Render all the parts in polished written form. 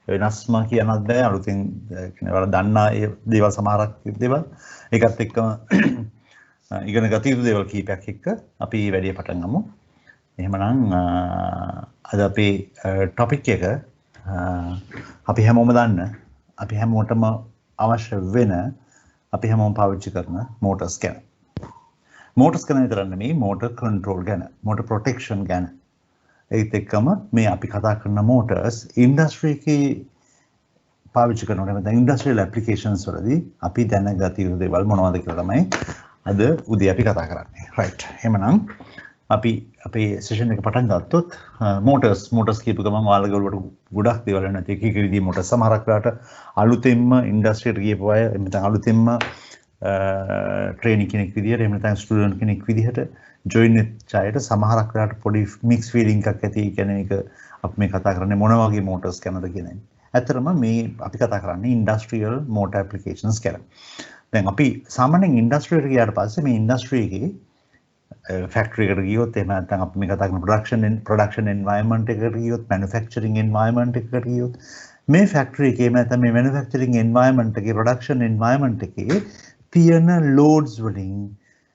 වෙනස්ම කියනත් බෑ අලුතින් කෙනෙකුට දන්නා ඒ දේවල් සමහරක් දේවල් ඒකත් එක්කම ඉගෙන ගත යුතු දේවල් කීපයක් එක්ක අපි වැඩි පටන් ගමු. එහෙමනම් අද අපේ ටොපික් එක අපි හැමෝම දන්න අපි හැමෝටම අවශ්‍ය වෙන අපි හැමෝම පාවිච්චි කරන මෝටර්ස් ගැන. මෝටර්ස් ගැන විතරක් නෙමෙයි මෝටර් කන්ට්‍රෝල් ගැන, මෝටර් ප්‍රොටෙක්ෂන් ගැන. ඒත් එක්කම මේ අපි කතා කරන මෝටර්ස් ඉන්ඩස්ට්‍රි එකේ පාවිච්චි කරනකොට නැත්නම් ඉන්ඩස්ට්‍රියල් ඇප්ලිකේෂන්ස් වලදී අපි දැනගත යුතු දේවල් මොනවද කියලා තමයි අද උදේ අපි කතා කරන්නේ. රයිට්. එහෙමනම් අපි අපේ සෙෂන් එක පටන් ගත්තොත් මෝටර්ස් කියපු ගමන් ඔයාලගේ ඔළුවට ගොඩක් දේවල් එනවා. ඒක එක විදිහේ මෝටර් සමහරක් වෙලාවට අලුතෙන්ම ඉන්ඩස්ට්‍රියට ගියපු අය එහෙම නැත්නම් අලුතෙන්ම ට්‍රේනින් කෙනෙක් විදිහට එහෙම නැත්නම් ස්ටුඩන්ට් කෙනෙක් විදිහට ජොයින් වෙච්ච අයට සමහරක් වෙලාවට පොඩි මික්ස් ෆීලිං එකක් ඇති. ඒ කියන්නේ මේක අපි මේ කතා කරන්නේ මොන වගේ මෝටර්ස් ගැනද කියන එක. ඇත්තටම මේ අපි කතා කරන්නේ ඉන්ඩස්ට්‍රියල් මෝටර් ඇප්ලිකේෂන්ස් ගැන. දැන් අපි සාමාන්‍යයෙන් ඉන්ඩස්ට්‍රියට ගියාට පස්සේ මේ ඉන්ඩස්ට්‍රි එකේ ෆැක්ටරි එකට ගියොත් එහෙම නැත්නම් අපි මේ කතා කරන ප්‍රොඩක්ෂන් එන්වයරන්මන්ට් එකකට ගියොත් මැනුෆැක්චරින් එන්වයරන්මන්ට් එකකට ගියොත් මේ ෆැක්ටරි එකේ නැත්නම් මේ මැනුෆැක්චරින් එන්වයරන්මන්ට් එකේ ප්‍රොඩක්ෂන් එන්වයරන්මන්ට් එකේ තියෙන ලෝඩ්ස් වලින්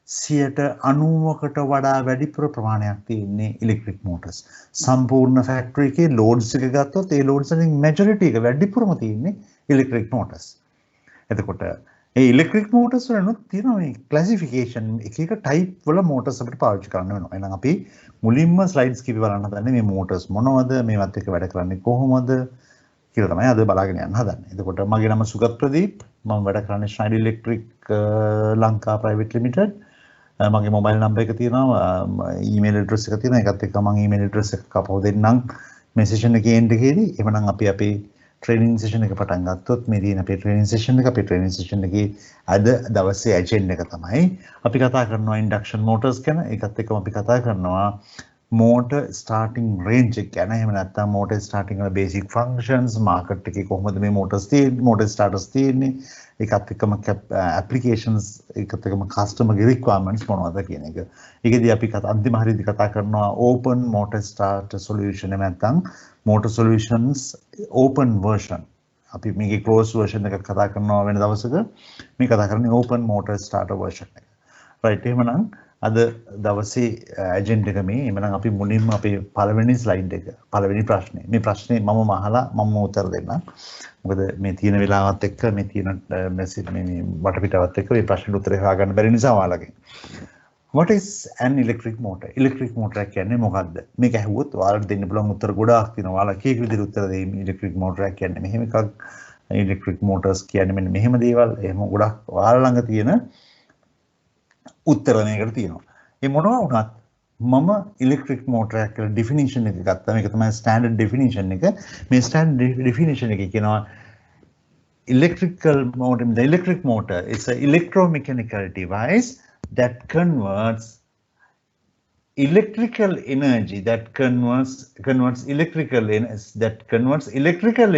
90%කට වඩා වැඩිපුර ප්‍රමාණයක් තියෙන්නේ ඉලෙක්ට්‍රික් මෝටර්ස්. සම්පූර්ණ ෆැක්ටරි එකේ ලෝඩ්ස් එක ගත්තොත් ඒ ලෝඩ්ස් වලින් මැජොරිටි එක වැඩිපුරම තියෙන්නේ ඉලෙක්ට්‍රික් මෝටර්ස්. එතකොට ඒ ඉලෙක්ට්‍රික් මෝටර්ස් වලනුත් තියෙනවා මේ ක්ලාසිෆිකේෂන් එක ටයිප් වල මෝටර්ස් අපිට පාවිච්චි කරන්න වෙනවා. එහෙනම් අපි මුලින්ම ස්ලයිඩ්ස් කිවි බලන්න හදන්නේ මේ මෝටර්ස් මොනවද, මේවත් එක්ක වැඩ කරන්නේ කොහොමද කියලා තමයි අද බලාගෙන යන්න හදන්නේ. එතකොට මගේ නම සුගත් ප්‍රදීප්. මම වැඩ කරන්නේ ස්නයිඩර් ඉලෙක්ට්‍රික් ලංකා ප්‍රයිවට් ලිමිටඩ්. මගේ මොබයිල් නම්බර් එක තියෙනවා, ඊමේල් ඇඩ්‍රස් එක තියෙනවා. ඒකත් එක්ක මම ඊමේල් ඇඩ්‍රස් එක අපව දෙන්නම් මේ සෙෂන් එකේ එන්ඩ් එකේදී. එහෙනම් අපි අපේ ට්‍රේනින් සෙෂන් එක පටන් ගත්තොත් මේ තියෙන අපේ ට්‍රේනින් සෙෂන් එකේ අද දවසේ ඇජෙන්ඩා එක තමයි අපි කතා කරනවා ඉන්ඩක්ෂන් මෝටර්ස් ගැන. ඒකත් එක්කම අපි කතා කරනවා motor starting range එක ගැන. එහෙම නැත්නම් motor starting වල basic functions, market එකේ කොහොමද මේ motors තියෙන්නේ, motor starters තියෙන්නේ, ඒකත් එක්කම applications, ඒකත් එක්කම customer requirements මොනවද කියන එක. ඒකෙදී අපි අන්තිම හරියදී කතා කරනවා open motor starter solution. එහෙම නැත්නම් motor solutions open version. අපි මේකේ closed version එකක් කතා කරනවා වෙන දවසක. මේ කතා කරන්නේ open motor starter version එක. right. එහෙමනම් අද දවසේ ඇජෙන්ඩා එක මේ. එමනම් අපි මුලින්ම අපේ පළවෙනි ස්ලයිඩ් එක, පළවෙනි ප්‍රශ්නේ. මේ ප්‍රශ්නේ මම අහලා මම උත්තර දෙන්නම්. මොකද මේ තියෙන වෙලාවත් එක්ක මේ තියෙන මේ වටපිටාවත් එක්ක මේ ප්‍රශ්නෙට උත්තරේ හොයාගන්න බැරි නිසා ඔයාලගෙන්. What is an electric motor? Electric motor කියන්නේ මොකක්ද? මේක ඇහුවොත් ඔයාලට දෙන්න පුළුවන් උත්තර ගොඩාක් තියෙනවා. ඔයාලා කීක විදිහට උත්තර දෙයි electric motor කියන්නේ මෙහෙම එකක්. electric motors කියන්නේ මෙන්න මෙහෙම දේවල්. එහෙම ගොඩක් ඔයාලා ළඟ තියෙන උත්තර මේකට තියෙනවා. ඒ මොනවා වුණත් මම ඉලෙක්ට්‍රික් මෝටරයක් කියලා ඩෙෆිනිෂන් එක ගත්තා. මේක තමයි ස්ටෑන්ඩඩ් ඩෙෆිනිෂන් එක. මේ ස්ටෑන්ඩඩ් ඩෙෆිනිෂන් එකේ කියනවා the electric motor is an electromechanical device that converts electrical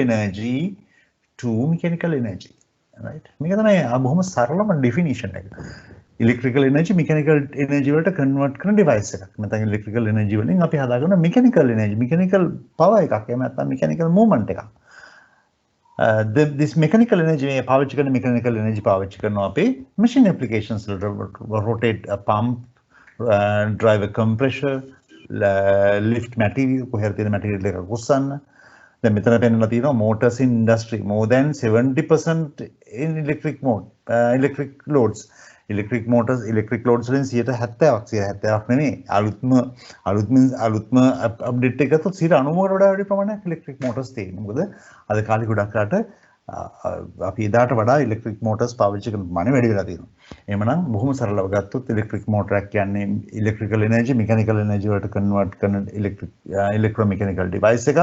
energy to mechanical energy. right. මේක තමයි බොහොම සරලම ඩෙෆිනිෂන් එක. electrical energy mechanical energy වලට convert කරන device එකක්. නැත්නම් electrical energy වලින් අපි හදාගන්න mechanical energy, mechanical power එකක්. එහෙම නැත්නම් mechanical movement එකක්. This mechanical energy මේ පාවිච්චි කරන mechanical energy පාවිච්චි කරනවා අපේ machine applications වලට. rotate a pump, drive a compressor, lift material, කොහෙද තියෙන material එක උස්සන්න. දැන් මෙතන පෙන්නලා තියෙනවා motors in industry more than 70% in electric loads. electric motors, electric loads වලින් 70%ක් නෙමෙයි. අලුත්ම අප්ඩේට් එක ගත්තොත් 90%කට වඩා වැඩි ප්‍රමාණයක් electric motors තියෙනවා. මොකද අද කාලේ ගොඩක් රට අපි එදාට වඩා electric motors පාවිච්චි කරන ප්‍රමාණය වැඩි වෙලා තියෙනවා. එහෙමනම් බොහොම සරලව ගත්තොත් electric motor එකක් කියන්නේ electrical energy, mechanical energy වලට convert කරන electromechanical device එකක්.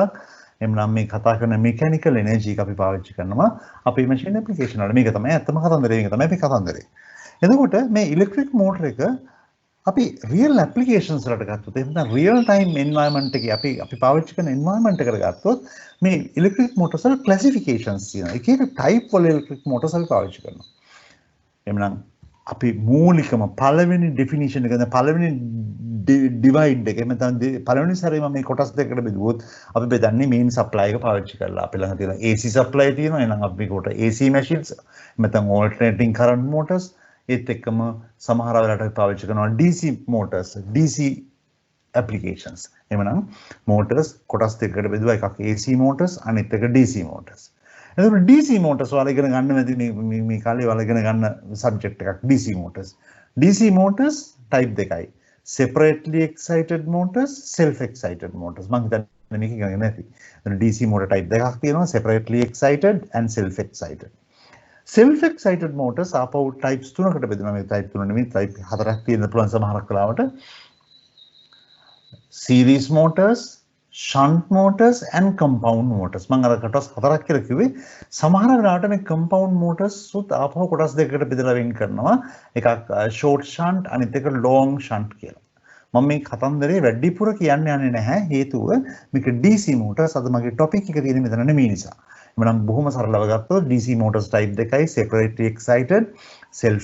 එම්නම් මේ කතා කරන mechanical energy එක අපි පාවිච්චි කරනවා අපේ machine application වල. මේක තමයි ඇත්තම කතන්දරේ. මේක තමයි අපි කතන්දරේ. එතකොට මේ ඉලෙක්ට්‍රික් මෝටර එක අපි රියල් ඇප්ලිකේෂන්ස් වලට ගත්තොත් එහෙනම් රියල් ටයිම් එන්වයරන්මන්ට් එකේ අපි පාවිච්චි කරන එන්වයරන්මන්ට් එකට ගත්තොත් මේ ඉලෙක්ට්‍රික් මෝටර්ස් වල ක්ලාසිෆිකේෂන්ස් තියෙනවා. එක එක ටයිප් වල ඉලෙක්ට්‍රික් මෝටර්ස් අපි පාවිච්චි කරනවා. එහෙනම් අපි මූලිකම පළවෙනි ඩෙෆිනිෂන් එක, පළවෙනි ඩිවයිඩ් එක. එහෙම නැත්නම් පළවෙනි සැරේ මම මේ කොටස් දෙකකට බෙදුවොත් අපි බෙදන්නේ මේන් සප්ලයි එක පාවිච්චි කරලා. අපි ළඟ තියෙන AC සප්ලයි තියෙනවා. එහෙනම් අපි කොට AC machines නැත්නම් alternating current motors ඒත් එක්කම සමහර වෙලාවට අපි පාවිච්චි කරනවා DC motors, DC applications. එහෙමනම් motors කොටස් දෙකකට බෙදුවා. එකක් AC motors අනිත් එක DC motors. එතකොට DC motors ඔයාලා ඉගෙන ගන්න මැදි මේ කාලේ ඔයාලා ඉගෙන ගන්න subject එකක් DC motors. DC motors type දෙකයි. Separately excited motors, self excited motors. මම හිතන්නේ මේක ඉගෙන නැති. එතන DC motor type දෙකක් තියෙනවා. Separately excited and self excited. Self excited motors ආපහු types තුනකට බෙදෙනවා. මේ type තුන නෙමෙයි type හතරක් තියෙන පුළුවන් සමහරක් වෙලාවට. Series motors, shunt motors and compound motors. මම අර කොටස් හතරක් කියලා කිව්වේ. සමහර වෙලාවට මේ compound motors උත් ආපහු කොටස් දෙකකට බෙදලා වෙන් කරනවා. එකක් short shunt අනිත් එක long shunt කියලා. මම මේ කතන්දරේ වැඩිපුර කියන්න යන්නේ නැහැ. හේතුව මේක DC motors අද මගේ topic එක තියෙන්නේ මෙතන නෙමෙයි නිසා. එමනම් බොහොම සරලව ගත්තොත් DC motors type දෙකයි separately excited, self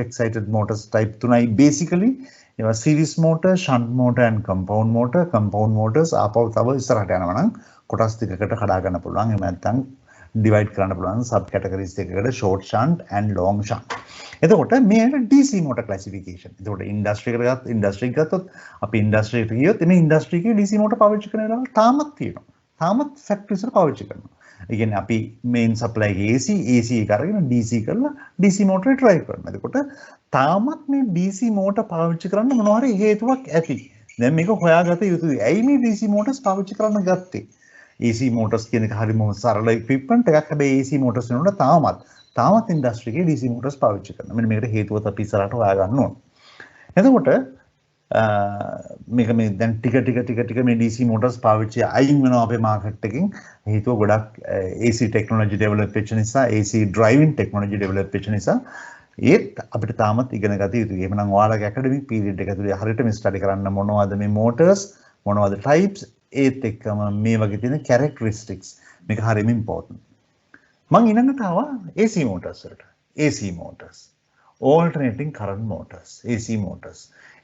excited motors type තුනයි basically. ඒවා series motor, shunt motor and compound motor. Compound motors ආපහු තව ඉස්සරහට යනවා නම් කොටස් දෙකකට කඩා ගන්න පුළුවන්. එහෙම නැත්නම් divide කරන්න පුළුවන් sub categories දෙකකට short shunt and long shunt. එතකොට මේකට DC motor classification. එතකොට industry එක ගත්තොත් අපි industry එකට ගියොත් මේ industry එකේ DC motor පාවිච්චි කරන වෙලාව තාමත් තියෙනවා. තාමත් factories වල පාවිච්චි කරනවා. ඒ කියන්නේ අපි main supply එකේ AC එක අරගෙන DC කරලා DC motor එක try කරනවා. එතකොට තාමත් මේ DC motor පාවිච්චි කරන්න මොනවා හරි හේතුවක් ඇති. දැන් මේක හොයාගත යුතුයි. ඇයි මේ DC motors පාවිච්චි කරන්න ගත්තේ? AC motors කියන එක හරිම සරල equipment එකක්. හැබැයි AC motors වෙනුවට තාමත් industry එකේ DC motors පාවිච්චි කරනවා. මෙන්න මේකට හේතුව අපි ඉස්සරහට හොයාගන්න ඕන. එතකොට මේක මේ දැන් ටික මේ DC motors පාවිච්චි අයින් වෙනවා අපේ මාකට් එකෙන්. හේතුව ගොඩක් AC technology develop වෙච්ච නිසා, AC driving technology develop වෙච්ච නිසා ඒත් අපිට තාමත් ඉගෙන ගත යුතුයි. එහෙනම් ඔයාලගේ academic period එක ඇතුලේ හරියටම study කරන්න මොනවද මේ motors, මොනවද types, ඒත් එක්කම මේ වගේ තියෙන characteristics මේක හරියම important. මම ඊළඟට ආවා AC motors වලට. AC motors, alternating current motors, AC motors.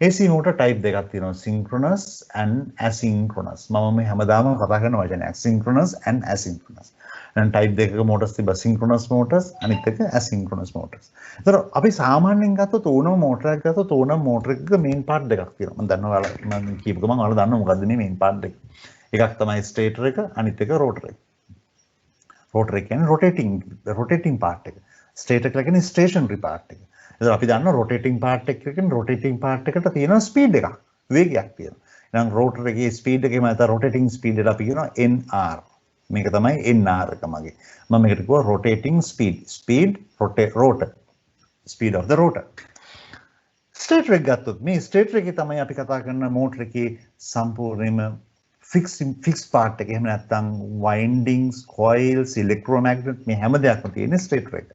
AC motor type දෙකක් තියෙනවා, synchronous and asynchronous. මම මේ හැමදාම කතා කරන වචනේ asynchronous and asynchronous. දැන් type දෙකක motors තිබ්බා, synchronous motors අනිත් එක asynchronous motors. ඒතර අපි සාමාන්‍යයෙන් ගත්තොත් ඕනම motor එකක් ගත්තොත් ඕනම motor එකක main part දෙකක් තියෙනවා. මම දන්නවා ඔයාලා මම කියපු ගමන් ඔයාලා දන්නවා මොකද්ද මේ main part දෙක. එකක් තමයි stator එක, අනිත් එක rotor එක. rotor එක කියන්නේ rotating part එක. stator එක කියන්නේ stationary part එක. එතකොට අපි දන්නවා rotating part එක කියන්නේ rotating part එකට තියෙන speed එකක්, වේගයක් තියෙනවා. එහෙනම් rotor එකේ speed එකේ මත rotating speed එක අපි කියනවා NR. මේක තමයි NR එක මගේ. මම මේකට කිව්වා rotating speed rotor speed of the rotor. stator එක ගත්තොත් මේ stator එකේ තමයි අපි කතා කරන motor එකේ සම්පූර්ණයෙන්ම fixed part එක. එහෙම නැත්නම් windings, coils, electromagnet මේ හැම දෙයක්ම තියෙන stator එක.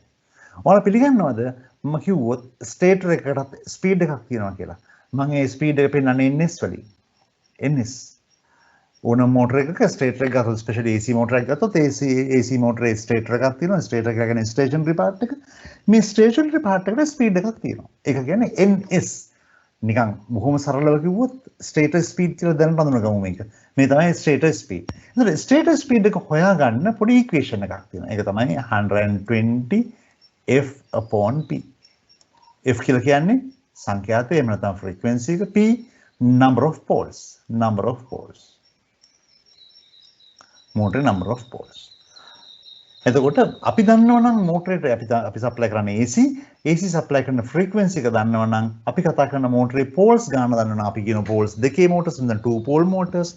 ඔයාලා පිළිගන්නවද මම කිව්වොත් stator එකකට speed එකක් තියෙනවා කියලා. මම ඒ speed එක පෙන්නන්නේ ns වලින්. ns ඕනම motor එකක stator එක ගත්තොත් especially AC motor එකක් ගත්තොත් AC motor එකේ stator එකක් තියෙනවා. stator එක කියන්නේ stationary part එක. මේ stationary part එකට speed එකක් තියෙනවා. ඒක කියන්නේ ns. නිකන් බොහොම සරලව කිව්වොත් stator speed කියලා දැන් හඳුනගමු මේක. මේ තමයි stator speed. ඒතර stator speed එක හොයාගන්න පොඩි equation එකක් තියෙනවා. ඒක තමයි 120 F upon P. F කියලා කියන්නේ සංඛ්‍යාතය, එහෙම නැත්නම් frequency එක, P number of poles. motor number of poles. එතකොට අපි දන්නවා නම් motor එකට අපි supply කරන AC supply කරන frequency එක දන්නවා නම් අපි කතා කරන motor එකේ poles ගාන දන්නවා නම් අපි කියන poles දෙකේ motors නැත්නම් 2 pole motors,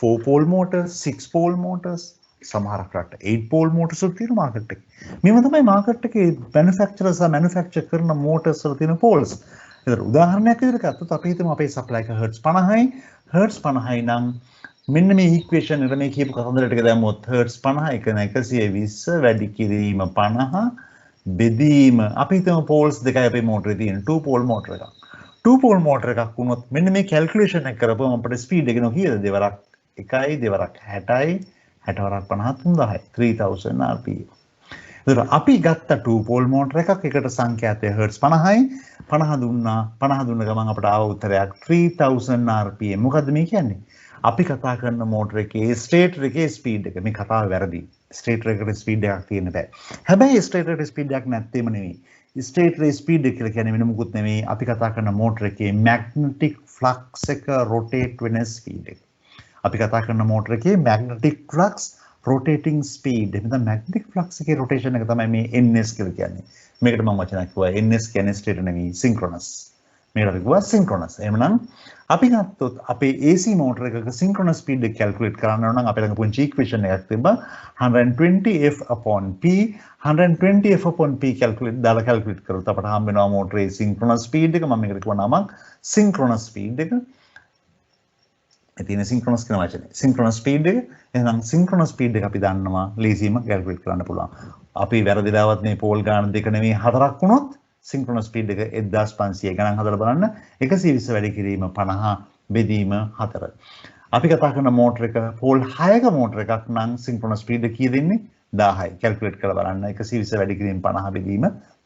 4 pole motors, 6 pole motors, සමහරක් රට 8 pole motors උත් තියෙන මාකට් එකේ. මේව තමයි මාකට් එකේ manufacturers manufacture කරන motors වල තියෙන poles. ඒතර උදාහරණයක් විදිහට ගත්තොත් අපි හිතමු අපේ supply එක hertz 50යි. hertz 50යි නම් මෙන්න මේ equation එක මේ කියපු කතන්දර ටික දැම්මොත් hertz 50 එක 120 වැඩි කිරීම 50 බෙදීම අපි හිතමු poles දෙකයි අපේ motor එකේ තියෙන 2 pole motor එකක්. 2 pole motor එකක් වුණොත් මෙන්න මේ calculation එක කරපුවම අපිට speed එක එනවා කීයද? දෙවරක් 1යි, දෙවරක් 60යි, 60 වරක් 50 3000යි 3000 rpm. ඒතර අපි ගත්ත 2 pole motor එකක් එකට සංඛ්‍යාතය hertz 50යි. 50 දුන්නා 50 දුන්න ගමන් අපට ආව උත්තරයක් 3000 rpm. මොකද්ද මේ කියන්නේ? අපි කතා කරන මෝටර එකේ ස්ටේටර් එකේ ස්පීඩ් එක. මේ කතාව වැරදි. ස්ටේටර් එකට ස්පීඩ් එකක් තියෙන්න බෑ. හැබැයි ස්ටේටර් එකට ස්පීඩ් එකක් නැත්තේම නෙවෙයි. ස්ටේටර් ස්පීඩ් එක කියලා කියන්නේ වෙන මොකුත් නෙවෙයි. අපි කතා කරන මෝටර එකේ මැග්නටික් ෆ්ලක්ස් එක රොටේට් වෙන ස්පීඩ් එක. අපි කතා කරන මෝටර එකේ මැග්නටික් ෆ්ලක්ස් rotating speed. එහෙනම් magnetic flux එකේ rotation එක තමයි මේ ns කියලා කියන්නේ. මේකට මම වචනයක් කිව්වා ns කියන්නේ ස්ටේටර් නෙවෙයි synchronous. මේකට අපි කිව්වා synchronous. එහෙනම් අපි ගත්තොත් අපේ AC motor එකක synchronous speed එක calculate කරන්න ඕන නම් අපේ ළඟ පුංචි equation එකක් තිබ්බා 120f/p 120f/p දාලා calculate කරොත් අපට හම්බ වෙනවා motor synchronous speed එක. මම මේකට කිව්වා නමක් synchronous speed එක. තියෙන synchronous කියන වචනේ synchronous speed එක. එහෙනම් synchronous speed එක අපි දන්නවා ලේසියෙන්ම calculate කරන්න පුළුවන්. අපි වැරදිලාවත් මේ පෝල් ගාන දෙක නෙමෙයි හතරක් වුණොත් synchronous speed එක 1500 ගණන් හදලා බලන්න 120 වැඩි කිරීම 50 බෙදීම 4. අපි කතා කරන මෝටර එක පෝල් 6ක මෝටර එකක් නම් synchronous speed එක කී දෙන්නේ 1000යි. calculate කරලා බලන්න 120 වැඩි කිරීම 50 බෙදීම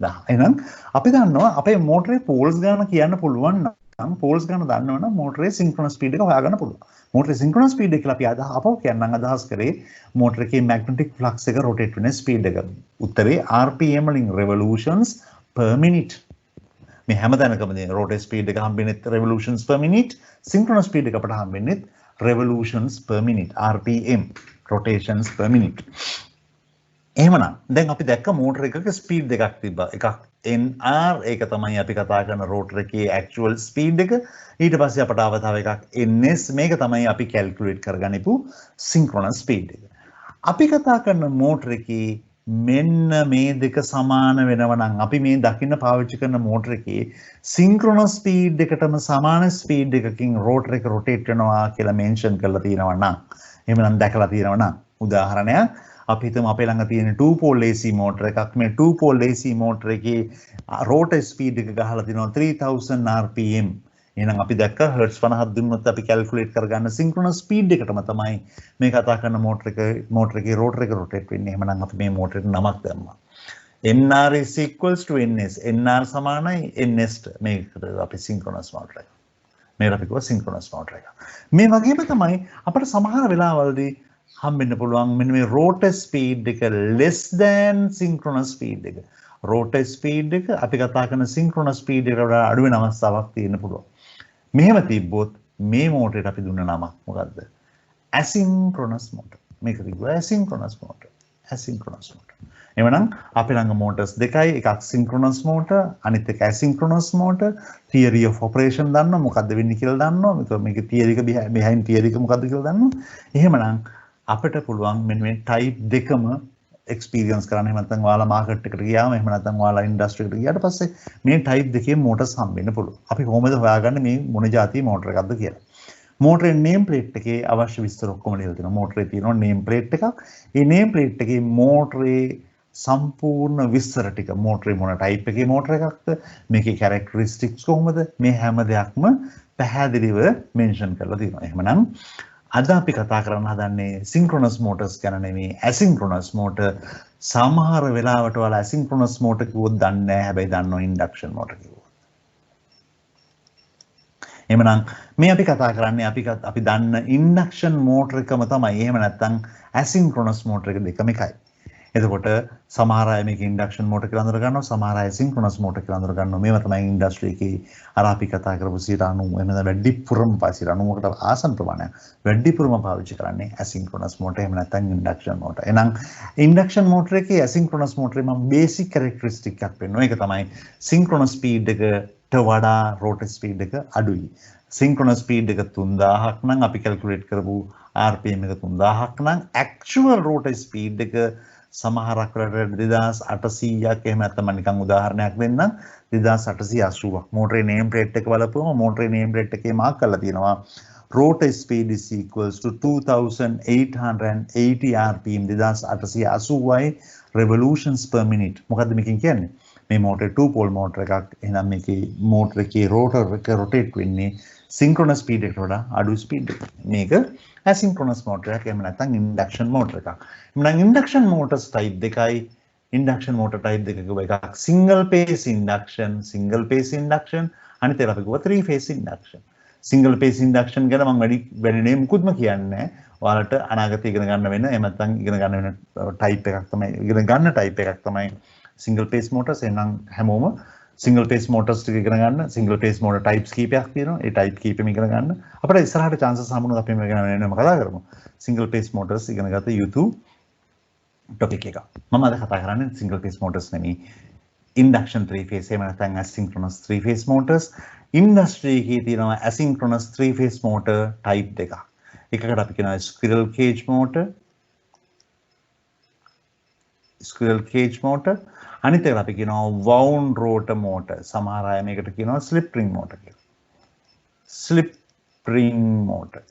1000. එහෙනම් අපි දන්නවා අපේ මෝටරේ පෝල්ස් ගාන කියන්න පුළුවන් නම් පෝල්ස් ගාන දන්නවනම් මෝටරේ synchronous speed එක හොයාගන්න පුළුවන්. මෝටරේ synchronous speed එක කියලා අපි අපව කියන්නම් අදහස් කරේ මෝටර එකේ magnetic flux එක rotate වෙන speed එක. උත්තරේ rpm වලින් revolutions per minute. මේ හැමතැනකම තියෙන rotate speed එක හම්බෙන්නේ revolutions per minute. synchronous speed එක අපට හම්බෙන්නේ revolutions per minute rpm rotations per minute. එහෙමනම් දැන් අපි දැක්ක මෝටර එකක ස්පීඩ් දෙකක් තිබ්බා. එකක් nr ඒක තමයි අපි කතා කරන රෝටර එකේ ඇක්චුවල් ස්පීඩ් එක. ඊට පස්සේ අපට ආව තව එකක් ns මේක තමයි අපි කැල්කියුලේට් කරගනිපු සින්ක්‍රොනස් ස්පීඩ් එක. අපි කතා කරන මෝටර එකේ මෙන්න මේ දෙක සමාන වෙනවා නම් අපි මේ දකින්න පාවිච්චි කරන මෝටර එකේ සින්ක්‍රොනස් ස්පීඩ් එකටම සමාන ස්පීඩ් එකකින් රෝටර එක රොටේට් වෙනවා කියලා මෙන්ෂන් කරලා තියෙනවා නම් එහෙමනම් දැකලා තියෙනවා නම් උදාහරණයක් අපි හිතමු අපේ ළඟ තියෙන 2 pole AC motor එකක්. මේ 2 pole AC motor එකේ rotor speed එක ගහලා තිනවා 3000 rpm. එහෙනම් අපි දැක්ක hertz 50ක් දුන්නොත් අපි calculate කරගන්න synchronous speed එකටම තමයි මේ කතා කරන motor එකේ rotor එක rotate වෙන්නේ. එහෙනම් අපි මේ motor එකට නමක් දැම්මා. nr is equals to ns. nr සමානයි ns මේකට අපි synchronous motor එක. මේකට අපි කියව synchronous motor එක. මේ වගේම තමයි අපිට සමහර වෙලාවලදී හම්බෙන්න පුළුවන් මෙන්න මේ rotor speed එක less than synchronous speed එක. rotor speed එක අපි කතා කරන synchronous speed එකට වඩා අඩු වෙන අවස්ථාවක් තියෙන්න පුළුවන්. මෙහෙම තිබ්බොත් මේ මෝටරේට අපි දුන්න නම මොකද්ද? asynchronous motor. මේක තිබුණා asynchronous motor. asynchronous motor. එවනම් අපි ළඟ motors දෙකයි එකක් synchronous motor අනිත් එක asynchronous motor. theory of operation දන්නවා මොකද්ද වෙන්නේ කියලා දන්නවා. මේක theory එක behind theory එක මොකද්ද කියලා දන්නවා. එහෙමනම් අපිට පුළුවන් මෙන්න මේ type දෙකම experience කරන්න. එහෙම නැත්නම් ඔයාලා market එකට ගියාම එහෙම නැත්නම් ඔයාලා industry එකට ගියාට පස්සේ මේ type දෙකේ motors හම්බෙන්න පුළුවන්. අපි කොහොමද හොයාගන්නේ මේ මොන જાතියේ motor එකක්ද කියලා. motor name plate එකේ අවශ්‍ය විස්තර ඔක්කොම ලියලා තියෙනවා. motor එකේ තියෙනවා name plate එකක්. මේ name plate එකේ motor සම්පූර්ණ විස්තර ටික motor මොන type එකේ motor එකක්ද මේකේ characteristics කොහොමද මේ හැම දෙයක්ම පැහැදිලිව mention කරලා තියෙනවා. එහෙමනම් අද අපි කතා කරන්න හදන්නේ synchronous motors ගැන නෙමෙයි asynchronous motor. සමහර වෙලාවට ඔයාලා asynchronous motor කිව්වොත් දන්නේ නැහැ. හැබැයි දන්නවා induction motor කිව්වොත්. එහෙමනම් මේ අපි කතා කරන්නේ අපි දන්න induction motor එකම තමයි. එහෙම නැත්නම් asynchronous motor එක දෙකම එකයි. එතකොට සමහර අය මේක induction motor කියලා අඳුර ගන්නවා. සමහර අය synchronous motor කියලා අඳුර ගන්නවා. මේව තමයි industry එකේ අර අපි කතා කරපු 90 එහෙම නැත්නම් වැඩිපුරම 90කට ආසන්න ප්‍රමාණයක් වැඩිපුරම පාවිච්චි කරන්නේ asynchronous motor එහෙම නැත්නම් induction motor. එහෙනම් induction motor එකේ asynchronous motor එකේ මම basic characteristic එකක් වෙන්නවා. ඒක තමයි synchronous speed එකට වඩා rotor speed එක අඩුයි. synchronous speed එක 3000ක් නම් අපි calculate කරපු rpm එක 3000ක් නම් actual rotor speed එක සමහරක් රට 2800ක් එහෙම නැත්නම් මම නිකන් උදාහරණයක් දෙන්නම් 2880ක්. මෝටරේ name plate එක බලපුවම මෝටරේ name plate එකේ මාක් කරලා තියෙනවා rotor speed is equals to 2880 rpm 2880යි revolutions per minute. මොකද්ද මේකෙන් කියන්නේ? මේ මෝටරේ 2 pole motor එකක්. එහෙනම් මේකේ මෝටර එකේ rotor එක rotate වෙන්නේ synchronous speed එකට වඩා අඩු speed එකක. මේක asynchronous motor එකක් එහෙම නැත්නම් induction motor එකක්. එහෙනම් induction motors type දෙකයි ඉන්ඩක්ෂන් මෝටර් ටයිප් දෙකක එකක් සිංගල් පේස් ඉන්ඩක්ෂන් අනිත් එක අපි කිව්වා 3 phase induction. Single phase induction ගැන මම වැඩි මුකුත්ම කියන්නේ නැහැ. ඔයාලට අනාගතේ ඉගෙන ගන්න වෙන එහෙම නැත්නම් ඉගෙන ගන්න වෙන ටයිප් එකක් තමයි ඉගෙන ගන්න ටයිප් එකක් තමයි සිංගල් පේස් මෝටර්ස්. එහෙනම් හැමෝම සිංගල් පේස් මෝටර්ස් ටික ඉගෙන ගන්න. සිංගල් පේස් මෝටර් ටයිප්ස් කීපයක් තියෙනවා. ඒ ටයිප් කීපෙම ඉගෙන ගන්න. අපිට ඉස්සරහට chances හම්බුනොත් අපි මේක ගැන වෙනම කතා කරමු. සිංගල් පේස් මෝටර්ස් ඉගෙන ගත යුතු ටොපික් එක. මම අද කතා කරන්නේ සිංගල් පේස් මෝටර්ස් නෙමෙයි. ඉන්ඩක්ෂන් 3 ෆේස් එහෙම නැත්නම් ඇසින්ක්‍රොනස් 3 ෆේස් මෝටර්ස්. ඉන්ඩස්ට්‍රි එකේ තියෙනවා ඇසින්ක්‍රොනස් 3 ෆේස් මෝටර් ටයිප් දෙකක්. එකකට අපි කියනවා ස්ක්විරල් කේජ් මෝටර්. අනිත් එකට අපි කියනවා වවුන් රෝටර් මෝටර්. සමහර අය මේකට කියනවා ස්ලිප් රින් මෝටර් කියලා. Slip ring motor.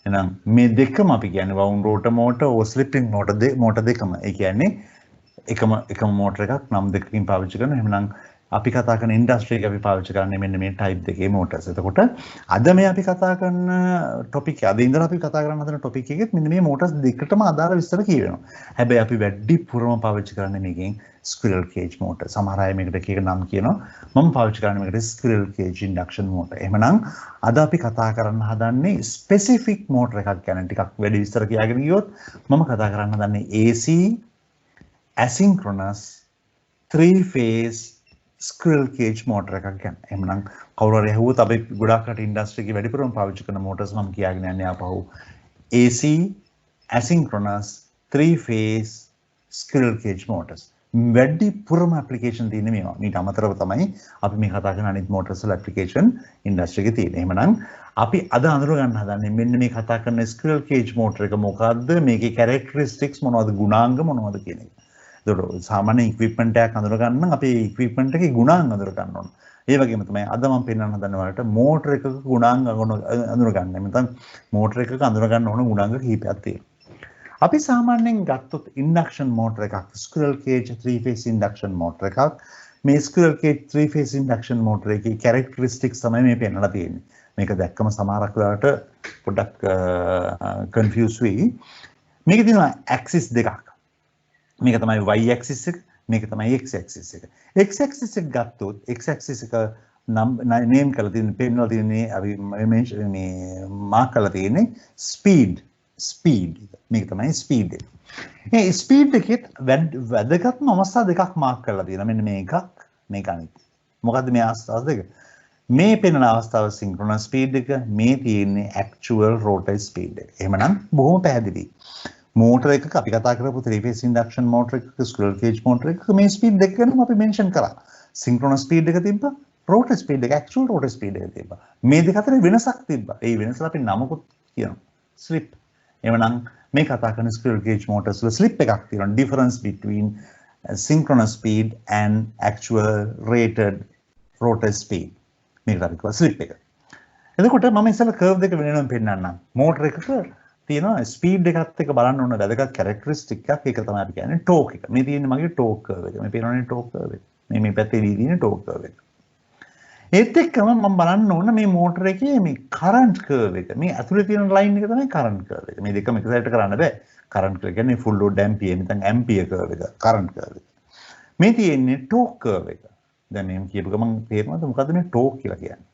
එහෙනම් මේ දෙකම අපි කියන්නේ wound rotor motor or slip ring motor දෙකම. ඒ කියන්නේ එකම මෝටර් එකක් නම් දෙකකින් පාවිච්චි කරනවා. එහෙනම් අපි කතා කරන ඉන්ඩස්ට්‍රි එක අපි පාවිච්චි කරන්නේ මෙන්න මේ ටයිප් දෙකේ මෝටර්ස්. එතකොට අද මේ අපි කතා කරන ටොපික් එක අද ඉඳලා අපි කතා කරන්න හදන ටොපික් එකෙත් මෙන්න මේ මෝටර්ස් දෙකටම අදාළ විස්තර කියවෙනවා. හැබැයි අපි වැඩිපුරම පාවිච්චි කරන්නේ මේකෙන් ස්ක්විරල් කේජ් මෝටර්. සමහර අය මේකට එක නම කියනවා. මම පාවිච්චි කරන්නේ මේකට ස්ක්විරල් කේජ් ඉන්ඩක්ෂන් මෝටර්. එහෙමනම් අද අපි කතා කරන්න හදන්නේ ස්පෙસિෆික් මෝටර් එකක් ගැන ටිකක් වැඩි විස්තර කියාගෙන ගියොත් මම කතා කරන්න හදන්නේ AC asynchronous 3 phase squirrel cage motor එකක් ගැන. එහෙනම් කවුරු හරි ඇහුවොත් අපි ගොඩාක් රට ඉන්ඩස්ට්‍රි එකේ වැඩිපුරම පාවිච්චි කරන මෝටර්ස් මම කියාගෙන යන්නේ ආපහු AC asynchronous 3 phase squirrel cage motors. වැඩිපුරම ඇප්ලිකේෂන් තියෙන්නේ මේවා. මීට අමතරව තමයි අපි මේ කතා කරන අනිත් මෝටර්ස් වල ඇප්ලිකේෂන් ඉන්ඩස්ට්‍රි එකේ තියෙන්නේ. එහෙනම් අපි අද අඳුර ගන්න හදන්නේ මෙන්න මේ කතා කරන ස්ක්විරල් කේජ් මෝටර් එක මොකද්ද? මේකේ කැරක්ටරිස්ටික්ස් මොනවද? ගුණාංග මොනවද කියන එක. සාමාන්‍ය ඉක්විප්මන්ට් එකක් අඳුර ගන්න නම් අපි ඉක්විප්මන්ට් එකේ ගුණාංග අඳුර ගන්න ඕන. ඒ වගේම තමයි අද මම පෙන්වන්න හදන වලට මෝටර් එකක ගුණාංග අඳුර ගන්න. නැත්නම් මෝටර් එකක අඳුර ගන්න ඕන ගුණාංග කිහිපයක් තියෙනවා. අපි සාමාන්‍යයෙන් ගත්තොත් ඉන්ඩක්ෂන් මෝටර් එකක් ස්ක්විරල් කේජ් 3 ෆේස් ඉන්ඩක්ෂන් මෝටර් එකක්. මේ ස්ක්විරල් කේජ් 3 ෆේස් ඉන්ඩක්ෂන් මෝටර් එකේ කැරක්ටරිස්ටික්ස් තමයි මේ පෙන්වලා තියෙන්නේ. මේක දැක්කම සමහරක් වෙලාවට පොඩ්ඩක් කන්ෆියුස් වෙයි. මේකේ තියෙනවා ඇක්සිස් දෙකක්. මේක තමයි y axis එක, මේක තමයි x axis එක. x axis එක ගත්තොත් x axis එක නේම් කරලා තියෙන පෙන්වලා තියෙන්නේ අපි මේ මාක් කරලා තියෙන්නේ ස්පීඩ්. මේක තමයි ස්පීඩ් එක. මේ ස්පීඩ් එකෙත් වැදගත්ම අවස්ථා දෙකක් මාක් කරලා තියෙනවා. මෙන්න මේ එකක්, මේක අනිත්. මොකද්ද මේ අවස්ථා දෙක? මේ පෙන්වන අවස්ථාව සින්ක්‍රොනස් ස්පීඩ් එක, මේ තියෙන්නේ ඇක්චුවල් රෝටර් ස්පීඩ් එක. එහෙමනම් බොහොම පැහැදිලි. මෝටර් එකක අපි කතා කරපු 3 phase ඉන්ඩක්ෂන් මෝටර් එකක ස්ක්විරල් කේජ් මෝටර් එකක මේ ස්පීඩ් දෙක ගැනම අපි මෙන්ෂන් කරා. සින්ක්‍රොනස් ස්පීඩ් එක තිබ්බා, රෝටර් ස්පීඩ් එක, ඇක්චුවල් රෝටර් ස්පීඩ් එක තිබ්බා. මේ දෙක අතර වෙනසක් තිබ්බා. ඒ වෙනස අපි නමකුත් කියනවා. ස්ලිප්. එවනම් මේ කතා කරන ස්ක්විරල් කේජ් මෝටර්ස් වල ස්ලිප් එකක් තියෙනවා. difference between synchronous speed and actual rated rotor speed. මේකට අපි කියනවා ස්ලිප් එක. එතකොට මම ඉස්සෙල්ලා කර්ව් දෙක වෙනම පෙන්නන්නම්. මෝටර් එකක තියෙනවා ස්පීඩ් එකත් එක්ක බලන්න ඕන වැදගත් කැරක්ටරිස්ටික් එකක්. ඒක තමයි අපි කියන්නේ ටෝක් එක. මේ තියෙන්නේ මගේ ටෝක් කර්ව් එක. මේ පේනවනේ ටෝක් කර්ව් එක. මේ පැත්තේ තියෙන්නේ ටෝක් කර්ව් එක. ඒත් එක්කම මම බලන්න ඕන මේ මෝටර් එකේ මේ කරන්ට් කර්ව් එක. මේ ඇතුලේ තියෙන ලයින් එක තමයි කරන්ට් කර්ව් එක. මේ දෙකම එක සයිඩට කරන්න බෑ. කරන්ට් කර්ව් කියන්නේ ෆුල් ලෝඩ් ඇම්පියර් නැත්නම් ඇම්පියර් කර්ව් එක. කරන්ට් කර්ව් එක. මේ තියෙන්නේ ටෝක් කර්ව් එක. දැන් මේ කියපු ගමන් තේරෙනවද මොකද්ද මේ ටෝක් කියලා කියන්නේ?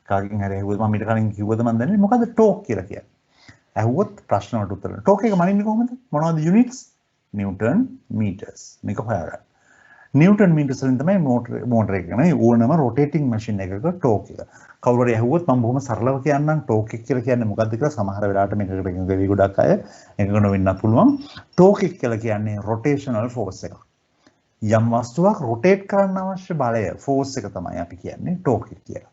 කාගෙන් හරි ඇහුවොත් මම ඊට කලින් කිව්වද මන් දන්නේ මොකද්ද ටෝක් කියලා කියන්නේ? ඇහුවොත් ප්‍රශ්න වලට උත්තර දෙන්න. ටෝක් එක මනින්නේ කොහොමද? මොනවද යුනිට්ස්? Newton meters. මේක හොයාගන්න. නිව්ටන් මීටර්ස් වලින් තමයි මෝටර් එක නේ ඕනම රොටේටිං මැෂින් එකක ටෝක් එක. කවුරු හරි ඇහුවොත් මම බොහොම සරලව කියන්නම් ටෝක් එක කියලා කියන්නේ මොකද්ද කියලා. සමහර වෙලාවට මේකට ගෙවි ගොඩක් අය එකක නොවෙන්න පුළුවන්. ටෝක් එක කියලා කියන්නේ රොටේෂනල් ෆෝස් එකක්. යම් වස්තුවක් රොටේට් කරන්න අවශ්‍ය බලය ෆෝස් එක තමයි අපි කියන්නේ ටෝක් එක කියලා.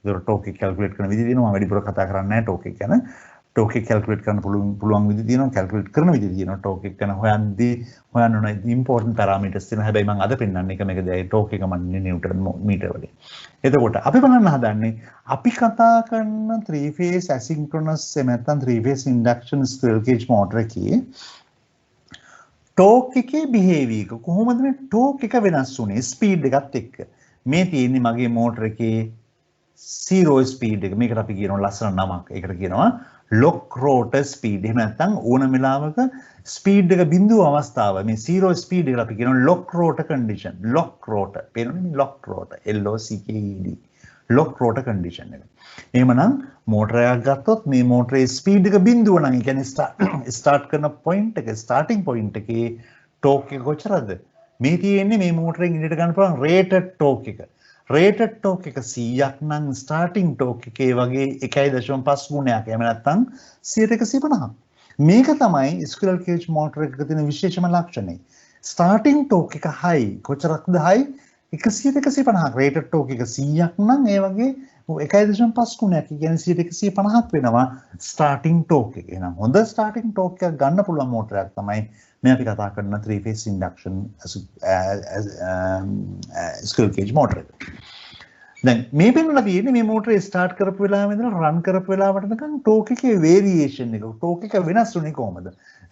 ඒක ටෝක් එක කැල්කියුලේට් කරන විදිහ තියෙනවා. මම වැඩිපුර කතා කරන්නේ නැහැ ටෝක් එක ගැන. ටෝක් එක කැල්කියුලේට් කරන්න පුළුවන් විදිහ තියෙනවා. කැල්කියුලේට් කරන විදිහ තියෙනවා. ටෝක් එක ගැන හොයන්න ඕන ඉම්පෝටන්ට් පැරාමීටර්ස් තියෙනවා. හැබැයි මම අද පෙන්නන්නේ එක මේකද ටෝක් එක මන්නේ නිව්ටන් මීටර් වලින්. එතකොට අපි බලන්න හදන්නේ අපි කතා කරන 3 phase asynchronous නැත්නම් 3 phase induction squirrel cage motor එකේ ටෝක් එකේ behavior එක කොහොමද මේ ටෝක් එක වෙනස් වුනේ ස්පීඩ් එකත් එක්ක. මේ තියෙන්නේ මගේ මෝටර එකේ zero speed එක මේකට අපි කියනවා ලස්සන නමක්. ඒකට කියනවා lock rotor speed. එහෙම නැත්නම් ඕනම වෙලාවක ස්පීඩ් එක බිඳුව අවස්ථාව මේ zero speed එකට අපි කියනවා lock rotor condition. lock rotor. පේනවනේ මේ lock rotor. LOCKED. lock rotor condition එක. එහෙමනම් මෝටරයක් ගත්තොත් මේ මෝටරේ ස්පීඩ් එක බිඳුව නම් ඒ කියන්නේ ස්ටාර්ට් කරන පොයින්ට් එක ස්ටාර්ටින් පොයින්ට් එකේ ටෝක් එක කොච්චරද? මේ තියෙන්නේ මේ මෝටරෙන් ඉදිරියට ගන්න පුළුවන් රේටඩ් ටෝක් එක. රේටඩ් ටෝක් එක 100ක් නම් ස්ටාර්ටින් ටෝක් එකේ වගේ 1.5 ගුණයක්. එහෙම නැත්නම් 150ක්. මේක තමයි ස්ක්විරල් කේජ් මෝටර එකක තියෙන විශේෂම ලක්ෂණය. ස්ටාර්ටින් ටෝක් එක හයි. කොච්චරක්ද හයි? 150ක්. රේටඩ් ටෝක් එක 100ක් නම් ඒ වගේ 1.5 ගුණයක්. ඒ කියන්නේ 150ක් වෙනවා ස්ටාර්ටින් ටෝක් එක. එහෙනම් හොඳ ස්ටාර්ටින් ටෝක් එකක් ගන්න පුළුවන් මෝටරයක් තමයි මේ අපි කතා කරන 3 phase induction squirrel cage motor එක. දැන් මේ පෙන්වලා තියෙන්නේ මේ මෝටරේ ස්ටාර්ට් කරපු වෙලාවෙ ඉඳලා රන් කරපු වෙලාවට නිකන් ටෝක් එකේ වේරියේෂන් එක. ටෝක් එක වෙනස් වුණේ කොහමද?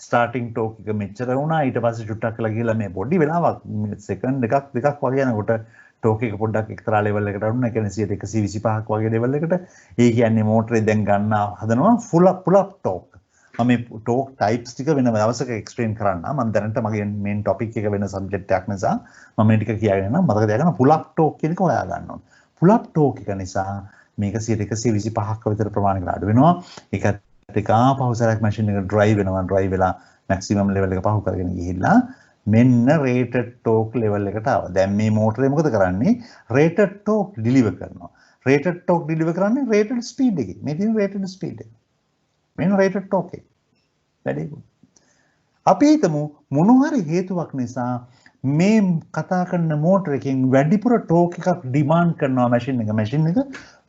ස්ටාර්ටින් ටෝක් එක මෙච්චර වුණා ඊට පස්සේ චුට්ටක් කරලා ගිහලා මේ පොඩි වෙලාවක් සෙකන්ඩ් එකක් දෙකක් වගේ යනකොට ටෝක් එක පොඩ්ඩක් එක්තරා ලෙවල් එකකට අඩු වෙනවා. ඒ කියන්නේ 125ක් වගේ ලෙවල් එකට. ඒ කියන්නේ මෝටරේ දැන් ගන්න හදනවා full up ටෝක්. මම ටෝක් ටයිප්ස් ටික වෙන දවසක එක්ස්ප්ලেইন කරන්න. මම දැනට මගේ මේන් ටොපික් එක වෙන සබ්ජෙක්ට් එකක් නිසා මම මේ ටික කියගෙන යනවා. මතක තියාගන්න පුල් අප් ටෝක් කියන එක හොයා ගන්න ඕන. පුල් අප් ටෝක් එක නිසා මේක 125ක විතර ප්‍රමාණයකට අඩු වෙනවා. ඒකත් එක ආපහුසරක් මැෂින් එක ඩ්‍රයිව් වෙනවා. ඩ්‍රයිව් වෙලා මැක්සිමම් ලෙවල් එක පහු කරගෙන ගිහිල්ලා මෙන්න රේටඩ් ටෝක් ලෙවල් එකට ආවා. දැන් මේ මෝටරේ මොකද කරන්නේ? රේටඩ් ටෝක් ඩිලිවර් කරනවා. රේටඩ් ටෝක් ඩිලිවර් කරන්නේ රේටඩ් ස්පීඩ් එකේ. මේ තියෙන රේටඩ් ස්පීඩ් එක. මෙන්න රේටඩ් ටෝක් එක. වැඩි. අපි හිතමු මොන හරි හේතුවක් නිසා මේ කතා කරන මෝටර එකෙන් වැඩිපුර ටෝක් එකක් ඩිමාන්ඩ් කරනවා මැෂින් එක. මැෂින් එක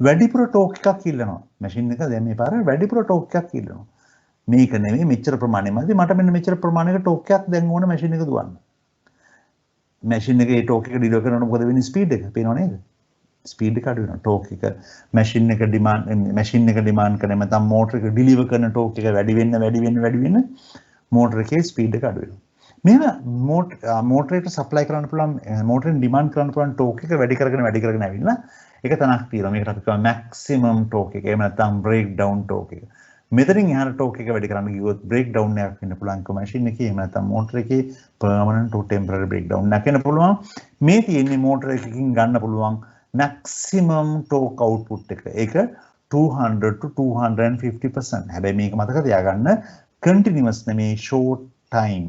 වැඩිපුර ටෝක් එකක් ඉල්ලනවා. මැෂින් එක දැන් මේ පාර වැඩිපුර ටෝක් එකක් ඉල්ලනවා. මේක නෙමෙයි මෙච්චර ප්‍රමාණයමදී මට මෙන්න මෙච්චර ප්‍රමාණයක ටෝක් එකක් දැන් ඕන මැෂින් එක දුවන්න. මැෂින් එකේ ටෝක් එක ඩිලිවර් කරනකොට මොකද වෙන්නේ? ස්පීඩ් එක පේනව නේද? ස්පීඩ් එක අඩු වෙනවා. ටෝක් එක මැෂින් එක ඩිමාන්ඩ් කරන නැත්නම් මෝටර එක ඩිලිවර් කරන ටෝක් එක වැඩි වෙන්න මෝටර එකේ ස්පීඩ් එක අඩු වෙනවා. මේවා මෝටරේට සප්ලයි කරන්න පුළුවන් මෝටරෙන් ඩිමාන්ඩ් කරන්න පුළුවන් ටෝක් එක වැඩි කරගෙන ඇවිල්ලා ඒක තනක් තියෙනවා. මේකට අපි කියනවා මැක්සිමම් ටෝක් එක. එහෙම නැත්නම් බ්‍රේක් ඩවුන් ටෝක් එක. මෙතනින් එහාට ටෝක් එක වැඩි කරන්න ගියොත් බ්‍රේක් ඩවුන් එකක් වෙන්න පුළුවන් මැෂින් එකේ. එහෙම නැත්නම් මෝටර එකේ permanent or temporary break down එකක් වෙන්න පුළුවන්. මේ තියෙන්නේ මෝටර එකකින් ගන්න පුළුවන් maximum torque output එක. ඒක 200 to 250%. හැබැයි මේක මතක තියාගන්න continuous නෙමේ short time.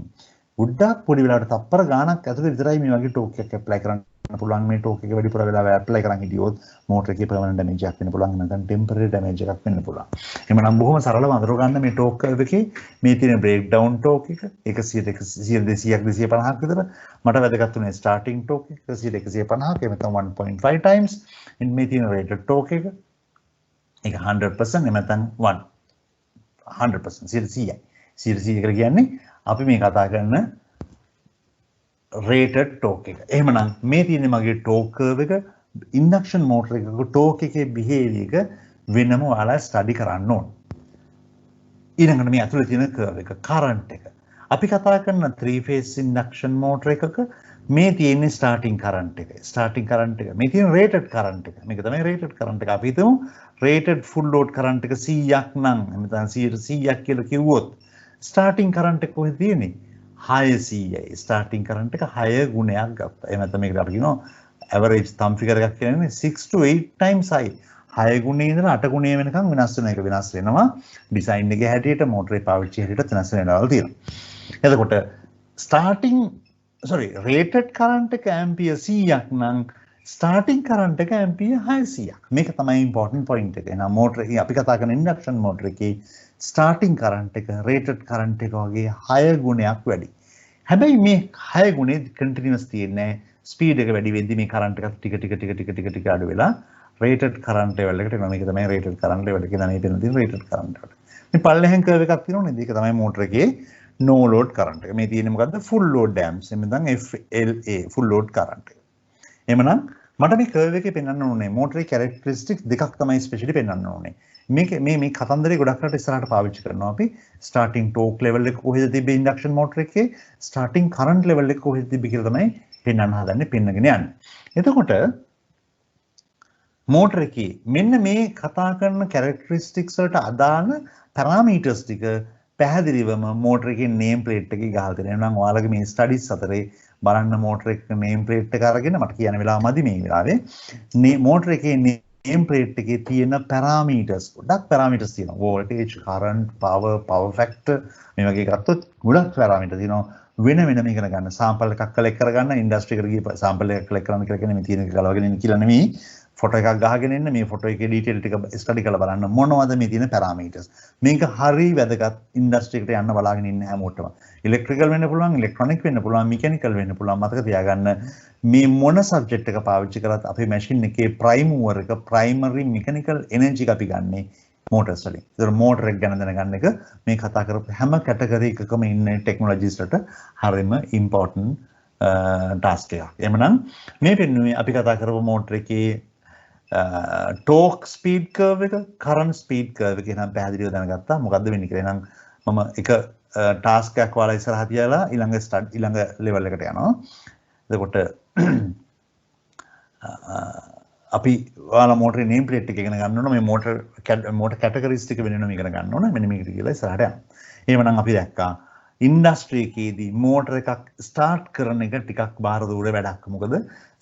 ගොඩක් පොඩි වෙලාවට තප්පර ගාණක් ඇතුළේ විතරයි මේ වගේ ටෝක් එකක් ඇප්ලයි කරන්න පුළුවන්. මේ ටෝක් එක වැඩිපුර වෙලාව ඇප්ලයි කරන් හිටියොත් මෝටර එකේ permanent damage එකක් වෙන්න පුළුවන්. නැත්නම් temporary damage එකක් වෙන්න පුළුවන්. එහෙමනම් බොහොම සරලව අඳුර ගන්න මේ ටෝක් කර්ව් එකේ මේ තියෙන බ්‍රේක් ඩවුන් ටෝක් එක 100ක් 250ක් විතර. මට වැදගත් උනේ ස්ටාර්ටින් ටෝක් එක 150ක්. එහෙම නැත්නම් 1.5 times. මේ තියෙන රේටඩ් ටෝක් එක ඒක 100% එහෙම නැත්නම් 100% 100යි. 100 කියලා කියන්නේ අපි මේ කතා කරන රේටඩ් ටෝක් එක. එහෙමනම් මේ තියෙන්නේ මගේ ටෝක් කර්ව් එක. ඉන්ඩක්ෂන් මෝටර එකක ටෝක් එකේ බිහේවියර් එක වෙනම ඔයාලා ස්ටඩි කරන්න ඕන. ඊළඟට මේ ඇතුලේ තියෙන කර්ව් එක කරන්ට් එක. අපි කතා කරන 3 phase ඉන්ඩක්ෂන් මෝටර එකක මේ තියෙන්නේ ස්ටාර්ටින් කරන්ට් එක. ස්ටාර්ටින් කරන්ට් එක. මේ තියෙන රේටඩ් කරන්ට් එක. මේක තමයි රේටඩ් කරන්ට් එක. අපි හිතමු රේටඩ් ෆුල් ලෝඩ් කරන්ට් එක 100ක් නම් එතන 100ක් කියලා කිව්වොත් ස්ටාර්ටින් කරන්ට් එක කොහෙද තියෙන්නේ? 600යි. ස්ටාර්ටින් කරන්ට් එක 6 ගුණයක් ගත්තා. එහෙම නැත්නම් මේකට අපි කියනවා ඇවරේජ් thumb figure එකක් කියන්නේ 6 to 8 times high. 6 ගුණේ ඉඳලා 8 ගුණේ වෙනකන් වෙනස් වෙන එක වෙනස් වෙනවා. ඩිසයින් එකේ හැටියට මෝටරේ පාවිච්චි හැටියට වෙනස් වෙනවා තියෙනවා. එතකොට රේටඩ් කරන්ට් එක ඇම්පියර් 100ක් නම් ස්ටාර්ටින් කරන්ට් එක ඇම්පියර් 600ක්. මේක තමයි ඉම්පෝටන්ට් පොයින්ට් එක. එහෙනම් මෝටර එකේ අපි කතා කරන ඉන්ඩක්ෂන් මෝටර එකේ ස්ටාර්ටින් කරන්ට් එක රේටඩ් කරන්ට් එක වගේ 6 ගුණයක් වැඩි. හැබැයි මේ 6 ගුණේ කන්ටිනියස් තියෙන්නේ ස්පීඩ් එක වැඩි වෙද්දි මේ කරන්ට් එක ටික අඩු වෙලා රේටඩ් කරන්ට් ලෙවල් එකට එනවා. මේක තමයි රේටඩ් කරන්ට් ලෙවල් කියලා මේ දෙන තියෙන රේටඩ් කරන්ට් එකට. මේ පල්ලෙහෙන් කර්ව් එකක් තියෙනවා නේද? ඒක තමයි මෝටර එකේ no load කරන්ට් එක. මේ තියෙන්නේ මොකද්ද? full load amps. එමෙ නැත්නම් FLA full load කරන්ට් එක. එහෙමනම් මට මේ කර්ව් එකේ පෙන්වන්න ඕනේ මෝටරේ කැරක්ටරිස්ටික්ස් දෙකක් තමයි ස්පෙෂලි පෙන්වන්න ඕනේ. මේ කතන්දරේ ගොඩක් රට ඉස්සරහට පාවිච්චි කරනවා අපි. ස්ටාර්ටින් ටෝක් ලෙවල් එක කොහෙද තිබෙන්නේ ඉන්ඩක්ෂන් මෝටර එකේ? ස්ටාර්ටින් කරන්ට් ලෙවල් එක කොහෙද තිබෙන්නේ කියලා තමයි පෙන්වන්න හදන්නේ, පෙන්නගෙන යන්නේ. එතකොට මෝටර් එකේ මෙන්න මේ කතා කරන කැරක්ටරිස්ටික්ස් වලට අදාළ පැරාමීටර්ස් ටික පැහැදිලිවම මෝටර් එකේ නේම් ප්ලේට් එකේ ගහලා තියෙනවා. නම් ඔයාලගේ මේ ස්ටඩිස් අතරේ බලන්න මෝටර් එක නේම් ප්ලේට් එක අරගෙන මට කියන වෙලාව මදි මේ වෙලාවේ මෝටර් එකේ නේම් ප්ලේට් එකේ තියෙන පැරාමීටර්ස් ගොඩක් පැරාමීටර්ස් තියෙනවා. වෝල්ටේජ්, කරන්ට්, පවර් ෆැක්ටර් මේ වගේ ගත්තොත් ගොඩක් පැරාමීටර් තියෙනවා. වෙන වෙනම ඉගෙන ගන්න සාම්පල් එකක් කලෙක්ට් කරගන්න ඉන්ඩස්ට්‍රි එකට ගිහ සාම්පල් එකක් කලෙක්ට් කරන්න කියලා කියන්නේ මේ තියෙන එක ගලවගෙන ඉන්න කියලා නෙමෙයි ෆොටෝ එකක් ගහගෙන ඉන්න මේ ෆොටෝ එකේ ඩීටේල් ටික ස්ටඩි කරලා බලන්න මොනවද මේ තියෙන පැරාමීටර්ස් මේක හරි වැදගත් ඉන්ඩස්ට්‍රි එකට යන්න බලාගෙන ඉන්න හැමෝටම ඉලෙක්ට්‍රිකල් වෙන්න පුළුවන් ඉලෙක්ට්‍රොනික වෙන්න පුළුවන් මෙකැනිකල් වෙන්න පුළුවන් මතක තියාගන්න මේ මොන සබ්ජෙක්ට් එක පාවිච්චි කරත් අපේ මැෂින් එකේ ප්‍රයිම් මූවර් එක ප්‍රයිමරි මෙකැනිකල් එනර්ජි එක අපි ගන්නෙ මෝටර්ස් වලින්. ඒතර මෝටර් එක ගැන දැනගන්න එක මේ කතා කරපු හැම කැටගරි එකකම ඉන්න ටෙක්නොලොජිස් වලට හරියම ඉම්පෝටන්ට් ටාස්ක් එකක්. එhmenan මේ පෙන්නුවේ අපි කතා කරපු මෝටර් එකේ ටෝක් ස්පීඩ් කර්ව් එක, කරන්ට් ස්පීඩ් කර්ව් එක නම් පැහැදිලිව දැනගත්තා. මොකද්ද වෙන්නේ කියලා. එහෙනම් මම එක ටාස්ක් එකක් ඔයාලා ඉස්සරහ තියලා ඊළඟ ලෙවල් එකට යනවා. එතකොට අපි ඔයාලා මෝටරේ නේම් ප්ලේට් එක ඉගෙන ගන්න ඕන මේ මෝටර් කැටගරිස් ටික වෙනම ඉගෙන ගන්න ඕන මෙන්න මේකට කියලා ඉස්සරහට යන්න. එහෙමනම් අපි දැක්කා ඉන්ඩස්ට්‍රි එකේදී මෝටර් එකක් ස්ටාර්ට් කරන එක ටිකක් බාහිර දූර වැඩක්. මොකද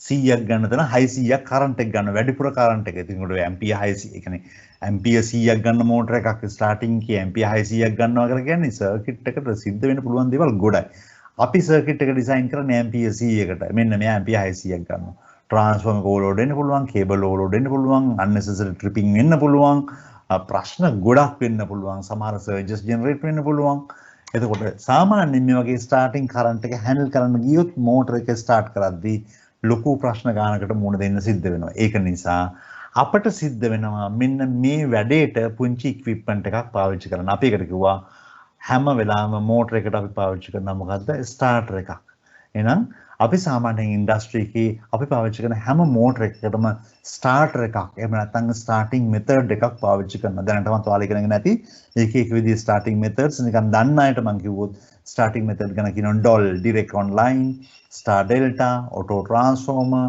100ක් ගන්න තැන 600ක් කරන්ට් එක ගන්න වැඩිපුර කරන්ට් එක. ඉතින් උඩ ඇම්පියර් 600 ඒ කියන්නේ ඇම්පියර් 100ක් ගන්න මෝටර් එකක් ස්ටාර්ටින් කී ඇම්පියර් 600ක් ගන්නවා කියලා කියන්නේ සර්කිට් එකට සිද්ධ වෙන්න පුළුවන් දේවල් ගොඩයි. අපි සර්කිට් එක ඩිසයින් කරන්නේ ඇම්පියර් 100කට. මෙන්න මේ ඇම්පියර් 600ක් ගන්නවා. ट्रांसफॉर्मर ඕවර්ලෝඩ් වෙන්න පුළුවන් කේබල් ඕවර්ලෝඩ් වෙන්න පුළුවන් unnecessary tripping වෙන්න පුළුවන් ප්‍රශ්න ගොඩක් වෙන්න පුළුවන් සමහර සර්ජස් ජෙනරේට් වෙන්න පුළුවන් එතකොට සාමාන්‍යයෙන් මේ වගේ ස්ටාර්ටින් කරන්ට් එක හැන්ඩල් කරන්න ගියොත් මෝටර එක ස්ටාර්ට් කරද්දී ලොකු ප්‍රශ්න ගානකට මුහුණ දෙන්න සිද්ධ වෙනවා ඒක නිසා අපිට සිද්ධ වෙනවා මෙන්න මේ වැඩේට පුංචි ඉක්විප්මන්ට් එකක් පාවිච්චි කරන්න අපි එකට කිව්වා හැම වෙලාවෙම මෝටර එකට අපි පාවිච්චි කරනවා මොකද්ද ස්ටාර්ටර් එකක් එහෙනම් අපි සාමාන්‍යයෙන් ඉන්ඩස්ට්‍රි එකේ අපි පාවිච්චි කරන හැම මෝටර එකකටම ස්ටාර්ටර් එකක් එහෙම නැත්නම් ස්ටාර්ටින් මෙතඩ් එකක් පාවිච්චි කරනවා. දැනටමත් ඔයාලා ඉගෙනගෙන ඇති. එක එක විදිහේ ස්ටාර්ටින් මෙතඩ්ස් නිකන් දන්න අයට මම කිව්වොත් ස්ටාර්ටින් මෙතඩ් ගැන කියනවා DOL direct online, star delta, auto transformer,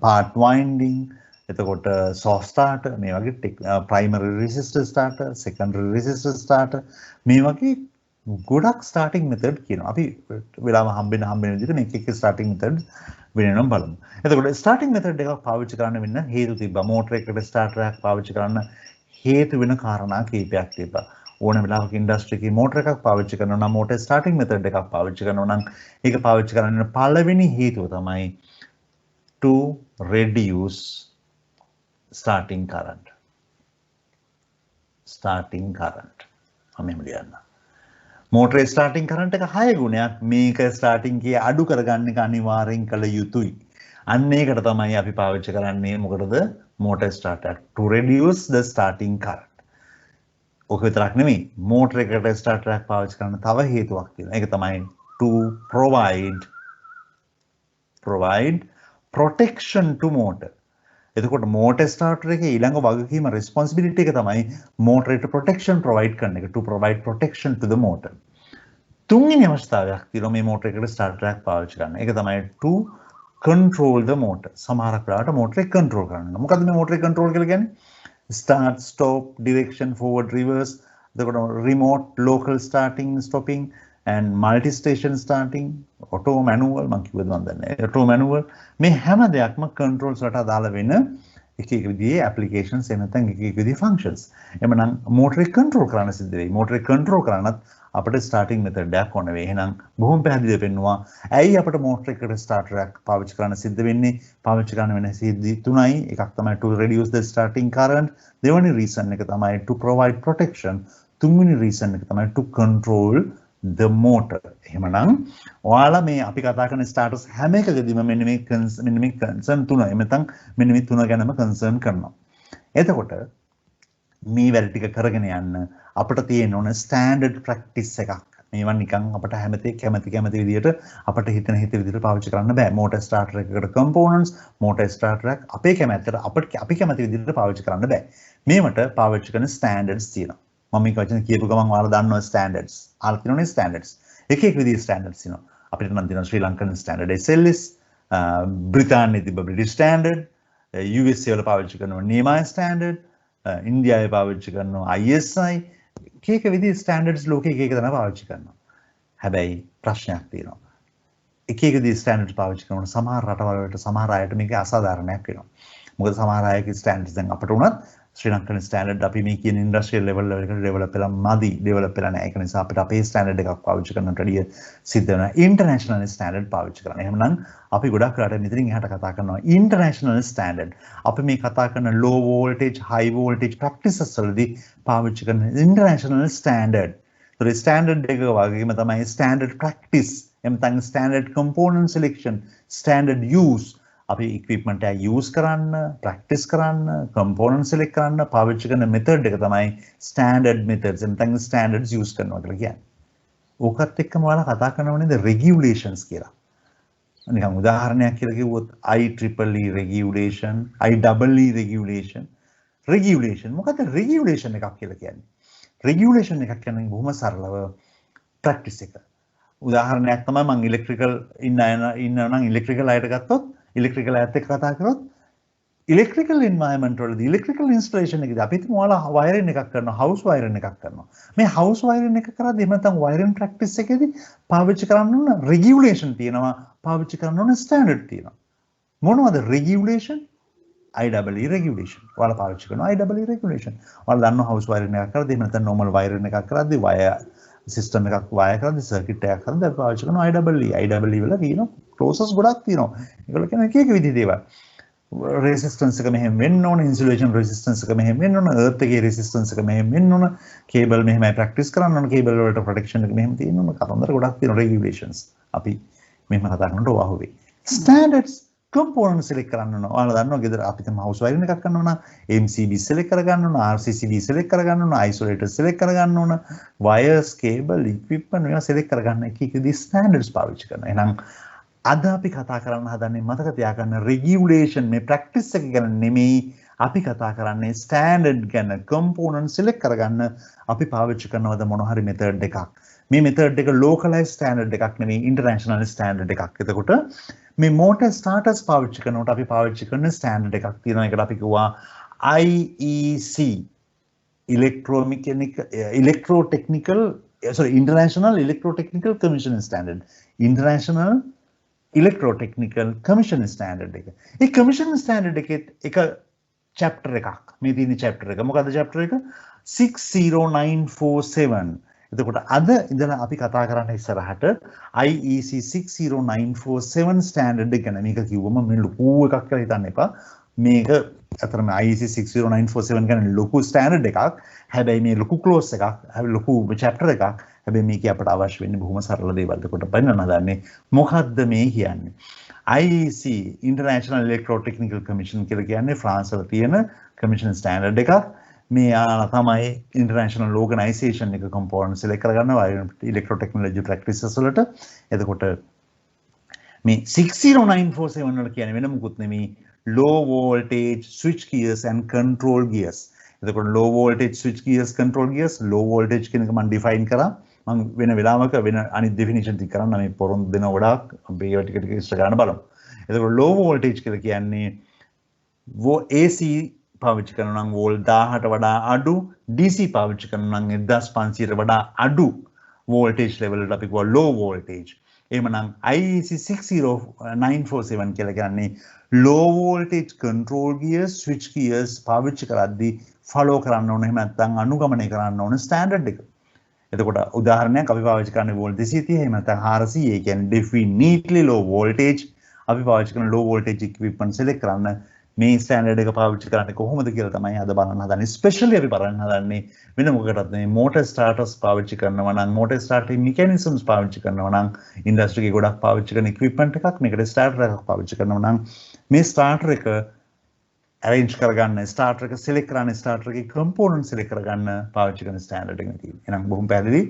part winding එතකොට soft starter මේ වගේ primary resistor starter, secondary resistor starter මේ වගේ ගොඩක් ස්ටාර්ටින් මෙතඩ් කියනවා. අපි වෙලාව හම්බෙන විදිහට මේක එක ස්ටාර්ටින් මෙතඩ් වෙනනම් බලමු. එතකොට ස්ටාර්ටින් මෙතඩ් එකක් පාවිච්චි කරන්න වෙන හේතු තිබ්බා. මෝටර එකකට ස්ටාර්ටර් එකක් පාවිච්චි කරන්න හේතු වෙන කාරණා කීපයක් තිබ්බා. ඕන වෙලාවක ඉන්ඩස්ට්‍රි එකේ මෝටර එකක් පාවිච්චි කරනවා නම් මෝටර් ස්ටාර්ටින් මෙතඩ් එකක් පාවිච්චි කරනවා නම් ඒක පාවිච්චි කරන්න පළවෙනි හේතුව තමයි to reduce starting current. starting current. මම ලියන්න. මෝටරේ ස්ටාර්ටින් කරන්ට් එක 6 ගුණයක් මේක ස්ටාර්ටින් කී අඩු කරගන්න එක අනිවාර්යෙන් කළ යුතුයි. අන්න ඒකට තමයි අපි පාවිච්චි කරන්නේ මොකටද? Motor starter to reduce the starting current. ඔක විතරක් නෙමෙයි මෝටර එකට ස්ටාර්ටර් එකක් පාවිච්චි කරන්න තව හේතුවක් තියෙනවා. ඒක තමයි to provide protection to motor. එතකොට මෝටර් ස්ටාර්ටර් එකේ ඊළඟ වගකීම responsibility එක තමයි මෝටරේට protection provide කරන එක to provide protection to the motor. තුන්වෙනි අවස්ථාවක් තියෙනවා මේ මෝටර එකට ස්ටාර්ටර් එකක් පාවිච්චි කරන්න. ඒක තමයි to control the motor. සමහරක් වෙලාවට මෝටර එක control කරන්න. මොකද්ද මේ මෝටර එක control කියලා කියන්නේ? Start, stop, direction, forward, reverse. එතකොට remote, local starting, stopping and multi-station starting, auto manual මම කිව්වද මන් දන්නේ නැහැ. auto manual මේ හැම දෙයක්ම controls වලට අදාළ වෙන එක එක විදිහේ applications එහෙම නැත්නම් එක එක විදිහේ functions. එhmenan motor එක control කරන්න සිද්ධ වෙයි. motor එක control කරන්නත් අපිට starting method එකක් ඕන වෙයි. එහෙනම් බොහොම පැහැදිලිව පෙන්නවා. ඇයි අපිට motor එකට starter එකක් පාවිච්චි කරන්න සිද්ධ වෙන්නේ? පාවිච්චි කරන්න වෙන සිද්ධි තුනයි. එකක් තමයි to reduce the starting current. දෙවෙනි reason එක තමයි to provide protection. තුන්වෙනි reason එක තමයි to control the motor. එහෙමනම් ඔයාලා මේ අපි කතා කරන ස්ටාර්ටර්ස් හැම එකකදීම මෙන්න මේ කන්සර්න් තුන එහෙම නැත්නම් මෙන්න මේ තුන ගැනම කන්සර්න් කරනවා. එතකොට මේ වැඩ ටික කරගෙන යන්න අපිට තියෙන ඕන ස්ටෑන්ඩඩ් ප්‍රැක්ටිස් එකක්. මේවා නිකන් අපිට හැමතේ කැමති විදියට අපිට හිතන විදියට පාවිච්චි කරන්න බෑ. මෝටර් ස්ටාර්ටර් එකකට කම්පෝනන්ට්ස් මෝටර් ස්ටාර්ටර් එක අපේ කැමැත්තට අපි කැමති විදියට පාවිච්චි කරන්න බෑ. මේවට පාවිච්චි කරන ස්ටෑන්ඩඩ්ස් තියෙනවා. මම මේක වචන කියපු ගමන් ඔයාලා දන්නවා ස්ටෑන්ඩඩ්ස්. අහලා තියෙනවනේ ස්ටෑන්ඩඩ්ස්. එක විදිහේ ස්ටෑන්ඩඩ්ස් තියෙනවා. අපිට නම් තියෙනවා ශ්‍රී ලංකන් ස්ටෑන්ඩඩ් SLS, බ්‍රිතාන්‍යයේ තිබ්බ බ්‍රිටිෂ් ස්ටෑන්ඩඩ්, USA වල පාවිච්චි කරනවා නියමයි ස්ටෑන්ඩඩ්, ඉන්දියාවේ පාවිච්චි කරනවා ISI, එක විදිහේ ස්ටෑන්ඩඩ්ස් ලෝකේ එක එක දෙනා පාවිච්චි කරනවා. හැබැයි ප්‍රශ්නයක් තියෙනවා. එක එක විදිහේ ස්ටෑන්ඩඩ්ස් පාවිච්චි කරන සමහර රටවල් වලට සමහර අයට මේක අසාධාරණයක් වෙනවා. මොකද සමහර අයගේ ස්ටෑන්ඩඩ්ස් දැන් අපිට උනත් ශ්‍රී ලංකන් ස්ටෑන්ඩඩ් අපි මේ කියන ඉන්ඩස්ට්‍රියල් ලෙවල් එකට ඩෙවලොප් වෙලා මදි, ඩෙවලොප් වෙලා නැහැ. ඒක නිසා අපිට අපේ ස්ටෑන්ඩඩ් එකක් පාවිච්චි කරන්නට වැඩිය සිද්ධ වෙනවා ඉන්ටර්නැෂනල් ස්ටෑන්ඩඩ් පාවිච්චි කරන්න. එහෙමනම් අපි ගොඩක් රට මෙතනින් එහාට කතා කරනවා ඉන්ටර්නැෂනල් ස්ටෑන්ඩඩ්. අපි මේ කතා කරන low voltage, high voltage practices වලදී පාවිච්චි කරන ඉන්ටර්නැෂනල් ස්ටෑන්ඩඩ්. ඒ ස්ටෑන්ඩඩ් එක වගේම තමයි ස්ටෑන්ඩඩ් ප්‍රැක්ටිස්, එහෙම නැත්නම් standard component selection, standard use. අපි ඉක්විප්මන්ට් එක යූස් කරන්න, ප්‍රැක්ටිස් කරන්න, කම්පෝනන්ට් සිලෙක්ට් කරන්න පාවිච්චි කරන මෙතඩ් එක තමයි ස්ටෑන්ඩඩ් මෙතඩ්ස්, නැත්නම් ස්ටෑන්ඩඩ්ස් යූස් කරනවා කියලා කියන්නේ. ඕකත් එක්කම ඔයාලා කතා කරනව නේද රෙගියුලේෂන්ස් කියලා. නිකන් උදාහරණයක් කියලා කිව්වොත් IEEE regulation, IEEE regulation. Regulation මොකද regulation එකක් කියලා කියන්නේ? Regulation එකක් කියන්නේ බොහොම සරලව ප්‍රැක්ටිස් එක. උදාහරණයක් තමයි මම ඉලෙක්ට්‍රිකල් ඉන්නවා නම් ඉලෙක්ට්‍රිකල් අයට ගත්තොත් ඉලෙක්ට්‍රිකල් අයත් එක්ක කතා කරොත් ඉලෙක්ට්‍රිකල් එන්වයරන්මන්ට් වලදී ඉලෙක්ට්‍රිකල් ඉන්ස්ටලේෂන් එකදී අපි හිතමු ඔයාලා වයරින් එකක් කරනවා, හවුස් වයරින් එකක් කරනවා. මේ හවුස් වයරින් එක කරද්දී එහෙම නැත්නම් වයරින් ප්‍රැක්ටිස් එකේදී පාවිච්චි කරන්න ඕන රෙගියුලේෂන් තියෙනවා, පාවිච්චි කරන්න ඕන ස්ටෑන්ඩඩ් තියෙනවා. මොනවද රෙගියුලේෂන්? IEEE regulation. ඔයාලා පාවිච්චි කරනවා IEEE regulation. ඔයාලා දන්නවා හවුස් වයරින් එකක් කරද්දී එහෙම නැත්නම් normal වයරින් එකක් කරද්දී වයර් සිස්ටම් එකක් වයර් කරද්දී සර්කිට් එකක් කරද්දී අපි පාවිච්චි කරනවා IEEE වල තියෙනවා process ගොඩක් තියෙනවා. ඒගොල්ලෝ කියන එක එක විදිහේ දේවල්. resistance එක මෙහෙම වෙන්න ඕන, insulation resistance එක මෙහෙම වෙන්න ඕන, earth එකේ resistance එක මෙහෙම වෙන්න ඕන, cable මෙහෙමයි practice කරන්න ඕන, cable වලට protection එක මෙහෙම තියෙන්න ඕන. කතන්දර ගොඩක් තියෙනවා regulations. අපි මෙහෙම කතා කරනකොට ඔවා හොවේ. standards components select කරන්න ඕන. ඔයාලා දන්නවා ගෙදර අපි තම house wiring එකක් කරනවා නම් MCB select කරගන්න ඕන, RCCB select කරගන්න ඕන, isolator select කරගන්න ඕන, wires, cable, equipment මේවා select කරගන්න එක එක දී standards පාවිච්චි කරනවා. එහෙනම් අද අපි කතා කරන්න හදන්නේ මතක තියාගන්න regulation මේ practice එක ගැන නෙමෙයි, අපි කතා කරන්නේ standard ගැන. component select කරගන්න අපි පාවිච්චි කරනවද මොන හරි method එකක්. මේ method එක localized standard එකක් නෙමෙයි, international standard එකක්. එතකොට මේ motor starters පාවිච්චි කරනකොට අපි පාවිච්චි කරන standard එකක් තියෙනවා. ඒකට අපි කිව්වා IEC International Electrotechnical Commission Standard. International Electrotechnical Commission Standard එක. ඒ commission standard එකේ එක chapter එකක්. මේ තියෙන chapter එක. මොකද්ද chapter එක? 60947. එතකොට අද ඉඳලා අපි කතා කරන්න ඉස්සරහට IEC 60947 standard එක ගැන. මේක කිව්වම මේ ලොකු එකක් කියලා හිතන්න එපා. මේක අතරම IEC 60947 ගැන ලොකු standard එකක්. හැබැයි මේ ලොකු clause එකක්, හැබැයි ලොකු chapter එකක්. හැබැයි මේක අපට අවශ්‍ය වෙන්නේ බොහොම සරල දේවල්. එතකොට බලන්න හදන්නේ මොකද්ද මේ කියන්නේ? IEC International Electrotechnical Commission කියලා කියන්නේ ෆ්‍රාන්ස් වල තියෙන commission standard එකක්. මේ තමයි international organization එක components select කරගන්නවා electrotechnology practices වලට. එතකොට මේ 60947 වල කියන්නේ වෙන මොකුත් නෙමෙයි, low voltage switch gears and control gears. එතකොට low voltage switch gears, control gears, low voltage කියන එක මම define කරා. මම වෙන වෙලාවක වෙන අනිත් definition ටික කරන්න මේ පොරොන්දු දෙන ගොඩාක් අපි ඒවා ටික ටික ඉස්සර ගන්න බලමු. එතකොට low voltage කියලා කියන්නේ AC පාවිච්චි කරනවා නම් වෝල්ට් 1000ට වඩා අඩු, DC පාවිච්චි කරනවා නම් 1500ට වඩා අඩු voltage level එකට අපි කියනවා low voltage. එහෙමනම් IEC 60947 කියලා කියන්නේ low voltage control gears, switch gears පාවිච්චි කරද්දී follow කරන්න ඕන, එහෙම නැත්නම් අනුගමනය කරන්න ඕන standard එක. එතකොට උදාහරණයක් අපි පාවිච්චි කරන්නේ වෝල්ට් 230, එහෙම නැත්නම් 400. ඒ කියන්නේ definitely low voltage. අපි පාවිච්චි කරන low voltage equipment select කරන්න මේ ස්ටෑන්ඩඩ් එක පාවිච්චි කරන්නේ කොහොමද කියලා තමයි අද බලන්න හදන්නේ. ස්පෙෂලි අපි බලන්න හදන්නේ වෙන මොකකටද මේ motor starters පාවිච්චි කරනවා නම්, motor starting mechanisms පාවිච්චි කරනවා නම්, ඉන්ඩස්ට්‍රි එකේ ගොඩක් පාවිච්චි කරන equipment එකක්, මේකට starter එකක් පාවිච්චි කරනවා නම් මේ starter එක arrange කරගන්න, starter එක select කරන්න, starter එකේ component select කරගන්න පාවිච්චි කරන ස්ටෑන්ඩඩ් එක තියෙනවා. එහෙනම් බොහොම පැහැදිලි.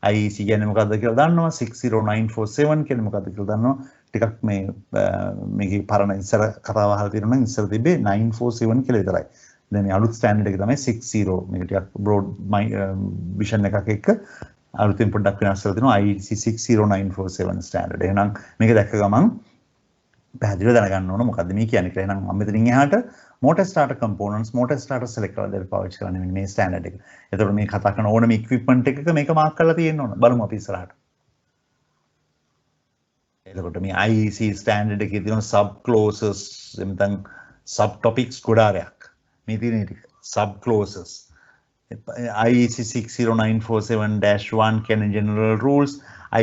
IEC කියන්නේ මොකද්ද කියලා දන්නවා, 60947 කියන්නේ මොකද්ද කියලා දන්නවා. ටිකක් මේකේ පරණ ඉස්සර කතාව අහලා තියෙනවා නම් ඉස්සර තිබ්බේ 947 කියලා විතරයි. දැන් මේ අලුත් ස්ටෑන්ඩඩ් එක තමයි 60. මේක ටිකක් බ්‍රෝඩ් විෂන් එකක් එක්ක අලුතෙන් පොඩ්ඩක් වෙනස් කරලා තිනවා IEC 60947 ස්ටෑන්ඩඩ්. එහෙනම් මේක දැක්ක ගමන් පැහැදිලිව දැනගන්න ඕන මොකද්ද මේ කියන්නේ කියලා. එහෙනම් මම මෙතනින් එහාට motor starter components motor starter select කරලා දෙන්න පාවිච්චි කරන්නේ මෙන්න මේ ස්ටෑන්ඩඩ් එක. එතකොට මේ කතා කරන ඕනම equipment එකක මේක මාක් කරලා තියෙන්න ඕන. බලමු අපි ඉස්සරහට. එතකොට මේ IEC ස්ටෑන්ඩඩ් එකේ තියෙන sub clauses එතන sub topics ගොඩාරයක්. මේ තියෙන ටික sub clauses. IEC 60947-1 කියන්නේ general rules.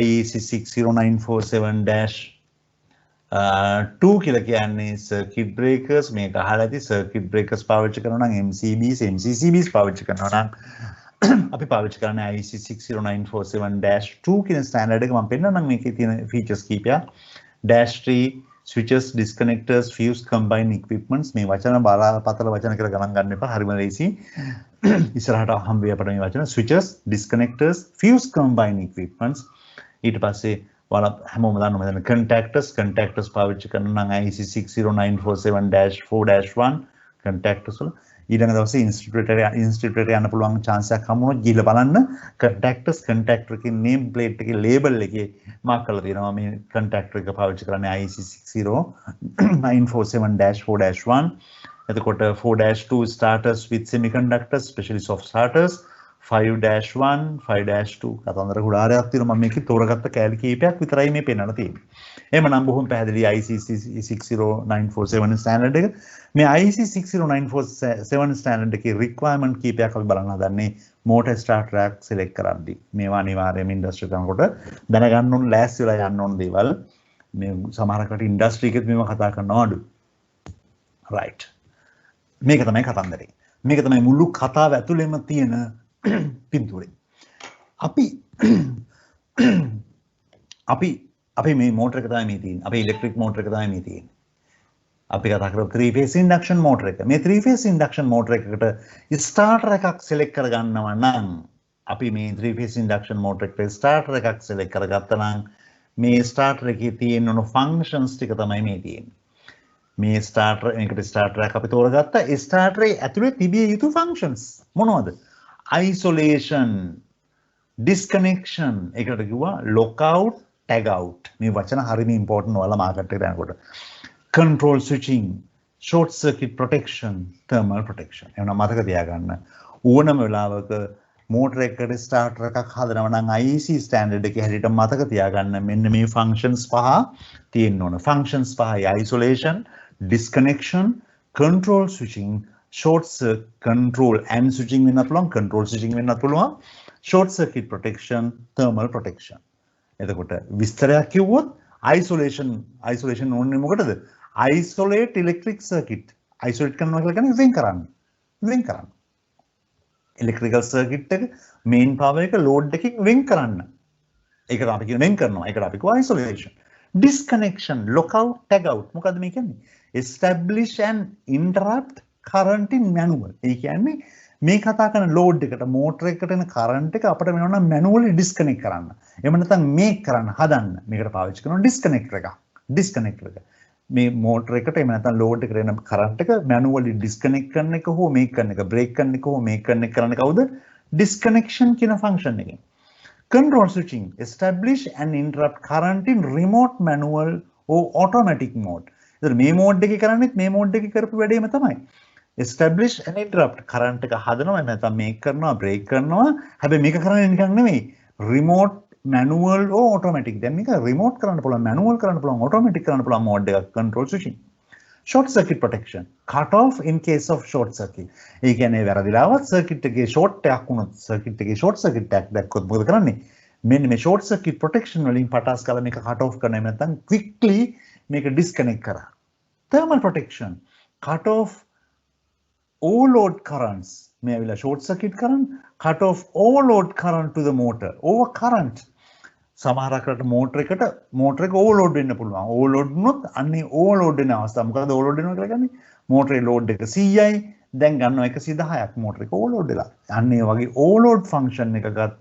IEC 60947-2 කියලා කියන්නේ circuit breakers. මේක අහලා ඇති circuit breakers පාවිච්චි කරනවා නම් MCBs MCCBs පාවිච්චි කරනවා නම් අපි පාවිච්චි කරන්නේ IEC 60947-2 කියන ස්ටෑන්ඩඩ් එක. මම පෙන්නන්නම් මේකේ තියෙන ෆීචර්ස් කීපයක්. -3 switches disconnectors fuse combined equipments. මේ වචන බාරපතල වචන කියලා ගණන් ගන්න එපා. හරිම ලේසි. ඉස්සරහට හම්බ වෙයි අපිට මේ වචන switches disconnectors fuse combined equipments. ඊට පස්සේ ඔයාලා හැමෝම දන්නවා මෙතන contactors පාවිච්චි කරනවා නම් IEC 60947-4-1 contactors වල ඊළඟ දවසේ ඉන්ස්ටිටියුට් යන්න පුළුවන් chance එකක් හම්බුනොත් ගිහලා බලන්න contactors contactor එකේ name plate එකේ label එකේ මාක් කරලා තියෙනවා මේ contactor එක පාවිච්චි කරන්නේ IEC 60947-4-1 එතකොට 4-2 starters with semiconductors especially soft starters 5-1 5-2 කතන්දර ගොඩාරයක් තියෙනවා. මම මේකේ තෝරගත්ත කෑලි කීපයක් විතරයි මේ පෙන්නලා තියෙන්නේ. එහෙමනම් බොහොම පැහැදිලි IEC 60947 ස්ටෑන්ඩඩ් එක. මේ IEC 60947 ස්ටෑන්ඩඩ් එකේ රික්වයර්මන්ට් කීපයක් අපි බලන්න හදන්නේ motor starter rack select කරද්දී. මේවා අනිවාර්යයෙන්ම ඉන්ඩස්ට්‍රි කරනකොට දැනගන්න ඕන ලෑස්ති වෙලා යන්න ඕන දේවල්. මේ සමහරකට ඉන්ඩස්ට්‍රි එකෙත් මේවා කතා කරනවා අඩු. right. මේක තමයි කතන්දරේ. මේක තමයි මුළු කතාව ඇතුළෙම තියෙන පින්තූරේ. අපි මේ මෝටර එක තමයි මේ තියෙන්නේ. අපේ ඉලෙක්ට්‍රික් මෝටර එක තමයි මේ තියෙන්නේ. අපි කතා කරමු 3 phase induction motor එක. මේ 3 phase induction motor එකකට starter එකක් select කරගන්නවා නම් අපි මේ 3 phase induction motor එකට starter එකක් select කරගත්තා නම් මේ starter එකේ තියෙන ඕන functions ටික තමයි මේ තියෙන්නේ. මේ starter එකකට starter එකක් අපි තෝරගත්තා. ඒ starter එකේ ඇතුලේ තිබිය යුතු functions මොනවද? Isolation, disconnection, එකට කිව්වා lockout, tagout. මේ වචන හරිම important ඔයාලා මාකට් එකට යනකොට. Control switching, short circuit protection, thermal protection. එවනම් මතක තියාගන්න ඕනම වෙලාවක මෝටර එකකට ස්ටාර්ටර් එකක් හදනවා නම් IEC ස්ටෑන්ඩඩ් එකේ හැටියට මතක තියාගන්න මෙන්න මේ functions පහ තියෙන්න ඕන. functions පහයි isolation, disconnection, control switching, short circuit control and switching වෙන්නත් පුළුවන්, control switching වෙන්නත් පුළුවන්, short circuit protection, thermal protection. එතකොට විස්තරයක් කිව්වොත් isolation ඕනේ මොකටද? Isolate electric circuit. Isolate කරනවා කියලා කියන්නේ වෙන් කරන්න. Electrical circuit එක main power එක load එකකින් වෙන් කරන්න. ඒකට අපි කියන වෙන් කරනවා. ඒකට අපි කියනවා isolation. Disconnection, lockout, tagout. මොකද්ද මේ කියන්නේ? Establish and interrupt current in manual. ඒ කියන්නේ මේ කතා කරන load එකට motor එකකට එන current එක අපිට වෙනවා නම් manually disconnect කරන්න. එහෙම නැත්නම් make කරන්න හදන්න. මේකට පාවිච්චි කරනවා disconnector එක. මේ motor එකට එහෙම නැත්නම් load එකට එන current එක manually disconnect කරන එක හෝ make කරන එක, break කරන එක හෝ make කරන එක කරන්නේ කවුද? Disconnection කියන function එකෙන්. Control switching, establish and interrupt current in remote manual or automatic mode. ඉතින් මේ mode එකේ කරන්නේත් මේ mode එකේ කරපු වැඩේම තමයි. Establish and interrupt current එක හදනවා එහෙම නැත්නම් make කරනවා, break කරනවා. හැබැයි මේක කරන්නේ නිකන් නෙමෙයි. Remote manual or automatic. දැන් මේක remote කරන්න පුළුවන්, manual කරන්න පුළුවන්, automatic කරන්න පුළුවන් mode එකක් control switching. Short circuit protection. Cut off in case of short circuit. ඒ කියන්නේ වැරදිලාවත් circuit එකේ short එකක් වුණොත්, circuit එකේ short circuit එකක් දැක්කොත් මොකද කරන්නේ? මෙන්න මේ short circuit protection වලින් පටස් කරලා මේක cut off කරනවා නැත්නම් quickly මේක disconnect කරා. Thermal protection. Cut off all load currents. මේ ඇවිල්ලා short circuit current, cut off all load current to the motor. Over current. සමහරකට motor එක overload වෙන්න පුළුවන්. overload වුණොත් අන්නේ overload වෙන අවස්ථාව. මොකද overload වෙනවා කියලා කියන්නේ motor එකේ load එක 100යි දැන් ගන්නවා 110ක් motor එක overload වෙලා. අන්නේ වගේ overload function එකකත්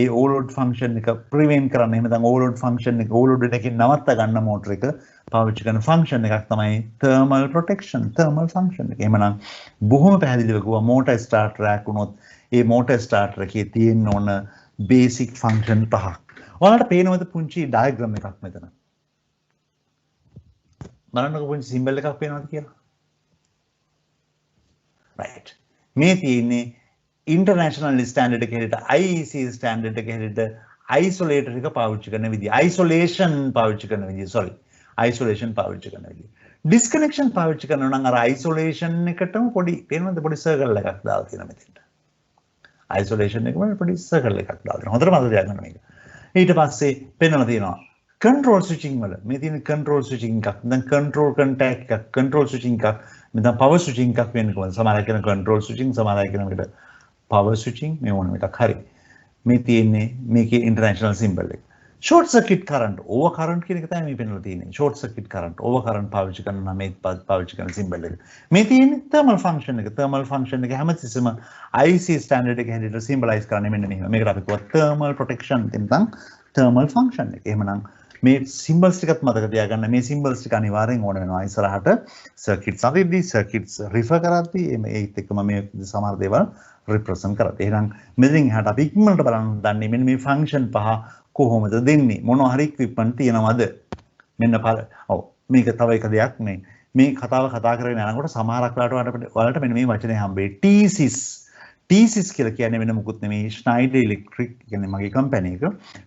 ඒ overload function එක prevent කරන්න එහෙම නැත්නම් overload function එක overload වෙන එකකින් නවත්ත ගන්න motor එක පාවිච්චි කරන function එකක් තමයි thermal protection, thermal function එක. එහෙමනම් බොහොම පැහැදිලිව කිව්වා motor starter එකක් වුණොත් ඒ motor starter එකේ තියෙන්න ඕන basic function පහක්. ඔයාලට පේනවද පුංචි diagram එකක් මෙතන? බලන්නකො පොඩි සිම්බල් එකක් පේනවද කියලා. right. මේ තියෙන්නේ ඉන්ටර්නැෂනල් ස්ටෑන්ඩඩ් එක හැටියට IEC ස්ටෑන්ඩඩ් එක හැටියට අයිසොලේටර් එක පාවිච්චි කරන විදිය. අයිසොලේෂන් පාවිච්චි කරන විදිය. sorry. අයිසොලේෂන් පාවිච්චි කරන විදිය. ඩිස්කනෙක්ෂන් පාවිච්චි කරනවා නම් අර අයිසොලේෂන් එකටම පොඩි පේනවද පොඩි සර්කල් එකක් දාලා තියෙනවා මෙතෙන්ට. අයිසොලේෂන් එකම පොඩි සර්කල් එකක් දාලා තියෙනවා. හොඳට මතක තියාගන්න මේක. ඊට පස්සේ පෙන්වලා තියෙනවා control switching වල මේ තියෙන control switching එකක්. දැන් control contact එකක්, control switching එකක්, මෙතන power switching එකක් වෙන්නේ කොහොමද? සමහර අය කියන control switching, සමහර අය කියන එකට power switching මේ ඕනම එකක් හරි. මේ තියෙන්නේ මේකේ international symbol එක. short circuit current, over current කියන එක තමයි මේ පෙන්වලා තියෙන්නේ. short circuit current, over current පාවිච්චි කරන නම් මේ පාවිච්චි කරන symbol එක. මේ තියෙන්නේ thermal function එක. thermal function එක හැමතිස්සෙම IC standard එක හැටියට symbolize කරන්නේ මෙන්න මෙහෙම. මේකට අපි කියනවා thermal protection නැත්නම් thermal function එක. එහෙමනම් මේ symbols ටිකත් මතක තියාගන්න. මේ symbols ටික අනිවාර්යෙන් ඕන වෙනවා ඉස්සරහට circuits අවිද්දී circuits refer කරද්දී ඒත් එක්කම මේ සමහර දේවල් represent කරත්. එහෙනම් මෙතනින් එහාට අපි ඉක්මනට බලන්න දන්නේ මෙන්න මේ function පහ කොහොමද දෙන්නේ? මොනවා හරි equipment තියනවද? මෙන්න ඔව් මේක තව එක දෙයක් මේ කතාව කතා කරගෙන යනකොට සමහරක් වලට මෙන්න මේ වචනේ හම්බෙයි TSIS. TSIS කියලා කියන්නේ වෙන මොකුත් නෙමෙයි Schneider Electric කියන්නේ මගේ කම්පැනි එක.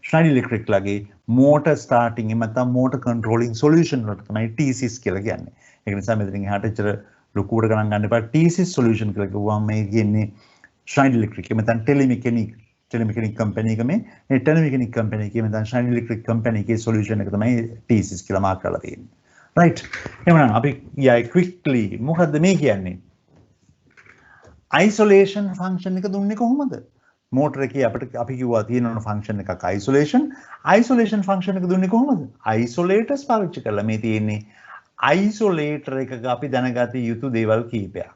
Schneider Electric ලගේ motor starting එහෙම නැත්නම් motor controlling solution වලට තමයි TSIS කියලා කියන්නේ. ඒක නිසා මෙතනින් එහාට ඇත්තට ලොකුවට ගණන් ගන්න එපා. TSIS solution කියලා කිව්වම මේ කියන්නේ Schneider Electric එහෙම නැත්නම් telemechanic company එක මේ telemechanic company එකේ නැත්නම් Schneider Electric company එකේ solution එක තමයි TSIS කියලා මාක් කරලා තියෙන්නේ. right. එහෙනම් අපි යයි quickly මොකද්ද මේ කියන්නේ? isolation function එක දුන්නේ කොහොමද? motor එකේ අපිට අපි කිව්වා තියෙන function එකක් isolation function එක දුන්නේ කොහොමද? isolators පාවිච්චි කරලා මේ තියෙන්නේ isolator එකක අපි දැනගත යුතු දේවල් කීපයක්.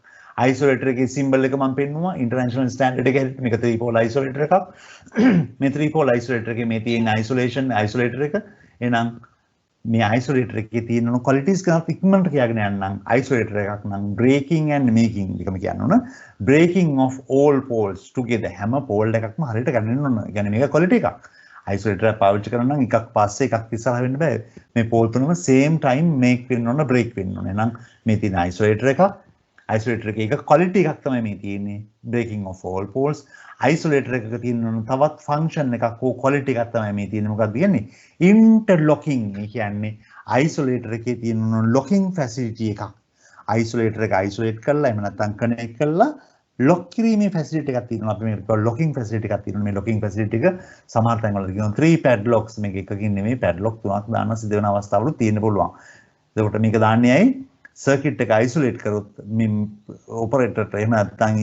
isolator එකේ symbol එක මම පෙන්නුවා international standard එක හැටියට මේක 3 pole isolator එකක්. මේ 3 pole isolator එකේ මේ තියෙන isolator එක. එහෙනම් මේ isolator එකේ තියෙන qualities ගන්න ඉක්මනට කියගෙන යන්නම් isolator එකක් නම් breaking and making එකම කියන්න ඕන. breaking of all poles together හැම pole එකක්ම හරියට ගන්න ඕන. يعني මේක quality එකක්. isolator එක පාවිච්චි කරනවා නම් එකක් පස්සේ එකක් ඉස්සරහ වෙන්න බෑ. මේ pole තුනම same time make වෙන්න ඕන break වෙන්න ඕන. එහෙනම් මේ තියෙන isolator එකක් එක quality එකක් තමයි මේ තියෙන්නේ breaking of all poles. isolator එකක තියෙන තවත් function එකක් හෝ quality එකක් තමයි මේ තියෙන්නේ. මොකක්ද කියන්නේ? interlocking. ඒ කියන්නේ isolator එකේ තියෙන locking facility එකක්. isolator එක isolate කරලා එහෙම නැත්නම් connect කරලා lock කිරීමේ facility එකක් තියෙනවා. අපි මේකට locking facility එකක් තියෙනවා. මේ locking facility එක සමහර තැන්වල කියනවා 3 padlocks මේක එකකින් නෙමෙයි padlock තුනක් දාන්න සිද්ධ වෙන අවස්ථාවලු තියෙන්න පුළුවන්. එතකොට මේක දාන්නේ ඇයි? circuit එක isolate කරොත් මේ operator එහෙම නැත්නම්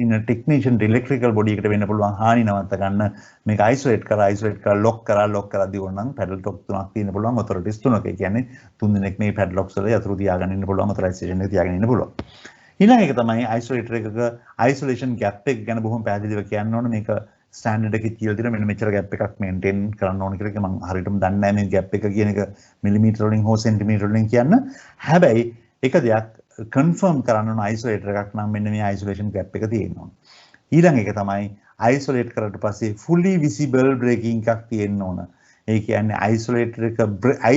ඉන්න technician electrical body එකට වෙන්න පුළුවන් හානි නවත්ත ගන්න මේක isolate කරලා lock කරලා දිවුවනම් padlock තුනක් තියෙන්න පුළුවන් authorities තුනක. ඒ කියන්නේ තුන් දෙනෙක් මේ padlocks වල යතුරු තියාගෙන ඉන්න පුළුවන් authorization එක තියාගෙන ඉන්න පුළුවන්. ඊළඟ එක තමයි isolator එකක isolation gap එක ගැන බොහොම පැහැදිලිව කියන්න ඕන. මේක ස්ටෑන්ඩඩ් එකේ කියලා තියෙන මෙන්න මෙච්චර gap එකක් maintain කරන්න ඕන කියලා මම හරියටම දන්නේ නැහැ මේ gap එක කියන එක මිලිමීටර වලින් හෝ සෙන්ටිමීටර වලින් කියන්න. හැබැයි එක දෙයක් confirm කරන්න ඕන isolator එකක් නම් මෙන්න මේ isolation gap එක තියෙන්න ඕන. ඊළඟ එක තමයි isolate කරලා පස්සේ fully visible braking එකක් තියෙන්න ඕන. ඒ කියන්නේ isolator එක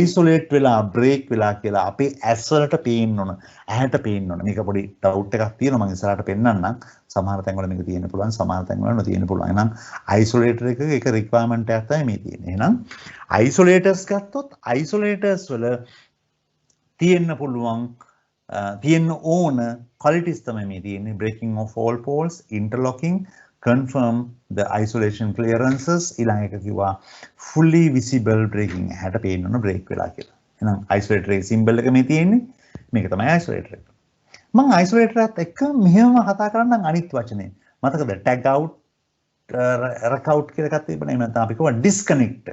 isolate වෙලා break වෙලා කියලා අපේ ඇස් වලට පේන්න ඕන. ඇහැට පේන්න ඕන. මේක පොඩි doubt එකක් තියෙනවා මම ඉස්සරහට පෙන්නන්නම්. සමහර තැන්වල මේක තියෙන්න පුළුවන්, සමහර තැන්වල නොතියෙන්න පුළුවන්. එහෙනම් isolator එකක එක requirement එකක් තමයි මේ තියෙන්නේ. එහෙනම් isolators ගත්තොත් isolators වල තියෙන්න පුළුවන් තියෙන්න ඕන qualities තමයි මේ තියෙන්නේ. breaking of all poles, interlocking, confirm the isolation clearances. ඊළඟ එක කිව්වා fully visible braking. හැට පේන්න ඕන break වෙලා කියලා. එහෙනම් isolator එකේ symbol එක මේ තියෙන්නේ. මේක තමයි isolator එක. මම isolator එකත් එක්ක මෙහෙම කතා කරන්නම් අනිත් වචනේ. මතකද tag out, rack out කියලා එකක් තිබුණා. එහෙම නැත්නම් අපි කියවා disconnect.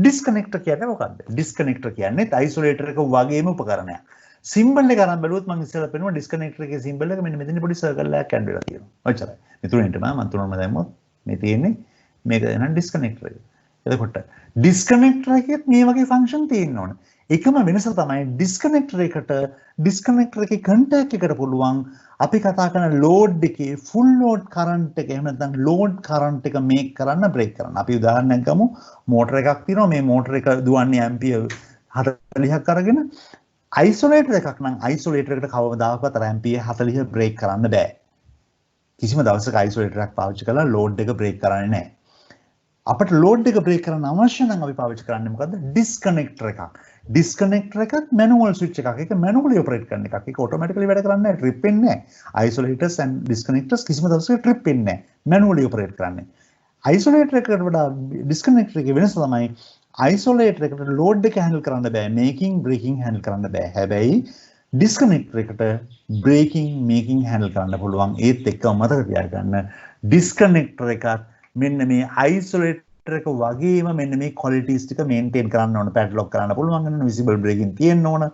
disconnector කියන්නේ මොකක්ද? disconnector කියන්නේ isolator එක වගේම උපකරණයක්. symbol එක අරන් බැලුවොත් මම ඉස්සෙල්ලා පෙන්නුවා disconnector එකේ symbol එක මෙන්න මෙතන පොඩි circle එකක් ඇඩ් වෙලා තියෙනවා. ඔච්චරයි. මේ තුනෙන්ට මම තුනම දැම්මොත් මේ තියෙන්නේ මේක එහෙනම් disconnector එක. එතකොට disconnector එකෙත් මේ වගේ function තියෙන්න ඕන. එකම වෙනස තමයි disconnector එකේ contact එකට පුළුවන් අපි කතා කරන load එකේ full load current එක එහෙම නැත්නම් load current එක make කරන්න break කරන්න. අපි උදාහරණයක් ගමු. motor එකක් තියෙනවා. මේ motor එක දුවන්නේ ampere 40ක් අරගෙන isolator එකක් නම් isolator එකට කවදාකවත් අර ampere 40 break කරන්න බෑ. කිසිම දවසක isolator එකක් පාවිච්චි කරලා load එක break කරන්නේ නැහැ. අපිට load එක break කරන්න අවශ්‍ය නම් අපි පාවිච්චි කරන්නේ මොකද්ද? disconnector එකක්. disconnector එකක් manual switch එකක්. ඒක manually operate කරන එකක්. ඒක automatically වැඩ කරන්නේ නැහැ. trip වෙන්නේ නැහැ. isolators and disconnectors කිසිම දවසක trip වෙන්නේ නැහැ. manually operate කරන්නේ. isolator එකට වඩා disconnector එකේ වෙනස තමයි isolator එකට load එක handle කරන්න බෑ. making breaking handle කරන්න බෑ. හැබැයි disconnector එකට breaking making handle කරන්න පුළුවන්. ඒත් එක්කම මතක තියාගන්න disconnector එකත් මෙන්න මේ isolator එක වගේම මෙන්න මේ qualities ටික maintain කරන්න ඕන. padlock කරන්න පුළුවන් වෙන visible breaking තියෙන්න ඕන.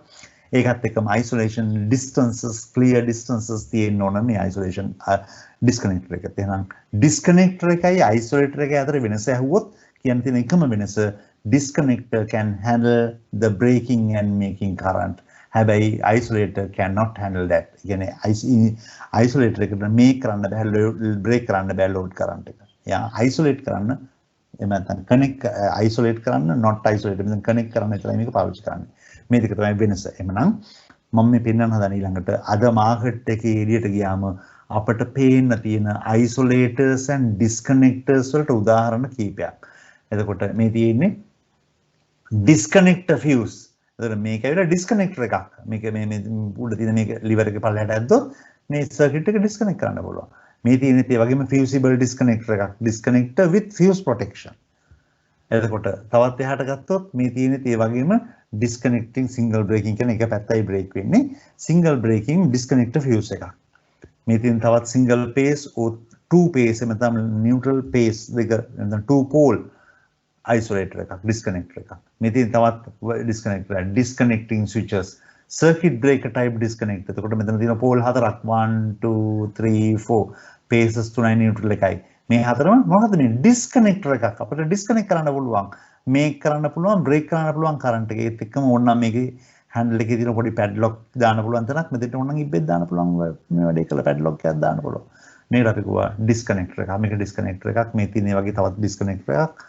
ඒකත් එක්කම isolation distances clear distances තියෙන්න ඕන මේ isolation disconnector එකත්. එහෙනම් disconnector එකයි isolator එකයි අතර වෙනස ඇහුවොත් කියන්න තියෙන එකම වෙනස disconnector can handle the breaking and making current. හැබැයි isolator cannot handle that. කියන්නේ isolator එකට make කරන්න බෑ break කරන්න බෑ load current එක. යා isolate කරන්න එහෙම නැත්නම් connect isolate කරන්න not isolate මෙතන connect කරන්න විතරයි මේක පාවිච්චි කරන්නේ. මේ දෙක තමයි වෙනස. එහෙනම් මම මේ පෙන්වන්න හදන ඊළඟට අද මාකට් එකේ එළියට ගියාම අපිට පේන්න තියෙන isolators and disconnectors වලට උදාහරණ කීපයක්. එතකොට මේ තියෙන්නේ disconnector fuse. එතකොට මේක ඇවිල්ලා disconnector එකක්. මේක මේ උඩ තියෙන මේක liver එකේ පල්ලෙහාට ඇද්දොත් මේ circuit එක disconnect කරන්න පුළුවන්. මේ තියෙන්නේ ඒ වගේම fusible disconnector එකක්. disconnector with fuse protection. එතකොට තවත් එහාට ගත්තොත් මේ තියෙන්නේ ඒ වගේම disconnecting single breaking කියන එක පැත්තයි break වෙන්නේ. single breaking disconnector fuse එකක්. මේ තියෙන තවත් single phase or two phase එහෙම නැත්නම් neutral phase දෙක නැත්නම් two pole isolator එකක් disconnector එකක්. මේ තියෙන තවත් disconnector එකක් disconnecting switches circuit breaker type disconnector. එතකොට මෙතන තියෙන pole හතරක් 1 2 3 4 phases තුනයි neutral එකයි. මේ හතරම මොකද්ද මේ disconnector එකක්. අපිට disconnect කරන්න පුළුවන්. මේක කරන්න පුළුවන් break කරන්න පුළුවන් current එක. ඒත් එක්කම ඕනනම් මේකේ handle එකේ තියෙන පොඩි padlock දාන්න පුළුවන් තැනක් මෙතෙන්ට ඕනනම් ඉබ්බෙත් දාන්න පුළුවන්. මේ වැඩේ කළ padlock එකක් දාන්න පුළුවන්. මේකට අපි කිව්වා disconnector එකක්. මේක disconnector එකක්. මේ තියෙන වගේ තවත් disconnector එකක්.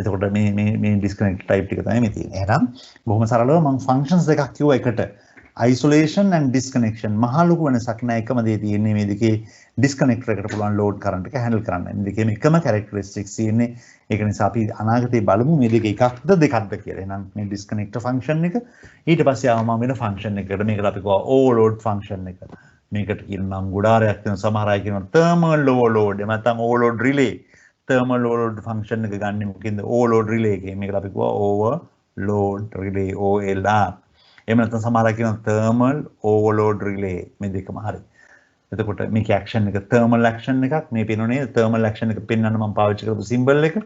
එතකොට මේ disconnect type ටික තමයි මේ තියෙන්නේ. එහෙනම් බොහොම සරලව මම functions දෙකක් කිව්වා එකට. isolation and disconnection. මහා ලොකු වෙනසක් නැහැ. එකම දේ තියෙන්නේ මේ දෙකේ disconnector එකට පුළුවන් load current එක handle කරන්න. මේ දෙකේම එකම characteristics තියෙන්නේ. ඒක නිසා අපි අනාගතේ බලමු මේ දෙක එකක්ද දෙකක්ද කියලා. එහෙනම් මේ disconnector function එක ඊට පස්සේ ආවම වෙන function එකකට මේකට අපි කියවා overload function එක. මේකට කියන නම් ගොඩාරයක් තියෙන සමහර අය කියනවා thermal overload. එහෙම නැත්නම් overload relay. thermal overload function එක ගන්න මොකෙන්ද overload relay එකේ මේකට අපි කියවා overload relay OLR. එහෙම නැත්නම් සමහර අය කියනවා thermal overload relay මේ දෙකම හරි. එතකොට මේකේ action එක thermal action එකක් මේ පේනෝනේ thermal action එක පෙන්වන්න මම පාවිච්චි කරපු symbol එක.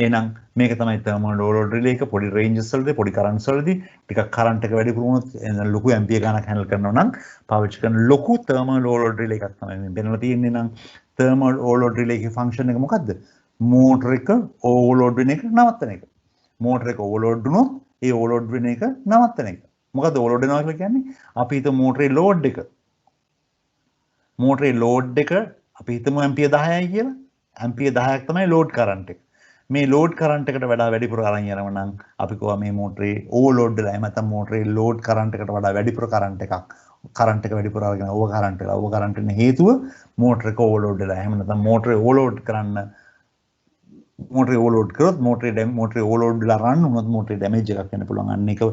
එහෙනම් මේක තමයි thermal overload relay එක පොඩි ranges වලදී පොඩි currents වලදී ටිකක් current එක වැඩි වුණොත් ලොකු ampere ගණනක් handle කරනවා නම් පාවිච්චි කරන ලොකු thermal overload relay එකක් තමයි මේ පෙන්වලා තියෙන්නේ. නම් thermal overload relay එකේ function එක මොකද්ද? motor එක overload වෙන එක නවත්තන එක. motor එක overload වුණොත් ඒ overload වෙන එක නවත්තන එක. මොකද්ද overload වෙනවා කියලා කියන්නේ? අපි හිතමු motor load එක. motor load එක අපි හිතමු ampere 10යි කියලා. ampere 10ක් තමයි load current එක. මේ load current එකට වඩා වැඩිපුර අරන් යනවා නම් අපි කියවා මේ motor overload වෙලා එහෙම නැත්නම් motor load current එකට වඩා වැඩිපුර current එකක්. current එක වැඩිපුර අරගෙන over current වෙලා over current වෙන හේතුව motor එක overload වෙලා. එහෙම නැත්නම් motor overload කරන්න motor overload කරොත් motor overload වෙලා run වුණොත් motor damage එකක් වෙන්න පුළුවන්. අන්න ඒක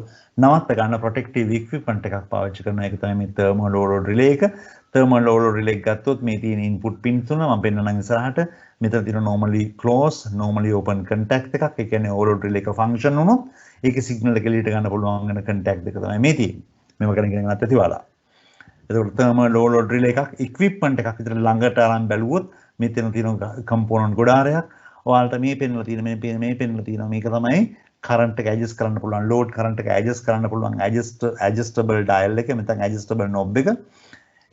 නවත්ත ගන්න protective equipment එකක් පාවිච්චි කරන එක තමයි මේ thermal overload relay එක. thermal overload relay එක ගත්තොත් මේ තියෙන input pin තුන මම පෙන්නනම් ඉස්සරහට මෙතන තියෙන normally close normally open contact එකක්. ඒ කියන්නේ overload relay එක function වුණොත් ඒකේ signal එක එළියට ගන්න පුළුවන් වෙන contact දෙක තමයි මේ තියෙන්නේ. මේව කරගෙන ඉගෙන ගන්නත් ඇති ඔයාලා. එතකොට thermal overload relay එකක් equipment එකක් විතර ළඟට අරන් බැලුවොත් මෙතන තියෙන component ගොඩාරයක් ඔයාලට මේ පෙන්වලා තියෙන මේ පෙන්වලා තියෙනවා මේක තමයි current එක adjust කරන්න පුළුවන් load current එක adjust කරන්න පුළුවන් adjustable dial එක නැත්නම් adjustable knob එක.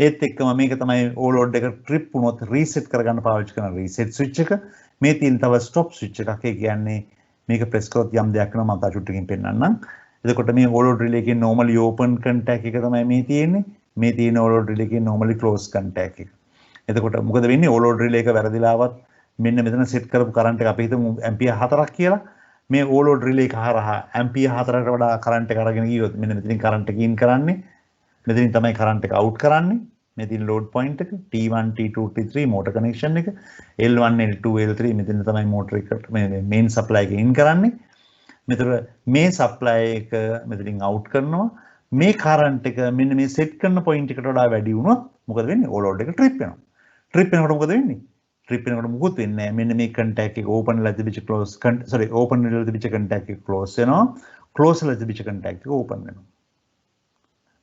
ඒත් එක්කම මේක තමයි overload එක trip වුණොත් reset කරගන්න පාවිච්චි කරන reset switch එක. මේ තියෙන තව stop switch එකක්. ඒ කියන්නේ මේක press කරොත් යම් දෙයක් කරනවා මම තා චුට්ටකින් පෙන්නන්නම්. එතකොට මේ overload relay එකේ normally open contact එක තමයි මේ තියෙන්නේ. මේ තියෙන overload relay එකේ normally close contact එක. එතකොට මොකද වෙන්නේ overload relay එක වැරදිලාවත් මෙන්න මෙතන set කරපු current එක අපි හිතමු ampere 4ක් කියලා. මේ ඕලෝඩ් රිලේ එක හරහා ඇම්පියර් 4කට වඩා කරන්ට් එක අරගෙන ගියොත් මෙන්න මෙතනින් කරන්ට් එක ඉන් කරන්නේ. මෙතනින් තමයි කරන්ට් එක අවුට් කරන්නේ. මෙතන ලෝඩ් පොයින්ට් එක T1 T2 T3 motor connection එක L1 L2 L3 මෙතන තමයි මෝටර් එක මේ මේන් සප්ලයි එක ඉන් කරන්නේ. මෙතන මේ සප්ලයි එක මෙතනින් අවුට් කරනවා. මේ කරන්ට් එක මෙන්න මේ සෙට් කරන පොයින්ට් එකට වඩා වැඩි වුණොත් මොකද වෙන්නේ? ඕලෝඩ් එක ට්‍රිප් වෙනවා. ට්‍රිප් වෙනකොට මොකද වෙන්නේ? ට්‍රිප් වෙනකොට මොකුත් වෙන්නේ නැහැ. මෙන්න මේ කන්ටැක්ට් එක ඕපන් වෙලා තිබිච්ච ක්ලෝස් ඕපන් වෙලා තිබිච්ච කන්ටැක්ට් එක ක්ලෝස් වෙනවා. ක්ලෝස් වෙලා තිබිච්ච කන්ටැක්ට් එක ඕපන් වෙනවා.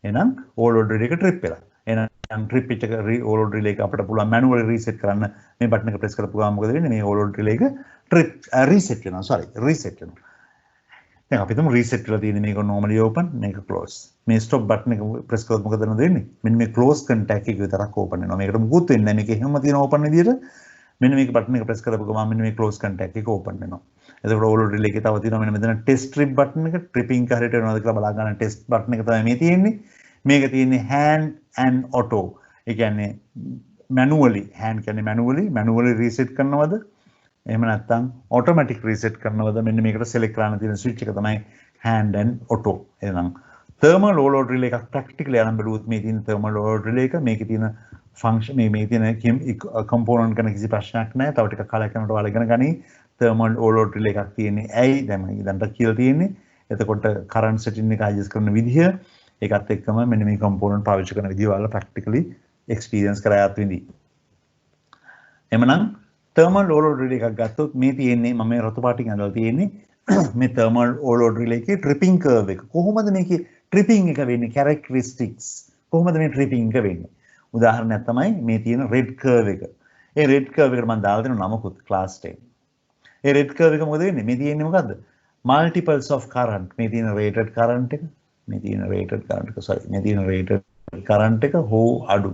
එහෙනම් ඕලෝඩ් රිලේ එක ට්‍රිප් වෙලා. එහෙනම් ට්‍රිප් එක ඕලෝඩ් රිලේ එක අපිට පුළුවන් මැනුවලි රීසෙට් කරන්න. මේ බටන් එක ප්‍රෙස් කරපු ගමන් මොකද වෙන්නේ? මේ ඕලෝඩ් රිලේ එක ට්‍රිප් රීසෙට් වෙනවා. රීසෙට් වෙනවා. දැන් අපි හිතමු රීසෙට් කරලා තියෙන මේක normally open මේක close. මේ stop button එක press කරොත් මොකද වෙන්නේ? මෙන්න මේ close contact එක විතරක් open වෙනවා. මේකට මුකුත් වෙන්නේ නැහැ. මේක එහෙම තියෙන open විදියට මෙන්න මේක button එක press කරපුව ගමන් මෙන්න මේ close contact එක open වෙනවා. එතකොට ඕලෝඩ් රිලේ එකේ තව තියෙනවා මෙන්න මෙතන test strip button එක tripping එක හරියට වෙනවද කියලා බලා ගන්න test button එක තමයි මේ තියෙන්නේ. මේක තියෙන්නේ hand and auto. ඒ කියන්නේ manually hand කියන්නේ manually reset කරනවද? එහෙම නැත්නම් automatic reset කරනවද? මෙන්න මේකට select කරන්න තියෙන switch එක තමයි hand and auto. එහෙනම් thermal overload relay එකක් practically අරන් බලුවොත් මේ තියෙන thermal overload relay එක මේකේ තියෙන function මේ තියෙන component ගැන කිසි ප්‍රශ්නයක් නැහැ. තව ටිකක් කාලයක් යනකොට ඔයාලා ඉගෙන ගනි thermal overload relay එකක් තියෙන්නේ ඇයි? දැන් මම ඉදන්ට කියලා තියෙන්නේ. එතකොට current setting එක adjust කරන විදිහ ඒකත් එක්කම මෙන්න මේ component පාවිච්චි කරන විදිහ ඔයාලා practically experience කරායත් විඳි. එමනම් thermal overload relay එකක් ගත්තොත් මේ තියෙන්නේ මම මේ රතු පාටින් අඳලා තියෙන්නේ මේ thermal overload relay එකේ tripping curve එක. කොහොමද මේකේ tripping එක වෙන්නේ? characteristics. කොහොමද මේ tripping එක වෙන්නේ? උදාහරණයක් තමයි මේ තියෙන red curve එක. ඒ red curve එකට මම දාලා දෙන නමකුත් class 10. ඒ red curve එක මොකද වෙන්නේ? මේ තියෙන්නේ මොකද්ද? multiples of current. මේ තියෙන rated current එක, මේ තියෙන rated current එක, sorry. මේ තියෙන rated current එක හෝ අඩු.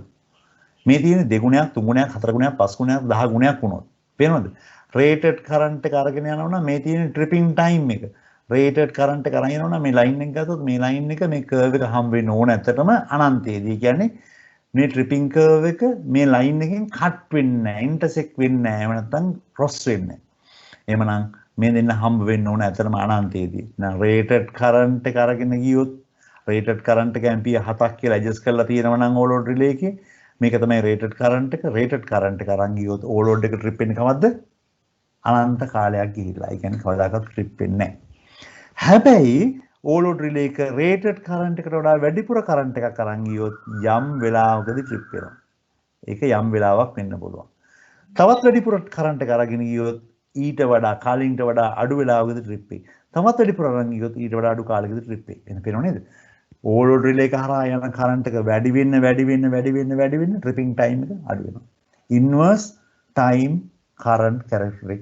මේ තියෙන දෙගුණයක්, තුන්ගුණයක්, හතරගුණයක්, පස්ගුණයක්, 10 ගුණයක් වුණොත් පේනවද? rated current එක අරගෙන යනවා නම් මේ තියෙන tripping time එක. rated current එක අරගෙන යනවා නම් මේ line එක ගත්තොත් මේ line එක මේ curve එක හම් වෙන්න ඕන ඇත්තටම අනන්තයේදී. කියන්නේ මේ tripping curve එක මේ line එකෙන් cut වෙන්නේ නැහැ, intersect වෙන්නේ නැහැ, එහෙම නැත්නම් cross වෙන්නේ නැහැ. එහෙමනම් මේ දෙන්න හම්බ වෙන්න ඕන ඇත්තටම අනන්තයේදී. දැන් rated current එක අරගෙන ගියොත් rated current එක ampere 7ක් කියලා adjust කරලා තියෙනවා නම් overload relay එකේ මේක තමයි rated current එක. rated current එක අරන් ගියොත් overload එක trip වෙන්නේ කවද්ද? අනන්ත කාලයක් ගිහිල්ලා. ඒ කියන්නේ කවදාකවත් trip වෙන්නේ නැහැ. හැබැයි overload relay එක rated current එකට වඩා වැඩිපුර current එකක් අරන් ගියොත් යම් වෙලාවකදී trip වෙනවා. ඒක යම් වෙලාවක් වෙන්න පුළුවන්. තවත් වැඩිපුර current එක අරගෙන ගියොත් ඊට වඩා කාලින්ට වඩා අඩු වෙලාවකදී trip වෙයි. තවත් වැඩිපුර අරන් ගියොත් ඊට වඩා අඩු කාලයකදී trip වෙයි. එන්න පේනව නේද? overload relay එක හරහා යන current එක වැඩි වෙන්න tripping time එක අඩු වෙනවා. inverse time current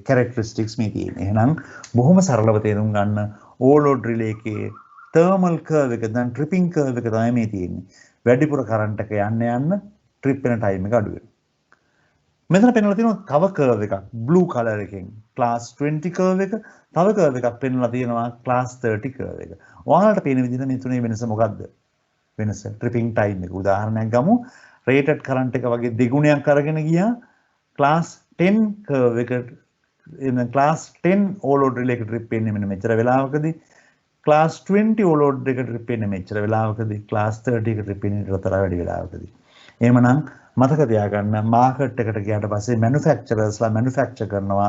characteristics මේ තියෙන්නේ. එහෙනම් බොහොම සරලව තේරුම් ගන්න overload relay එකේ thermal curve එක දැන් tripping curve එක තමයි මේ තියෙන්නේ. වැඩිපුර current එක යන්න trip වෙන time එක අඩු වෙනවා. මෙතන පෙන්වලා තියෙනවා තව curve එකක් blue color එකෙන් class 20 curve එක, තව curve එකක් පෙන්වලා තියෙනවා class 30 curve එක. ඔයාලට පේන විදිහට මේ තුනේ වෙනස මොකද්ද? වෙනස tripping time එක. උදාහරණයක් ගමු. rated current එක වගේ දෙගුණයක් අරගෙන ගියා class 10 curve එක in class 10 overload relay එක trip වෙන්නේ මෙන්න මෙච්චර වෙලාවකදී, class 20 overload එක trip වෙන්නේ මෙච්චර වෙලාවකදී, class 30 එක trip වෙන්නේ ඊට වඩා වැඩි වෙලාවකදී. එහෙමනම් මතක තියාගන්න මාකට් එකට ගියාට පස්සේ manufacturers ලා manufacture කරනවා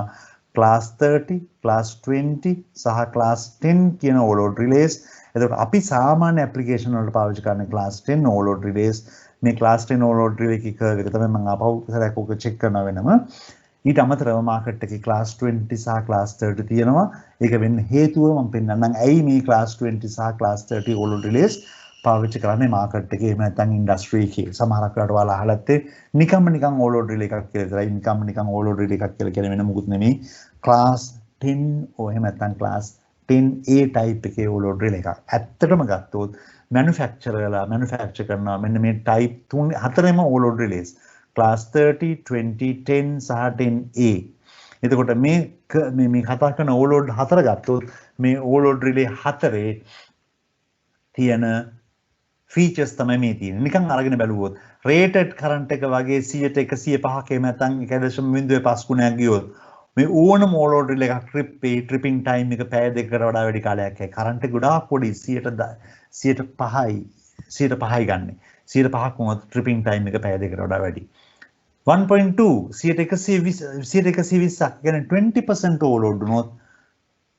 class 30, class 20 සහ class 10 කියන overload relays. එතකොට අපි සාමාන්‍ය application වලට පාවිච්චි කරන class 10 overload relays. මේ class 10 overload relay එකේ curve එක තමයි මම ආපහු සරයක් ඔක check කරනවා වෙනම. ඊට අමතරව මාකට් එකේ class 20 සහ class 30 තියෙනවා. ඒක වෙන්න හේතුව මම පෙන්නන්නම් ඇයි මේ class 20 සහ class 30 overload relays පාවිච්චි කරන්නේ මාකට් එකේ. එහෙම නැත්නම් ඉන්ඩස්ට්‍රි එකේ. සමහරක් වෙලාවට ඔයාලා අහලා ඇත්තේ නිකන් overload relay එකක් කියලා විතරයි. නිකන් overload relay එකක් කියලා කියන්නේ වෙන මොකුත් නෙමෙයි. class 10 ඕ එහෙම නැත්නම් class 10A type එකේ overload relay එකක්. ඇත්තටම ගත්තොත් manufacture කරනවා මෙන්න මේ type 4ම overload relays. class 30, 20, 10 සහ 10A. එතකොට මේ කතා කරන overload 4 ගත්තොත් මේ overload relay 4 තියෙන features තමයි මේ තියෙන්නේ. නිකන් අරගෙන බැලුවොත් rated current එක වගේ 100ට 105ක එහෙම නැත්නම් 1.05 ගුණයක් ගියොත් මේ ඕනම ඕලෝඩ් රිලේ එකක් ට්‍රිපින් ටයිම් එක පැය දෙකකට වඩා වැඩි කාලයක් යයි. කරන්ට් එක ගොඩාක් පොඩි 100%යි ගන්න. 105ක් වුණත් ට්‍රිපින් ටයිම් එක පැය දෙකකට වඩා වැඩි. 1.2 120ක් කියන්නේ 20% ඕලෝඩ් වුණොත්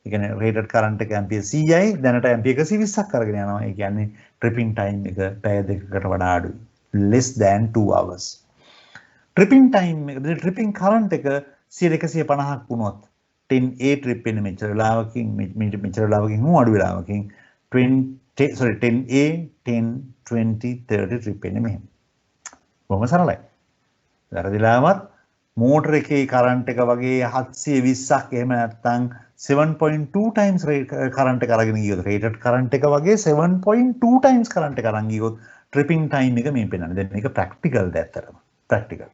ඒ කියන්නේ රේටඩ් කරන්ට් එක ඇම්පියර් 100යි දැනට ඇම්පියර් 120ක් අරගෙන යනවා. ඒ කියන්නේ ට්‍රිපින් ටයිම් එක පැය දෙකකට වඩා අඩුයි. less than 2 hours. ට්‍රිපින් ටයිම් එක ට්‍රිපින් කරන්ට් එක 150ක් වුණොත් 10A ට්‍රිප් වෙන මෙච්චර වෙලාවකින් මෙච්චර වෙලාවකින් හෝ අඩු වෙලාවකින් 10A 10 20 30 ට්‍රිප් වෙන්නේ මෙහෙම. බොහොම සරලයි. වැරදිලාවත් මෝටර එකේ කරන්ට් එක වගේ 720ක් එහෙම නැත්නම් 7.2 times කරන්ට් එක අරගෙන ගියොත් රේටඩ් කරන්ට් එක වගේ 7.2 times කරන්ට් එක අරන් ගියොත් ට්‍රිපින් ටයිම් එක මේ පෙන්නන්නේ. දැන් මේක ප්‍රැක්ටිකල් ද ඇත්තටම. ප්‍රැක්ටිකල්.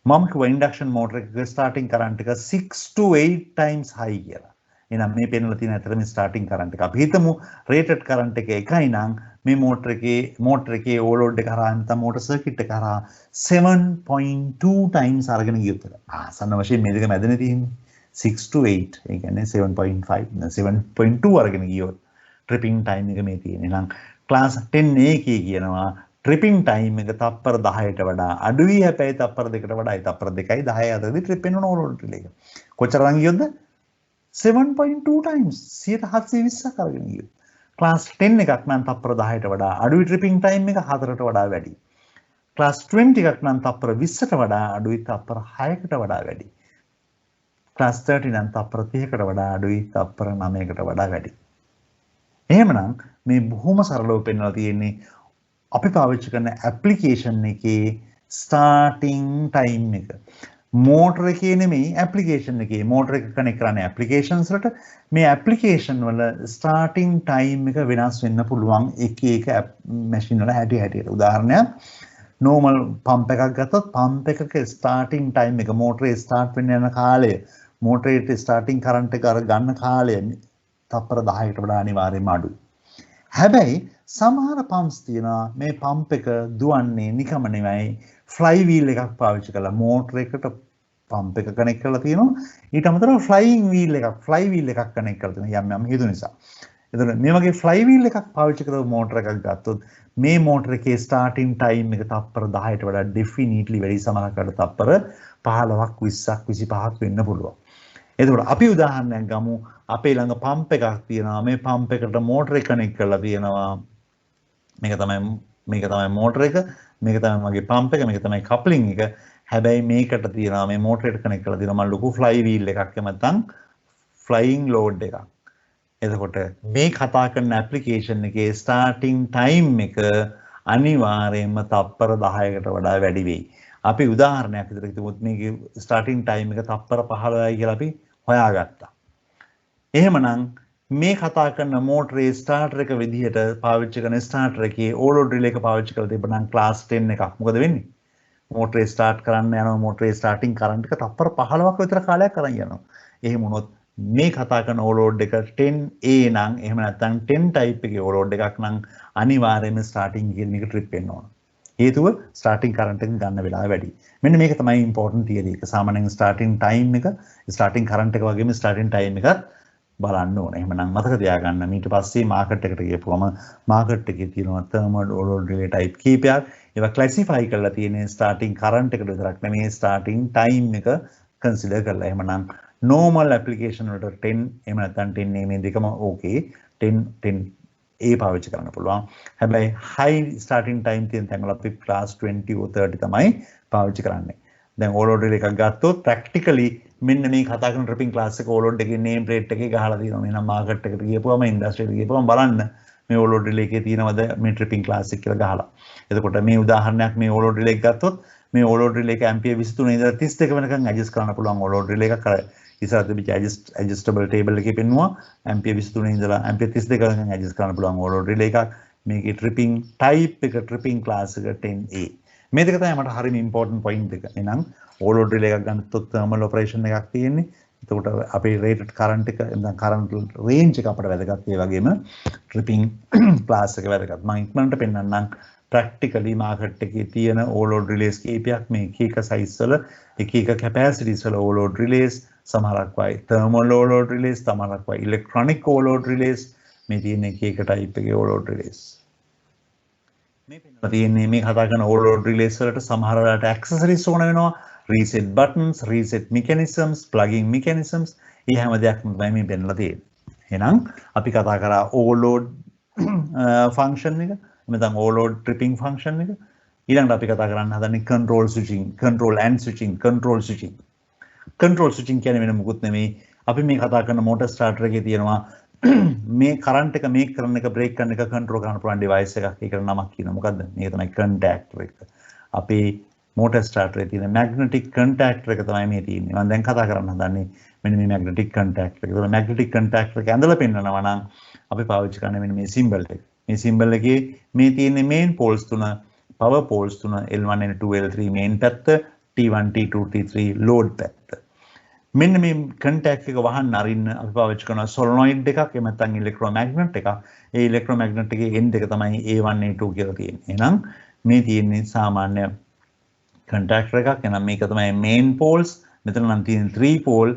මම කිව්වා ඉන්ඩක්ෂන් මෝටර එකක ස්ටාර්ටින් කරන්ට් එක 6 to 8 times high කියලා. එහෙනම් මේ පෙන්නලා තියෙන ඇත්තටම ස්ටාර්ටින් කරන්ට් එක. අපි හිතමු රේටඩ් කරන්ට් එක 1යි නම් මේ මෝටර එකේ ඕලෝඩ් එක හරහා නැත්නම් මෝටර සර්කිට් එක හරහා 7.2 times අරගෙන ගියොත් ආසන්න වශයෙන් මේ දෙක මැදනේ තියෙන්නේ 6 to 8 ඒ කියන්නේ 7.5 7.2 අරගෙන ගියොත් ට්‍රිපින් ටයිම් එක මේ තියෙන්නේ. එහෙනම් ක්ලාස් 10A එකේ කියනවා ට්‍රිපින් ටයිම් එක තප්පර 10ට වඩා අඩුයි. හැබැයි තප්පර 2කට වඩායි. තප්පර 2යි 10යි අතරදී ට්‍රිප් වෙන ඕලෝඩ් රිලේ එක. කොච්චර අරන් ගියොත්ද 7.2 times 720ක් අරගෙන ගියොත්. ක්ලාස් 10 එකක් නම් තප්පර 10ට වඩා අඩුයි ට්‍රිපින් ටයිම් එක 4ට වඩා වැඩි. ක්ලාස් 20 එකක් නම් තප්පර 20ට වඩා අඩුයි තප්පර 6කට වඩා වැඩි. ක්ලාස් 30 නම් තප්පර 30කට වඩා අඩුයි තප්පර 9කට වඩා වැඩි. එහෙමනම් මේ බොහොම සරලව පෙන්වලා තියෙන්නේ අපි පාවිච්චි කරන ඇප්ලිකේෂන් එකේ ස්ටාර්ටින් ටයිම් එක. මෝටර එකේ නෙමෙයි ඇප්ලිකේෂන් එකේ. මෝටර එක කනෙක්ට් කරන්නේ ඇප්ලිකේෂන්ස් වලට. මේ ඇප්ලිකේෂන් වල ස්ටාර්ටින් ටයිම් එක වෙනස් වෙන්න පුළුවන් එක එක මැෂින් වල හැටියට. උදාහරණයක් නෝමල් පම්ප් එකක් ගත්තොත් පම්ප් එකක ස්ටාර්ටින් ටයිම් එක මෝටරේ ස්ටාර්ට් වෙන්න යන කාලය මෝටරේ ස්ටාර්ටින් කරන්ට් එක අර ගන්න කාලය තප්පර 10කට වඩා අනිවාර්යයෙන්ම අඩුයි. හැබැයි සමහර පම්ප්ස් තියෙනවා මේ පම්ප් එක දුවන්නේ නිකම නෙවෙයි ෆ්ලයි වීල් එකක් පාවිච්චි කරලා මෝටර එකට පම්ප් එක කනෙක්ට් කරලා තියෙනවා. ඊට අමතරව ෆ්ලයිಯಿಂగ్ වීල් එකක් කනෙක්ට් කරලා තියෙනවා යම් හේතු නිසා. එතකොට මේ වගේ ෆ්ලයි වීල් එකක් පාවිච්චි කරලා මෝටර එකක් ගත්තොත් මේ මෝටර එකේ ස්ටාර්ටින් ටයිම් එක තප්පර 10ට වඩා ඩෙෆිනිට්ලි වැඩි. සමහරකට තප්පර 15ක් 20ක් 25ක් වෙන්න පුළුවන්. එතකොට අපි උදාහරණයක් ගමු. අපේ ළඟ පම්ප් එකක් තියෙනවා. මේ පම්ප් එකට මෝටර එක කනෙක්ට් කරලා තියෙනවා. මේක තමයි මෝටර එක. මේක තමයි මගේ පම්ප් එක. මේක තමයි කප්ලින් එක. හැබැයි මේකට තියෙනවා මේ මෝටරේට කනෙක්ට් කරලා තියෙනවා මම ලොකු ෆ්ලයි වීල් එකක් එහෙම නැත්නම් ෆ්ලයිಯಿಂగ్ ලෝඩ් එකක්. එතකොට මේ කතා කරන ඇප්ලිකේෂන් එකේ ස්ටාර්ටින් ටයිම් එක අනිවාර්යයෙන්ම තප්පර 10කට වඩා වැඩි වෙයි. අපි උදාහරණයක් විදිහට හිතමුත් මේකේ ස්ටාර්ටින් ටයිම් එක තප්පර 15යි කියලා අපි හොයාගත්තා. එහෙමනම් මේ කතා කරන මෝටරේ ස්ටාර්ටර් එක විදිහට පාවිච්චි කරන ස්ටාර්ටර් එකේ ඕලෝඩ් රිලේ එක පාවිච්චි කරලා තිබුණා නම් ක්ලාස් 10 එකක් මොකද වෙන්නේ? මෝටරේ ස්ටාර්ට් කරන්න යනවා මෝටරේ ස්ටාර්ටින් කරන්ට් එක තප්පර 15ක් විතර කාලයක් අරන් යනවා. එහෙම වුණොත් මේ කතා කරන ඕලෝඩ් එක 10A නම් එහෙම නැත්නම් 10 ටයිප් එකේ ඕලෝඩ් එකක් නම් අනිවාර්යයෙන්ම ස්ටාර්ටින් කියන එක ට්‍රිප් වෙන්න ඕන. හේතුව ස්ටාර්ටින් කරන්ට් එක ගන්න වෙලාව වැඩි. මෙන්න මේක තමයි ඉම්පෝටන්ට් තියරි එක. සාමාන්‍යයෙන් ස්ටාර්ටින් ටයිම් එක ස්ටාර්ටින් කරන්ට් එක වගේම ස්ටාර්ටින් ටයිම් එකත් බලන්න ඕනේ. එහෙමනම් මතක තියාගන්න ඊට පස්සේ මාකට් එකට ගියපුවම මාකට් එකේ තියෙනවා තර්මල් ඕලෝඩ් රිලේ ටයිප් කීපයක්. ඒවා ක්ලාසිෆයි කරලා තියෙන්නේ ස්ටාර්ටින් කරන්ට් එකට විතරක් නෙමෙයි ස්ටාර්ටින් ටයිම් එක කන්සිඩර් කරලා. එහෙමනම් normal application වලට 10 එහෙම නැත්නම් 10A මේ දෙකම ඕකේ. 10A පාවිච්චි කරන්න පුළුවන්. හැබැයි high starting time තියෙන තැන්වල අපි class 20 or 30 තමයි පාවිච්චි කරන්නේ. දැන් ඕලෝඩ් රිලේ එකක් ගත්තොත් ප්‍රැක්ටිකලි මෙන්න මේ කතා කරන ට්‍රිපින් ක්ලාස් එක ඕලෝඩ් එකේ නේම් ප්ලේට් එකේ ගහලා තියෙනවා. එහෙනම් මාකට් එකට ගියපුවම ඉන්ඩස්ට්‍රියට ගියපුවම බලන්න මේ ඕලෝඩ් රිලේ එකේ තියෙනවද මේ ට්‍රිපින් ක්ලාස් එක කියලා ගහලා. එතකොට මේ උදාහරණයක් මේ ඕලෝඩ් රිලේ එක ගත්තොත් මේ ඕලෝඩ් රිලේ එක ඇම්පියර් 23 ඉඳලා 32 වෙනකන් ඇඩ්ජස්ට් කරන්න පුළුවන් ඕලෝඩ් රිලේ එකක්. අර ඉස්සරහ තිබිච්ච ඇඩ්ජස්ටබල් ටේබල් එකේ පෙන්නුවා ඇම්පියර් 23 ඉඳලා ඇම්පියර් 32 වෙනකන් ඇඩ්ජස්ට් කරන්න පුළුවන් ඕලෝඩ් රිලේ එකක්. මේකේ ට්‍රිපින් ටයිප් එක ට්‍රිපින් ක්ලාස් එක 10A. මේ දෙක තමයි මට හරිම ඉම්පෝටන්ට් පොයින්ට් එක. එහෙනම් ඕලෝඩ් රිලේ එකක් ගන්නත් තර්මල් ඔපරේෂන් එකක් තියෙන්නේ. එතකොට අපේ රේටඩ් කරන්ට් එක නැත්නම් කරන්ට් රේන්ජ් එක අපිට වැදගත්. ඒ වගේම ට්‍රිපින් ක්ලාස් එක වැදගත්. මම ඉක්මනට පෙන්නන්නම් practically market එකේ තියෙන overload relays කීපයක් මේ එක size වල එක capacities වල overload relays සමහරක් වයි thermal overload relays සමහරක් වයි electronic overload relays මේ තියෙන එක type එකේ overload relays මේ පෙන්නලා තියෙන්නේ මේ කතා කරන overload relays වලට සමහර වෙලාවට accessories ඕන වෙනවා reset buttons reset mechanisms plugging mechanisms ඒ හැම දෙයක්ම තමයි මේ පෙන්නලා තියෙන්නේ එහෙනම් අපි කතා කරා overload function එක නැත්නම් overload tripping function එක ඊළඟට අපි කතා කරන්න හදන්නේ control switching කියන්නේ වෙන මොකුත් නෙමෙයි අපි මේ කතා කරන motor starter එකේ තියෙනවා මේ current එක මේක කරන එක break කරන එක control කරන්න පුළුවන් device එකක් ඒකට නමක් කියනවා මොකද්ද මේක තමයි contactor එක අපේ motor starter එකේ තියෙන magnetic contactor එක තමයි මේ තියෙන්නේ මම දැන් කතා කරන්න හදන්නේ මෙන්න මේ magnetic contactor එක. ඒතකොට magnetic contactor එක ඇඳලා පෙන්නනවා නම් අපි පාවිච්චි කරන්නේ මෙන්න මේ symbol එක. මේ symbol එකේ මේ තියෙන main poles තුන power poles තුන L1 L2 L3 main පැත්ත T1 T2 T3 load පැත්ත. මෙන්න මේ contact එක වහන්න අරින්න අපි පාවිච්චි කරන solenoid එකක් එහෙම නැත්නම් electromagnet එකක්. ඒ electromagnet එකේ end එක තමයි A1 A2 කියලා තියෙන්නේ. එහෙනම් මේ තියෙන්නේ සාමාන්‍ය contactor එකක්. එහෙනම් මේක තමයි main poles. මෙතන නම් තියෙන 3 pole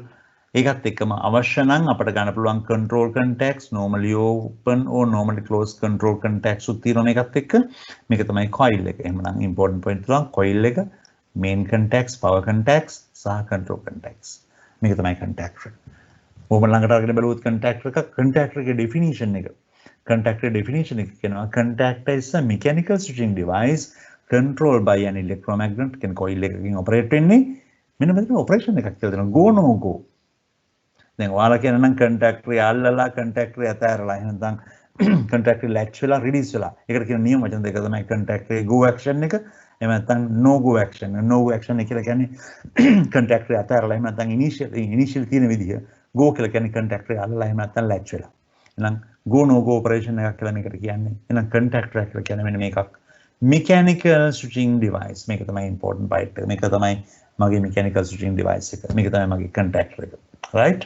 ඒකත් එක්කම අවශ්‍ය නම් අපිට ගන්න පුළුවන් control contacts normally open or normally closed control contacts උත් තියෙනවා මේකත් එක්ක මේක තමයි coil එක. එහෙනම් important point තුන coil එක main contacts power contacts සහ control contacts. මේක තමයි contactor. ඕම ළඟට අරගෙන බලුවොත් contactor එකේ definition එක. contactor definition එක කියනවා contactor is a mechanical switching device controlled by an electromagnet කියන coil එකකින් operate වෙන්නේ මෙන්න මෙතන operation එකක් කියලා දෙනවා go no go. දැන් ඔයාලා කියන නම් contactor අල්ලලා contactor ඇතෑරලා එහෙනම් contactor latch වෙලා release වෙලා. ඒකට කියන නියම වචන දෙක තමයි contactor go action එක එහෙම නැත්නම් no go action. no go action එක කියලා කියන්නේ contactor ඇතෑරලා එහෙම නැත්නම් initial තියෙන විදිහ go කියලා කියන්නේ contactor අල්ලලා එහෙම නැත්නම් latch වෙලා. එහෙනම් go no go operation එකක් කියලා මේකට කියන්නේ. එහෙනම් contactor කියලා කියන්නේ මෙන්න මේකක්. mechanical switching device. මේක තමයි important byte එක. මේක තමයි මගේ mechanical switching device එක. මේක තමයි මගේ contactor එක. right?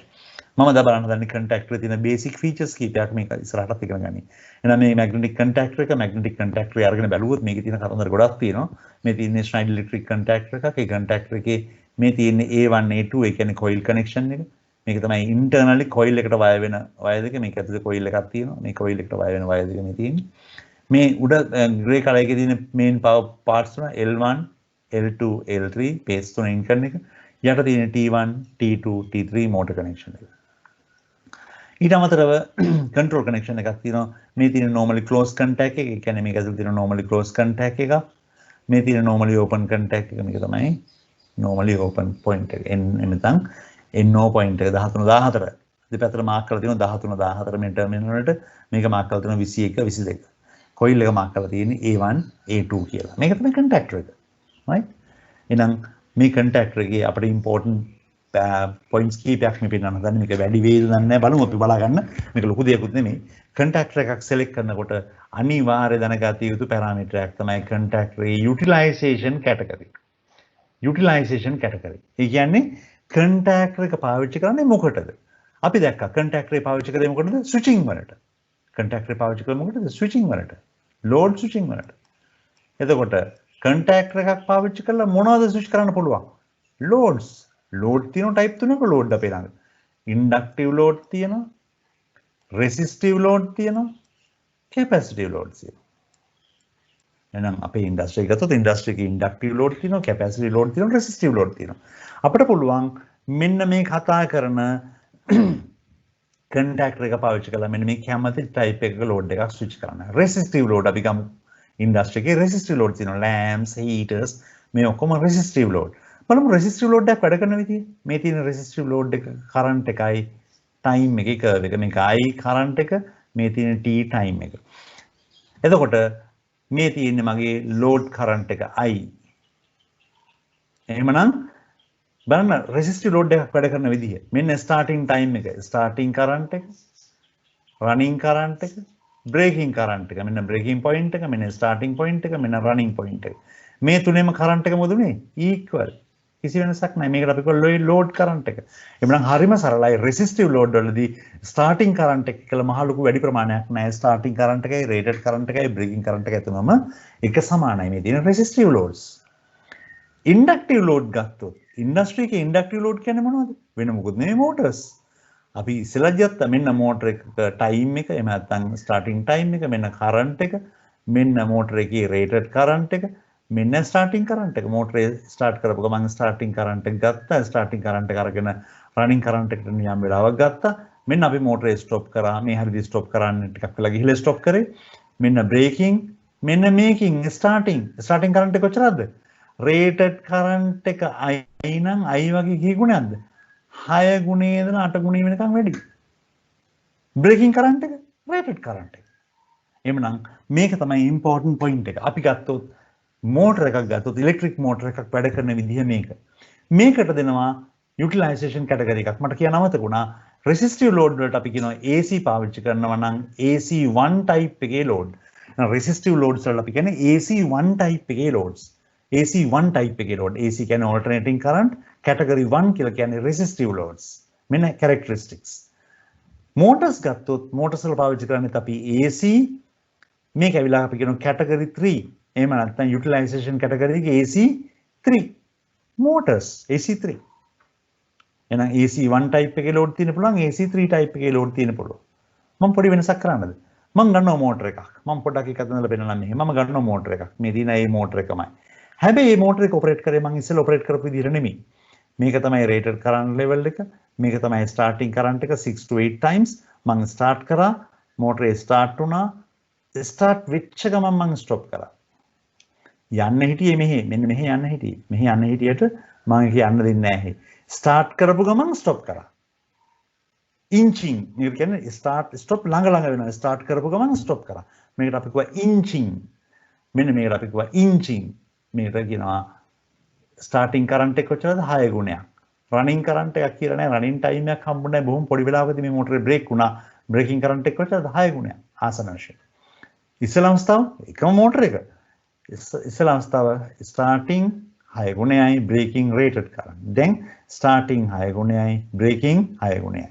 මම දැන් බලන්න හදන්නේ contactor එකේ තියෙන basic features කීපයක් මේක ඉස්සරහටත් ඉගෙන ගන්න. එහෙනම් මේ magnetic contactor එක magnetic contactor එක අරගෙන බැලුවොත් මේකේ තියෙන කතන්දර ගොඩක් තියෙනවා. මේ තියෙන්නේ Schneider electric contactor එකක්. ඒ contactor එකේ මේ තියෙන්නේ A1 A2 ඒ කියන්නේ coil connection එක. මේක තමයි internally coil එකට wire වෙන wire දෙක. මේක ඇතුලේ coil එකක් තියෙනවා. මේ coil එකට wire වෙන wire දෙක මේ තියෙන්නේ. මේ උඩ grey color එකේ තියෙන main power parts තුන L1 L2 L3 base තුන in කරන එක. යට තියෙන T1 T2 T3 motor connection එක. ඊට අමතරව control connection එකක් තියෙනවා. මේ තියෙන normally closed contact එක. ඒ කියන්නේ මේක ඇතුළේ තියෙන normally closed contact එක. මේ තියෙන normally open contact එක. මේක තමයි normally open point එක. එන්නතන් NO point එක 13 14. දෙපැත්තට මාක් කරලා තියෙනවා 13 14 මේ terminal වලට. මේක මාක් කරලා තියෙනවා 21 22. coil එක මාක් කරලා තියෙන්නේ A1 A2 කියලා. මේක තමයි contactor එක. right? එහෙනම් මේ contactor එකේ අපිට important points කීපයක් මේ පෙන්නන්න හදන්නේ මේක වැඩි වේද දන්නේ බලමු අපි බලා ගන්න මේක ලොකු දෙයක්වත් නෙමෙයි contactor එකක් select කරනකොට අනිවාර්ය දැනගත යුතු parameter එකක් තමයි contactor utilization category ඒ කියන්නේ contactor එක පාවිච්චි කරන්නේ මොකටද අපි දැක්කා contactor එක පාවිච්චි කරේ මොකටද switching වලට contactor එක පාවිච්චි කරේ මොකටද switching වලට load switching වලට එතකොට contactor එකක් පාවිච්චි කරලා මොනවද switch කරන්න පුළුවන් loads load තියෙන type තුනක load අපේ ළඟ inductive load තියෙනවා resistive load තියෙනවා capacitive load තියෙනවා එහෙනම් අපේ industry එක ගත්තොත් industry එකේ inductive load තියෙනවා capacitive load තියෙනවා resistive load තියෙනවා අපිට පුළුවන් මෙන්න මේ කතා කරන contactor එක පාවිච්චි කරලා මෙන්න මේ කැමති type එකක load එකක් switch කරන්න resistive load අපි ගමු industry එකේ resistive load තියෙනවා lamps heaters මේ ඔක්කොම resistive load බලමු resistive load එකක් වැඩ කරන විදිය. මේ තියෙන resistive load එක current එකයි time එකේ curve එක. මේක I current එක, මේ තියෙන T time එක. එතකොට මේ තියෙන්නේ මගේ load current එක I. එහෙමනම් බලන්න resistive load එකක් වැඩ කරන විදිය. මෙන්න starting time එක, starting current එක, running current එක, braking current එක. මෙන්න braking point එක, මෙන්න starting point එක, මෙන්න running point එක. මේ තුනේම current එක මොකද උනේ? equal. කිසි වෙනසක් නැහැ. මේකට අපි කොල්ලෝයි ලෝඩ් කරන්ට් එක. එමුනම් හරිම සරලයි රෙසිස්ටිව් ලෝඩ් වලදී ස්ටාර්ටින් කරන්ට් එක කියලා මහ ලොකු වැඩි ප්‍රමාණයක් නැහැ. ස්ටාර්ටින් කරන්ට් එකයි රේටඩ් කරන්ට් එකයි බ්‍රේකින් කරන්ට් එකයි තුනම එක සමානයි මේ තියෙන රෙසිස්ටිව් ලෝඩ්ස්. ඉන්ඩක්ටිව් ලෝඩ් ගත්තොත් ඉන්ඩස්ට්‍රි එකේ ඉන්ඩක්ටිව් ලෝඩ් කියන්නේ මොනවද? වෙන මොකුත් නෙමෙයි මෝටර්ස්. අපි ඉස්සෙල්ලා ගත්ත මෙන්න මෝටර එක ටයිම් එක එහෙම නැත්නම් ස්ටාර්ටින් ටයිම් එක මෙන්න කරන්ට් එක මෙන්න මෝටර එකේ රේටඩ් කරන්ට් එක මෙන්න ස්ටාර්ටින් කරන්ට් එක මෝටරේ ස්ටාර්ට් කරපු ගමන් ස්ටාර්ටින් කරන්ට් එක ගත්තා ස්ටාර්ටින් කරන්ට් එක අරගෙන රනින් කරන්ට් එකට නියම් වෙලාවක් ගත්තා මෙන්න අපි මෝටරේ ස්ටොප් කරා මේ හරියට ස්ටොප් කරන්න ටිකක් වෙලා ගිහලා ස්ටොප් කරේ මෙන්න බ්‍රේකින් මෙන්න මේකින් ස්ටාර්ටින් කරන්ට් එක කොච්චරද රේටඩ් කරන්ට් එක i නම් i වගේ කී ගුණයක්ද 6 ගුණේ ඉඳලා 8 ගුණේ වෙනකම් වැඩි බ්‍රේකින් කරන්ට් එක රේටඩ් කරන්ට් එක එhmenan මේක තමයි ඉම්පෝටන්ට් පොයින්ට් එක අපි ගත්තොත් මෝටර එකක් ගත්තොත් ඉලෙක්ට්‍රික් මෝටර එකක් වැඩ කරන විදිහ මේකට දෙනවා යුටිලයිසේෂන් කැටගරි එකක් මට කියන්න අමතකුණා රෙසිස්ටිව් ලෝඩ් වලට අපි කියනවා AC පාවිච්චි කරනවා නම් AC1 type එකේ ලෝඩ් රෙසිස්ටිව් ලෝඩ්ස් වල අපි කියන්නේ AC1 type එකේ ලෝඩ්ස් AC1 type එකේ ලෝඩ් AC කියන්නේ alternating current category 1 කියලා කියන්නේ resistive loads මෙන්න characteristics motors ගත්තොත් motors වල පාවිච්චි කරන්නේ අපි AC මේක ඇවිල්ලා අපි කියනවා category 3 එහෙම නැත්නම් utilization category එකේ AC3 motors AC3 එහෙනම් AC1 type එකේ load තියෙන පුළුවන් AC3 type එකේ load තියෙන පුළුවන් මම පොඩි වෙනසක් කරන්නද මම ගන්නවා මෝටර එකක් මම පොඩ්ඩක් එකක් දෙන්නලා පෙන්නන්නම් මෙහෙම මම ගන්නවා මෝටර එකක් මේ දින ඒ මෝටර එකමයි හැබැයි මේ මෝටර එක ඔපරේට් කරේ මම ඉස්සෙල්ලා ඔපරේට් කරපු විදිහට නෙමෙයි මේක තමයි රේටඩ් කරන්ට් ලෙවල් එක මේක තමයි ස්ටාර්ටින් කරන්ට් එක 6 to 8 times මම ස්ටාර්ට් කරා මෝටරේ ස්ටාර්ට් වුණා ස්ටාර්ට් වෙච්ච ගමන් මම ස්ටොප් කරා යන්න හිටියේ මෙහෙ යන්න හිටියට මම කියන්න දෙන්නේ නැහැ ස්ටාර්ට් කරපු ගමන් ස්ටොප් කරා ඉන්චින් මේක කියන්නේ ස්ටාර්ට් ස්ටොප් ළඟ වෙනවා ස්ටාර්ට් කරපු ගමන් ස්ටොප් කරා මේකට අපි කියවා ඉන්චින් මෙන්න මේකට අපි කියවා ඉන්චින් මේකට කියනවා ස්ටාර්ටින් කරන්ට් එක කොච්චරද 6 ගුණයක් රනින් කරන්ට් එකක් කියලා නෑ රනින් ටයිම් එකක් හම්බුනේ බොහොම පොඩි වෙලාවකදී මේ මෝටරේ බ්‍රේක් වුණා බ්‍රේකින් කරන්ට් එක කොච්චරද 6 ගුණයක් ආසන වශයෙන් ඉස්සෙල්ලාම ස්තාව එකම මෝටර එක ඉස්සෙල්ලාම ස්තාව ස්ටාර්ටින් 6 ගුණයයි බ්‍රේකින් රේටඩ් කරන්ට් දැන් ස්ටාර්ටින් 6 ගුණයයි බ්‍රේකින් 6 ගුණයයි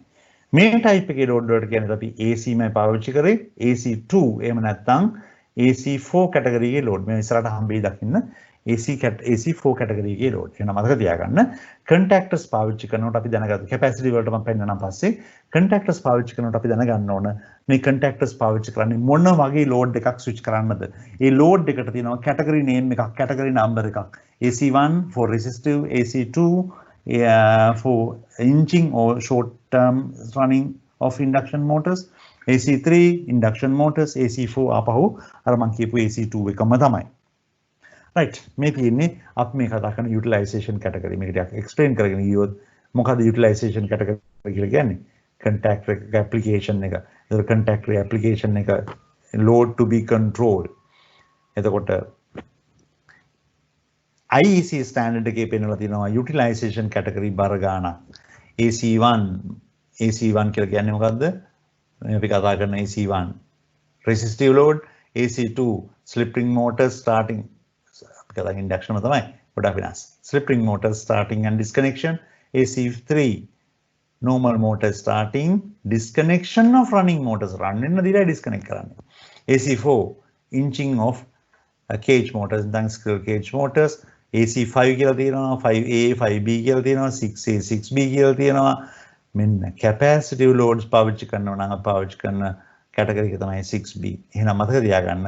මේ ටයිප් එකේ ලෝඩ් වලට කියන්නේ අපි AC මයි පාවිච්චි කරේ AC2 එහෙම නැත්නම් AC4 කැටගරි එකේ ලෝඩ් මේ ඉස්සරහට හම්බෙයි දකින්න AC4 කැටගරි එකේ ලෝඩ් එහෙනම් මතක තියාගන්න කන්ටැක්ටර්ස් පාවිච්චි කරනකොට අපි දැනගත්තු කැපැසිටි වලට මම පෙන්නනම් පස්සේ කන්ටැක්ටර්ස් පාවිච්චි කරනකොට අපි දැනගන්න ඕන මේ කන්ටැක්ටර්ස් පාවිච්චි කරන්නේ මොන වගේ ලෝඩ් එකක් ස්විච් කරන්නද ඒ ලෝඩ් එකට තියෙනවා කැටගරි නේම් එකක් කැටගරි නම්බර් එකක් AC1 for resistive AC2 for inching or short term running of induction motors AC3 induction motors AC4 ආපහු අර මම කියපු AC2 එකම තමයි right මේ තියෙන්නේ අපි මේ කතා කරන utilization category මේක ටිකක් explain කරගෙන ගියොත් මොකද utilization category කියලා කියන්නේ contact application එක ඒක contact application එක load to be controlled එතකොට IEC standard එකේ පෙන්නලා තියෙනවා utilization category බර ගාණක් AC1 කියලා කියන්නේ මොකද්ද අපි කතා කරන AC1 resistive load AC2 slip ring motor starting කතා induction තමයි ගොඩක් වෙනස් slip ring motor starting and disconnection AC3 normal motor starting disconnection of running motors run වෙන දිලා disconnect කරන්නේ AC4 inching of cage motors then squirrel cage motors AC5 කියලා තියෙනවා 5A 5B කියලා තියෙනවා 6A 6B කියලා තියෙනවා මෙන්න capacitive loads පාවිච්චි කරනවා නම් පාවිච්චි කරන කැටගරි එක තමයි 6B එහෙනම් මතක තියාගන්න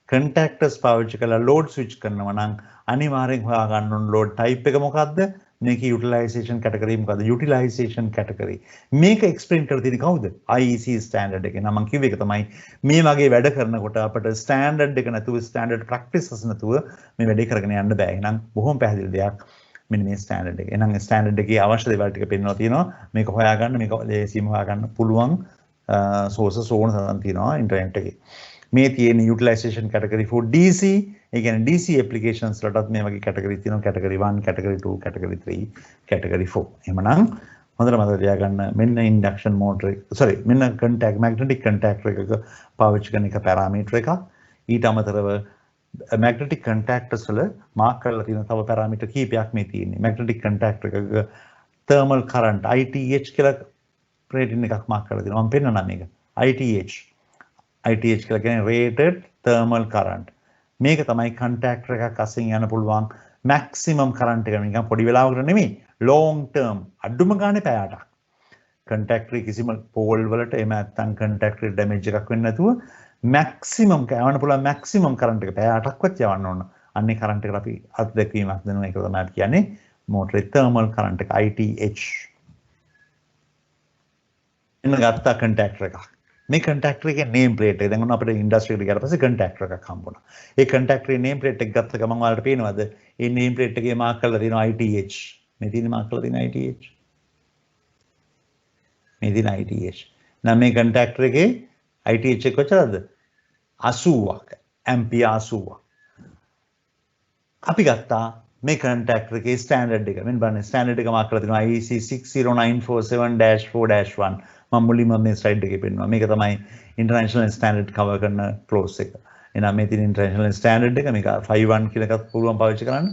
contactors පාවිච්චි කරලා load switch කරනවා නම් අනිවාර්යෙන් හොයා ගන්න ඕන load type එක මොකද්ද මේකේ utilization category මොකද්ද utilization category මේක explain කරලා තියෙන්නේ කවුද IEC standard එකේ නම් මම කිව්ව එක තමයි මේ වගේ වැඩ කරනකොට අපිට standard එක නැතුව standard practices නැතුව මේ වැඩේ කරගෙන යන්න බෑ එහෙනම් බොහොම පැහැදිලි දෙයක් මෙන්න මේ ස්ටෑන්ඩඩ් එක. එහෙනම් ස්ටෑන්ඩඩ් එකේ අවශ්‍ය දේවල් ටික පෙන්නනවා තියෙනවා. මේක හොයාගන්න මේක ලේසියෙන්ම හොයාගන්න පුළුවන් sources ඕන තරම් තියෙනවා ඉන්ටර්නෙට් එකේ. මේ තියෙන utilization category for DC ඒ කියන්නේ DC applications වලටත් මේ වගේ category තියෙනවා category 1 category 2 category 3 category 4. එහෙමනම් හොඳට මතක තියාගන්න මෙන්න induction motor මෙන්න magnetic contactor එකක පාවිච්චි කරන එක parameter එකක්. ඊට අමතරව magnetic contactors වල මාක් කරලා තියෙන තව පැරාමීටර් කීපයක් මේ තියෙන්නේ. magnetic contactor එකක thermal current ITH කියලා රේටින් එකක් මාක් කරලා තියෙනවා. මම පෙන්නනවා මේක. ITH කියලා කියන්නේ rated thermal current. මේක තමයි contactor එකක් අසින් යන පුළුවන් maximum current එක. නිකන් පොඩි වෙලාවකට නෙමෙයි long term අඩුම ගානේ පැය 8ක්. contactor කිසිම pole වලට එහෙම නැත්නම් contactor damage එකක් වෙන්නේ නැතුව maximum යවන්න පුළුවන් maximum current එක පැය 8ක්වත් යවන්න ඕන. අන්නේ current එකට අපි අත්දැකීමක් දෙනවා. ඒක තමයි අපි කියන්නේ motor thermal current එක ITH. එන්න ගත්තා contactor එකක්. මේ contactor එකේ name plate එක දැන් ඔන්න අපිට industry එකට ගියාට පස්සේ contactor එකක් හම්බුණා. ඒ contactor එකේ name plate එක ගත්ත ගමන් ඔයාලට පේනවද? ඒ name plate එකේ mark කරලා තියෙනවා ITH. මේ තියෙන mark කරලා තියෙන ITH. මේ තියෙන ITH. නම් මේ contactor එකේ ITH එක කොච්චරද? 80ක්. ampere 80ක්. අපි ගත්තා මේ contactor එකේ standard එක. මෙන්න බලන්න standard එක mark කරලා තියෙනවා IEC 60947-4-1. මම මුලින්ම මේ slide එකේ පෙන්නනවා. මේක තමයි international standard cover කරන clause එක. එහෙනම් මේ තියෙන international standard එක මේක 51 කියලා එකක් පුළුවන් පාවිච්චි කරන්න.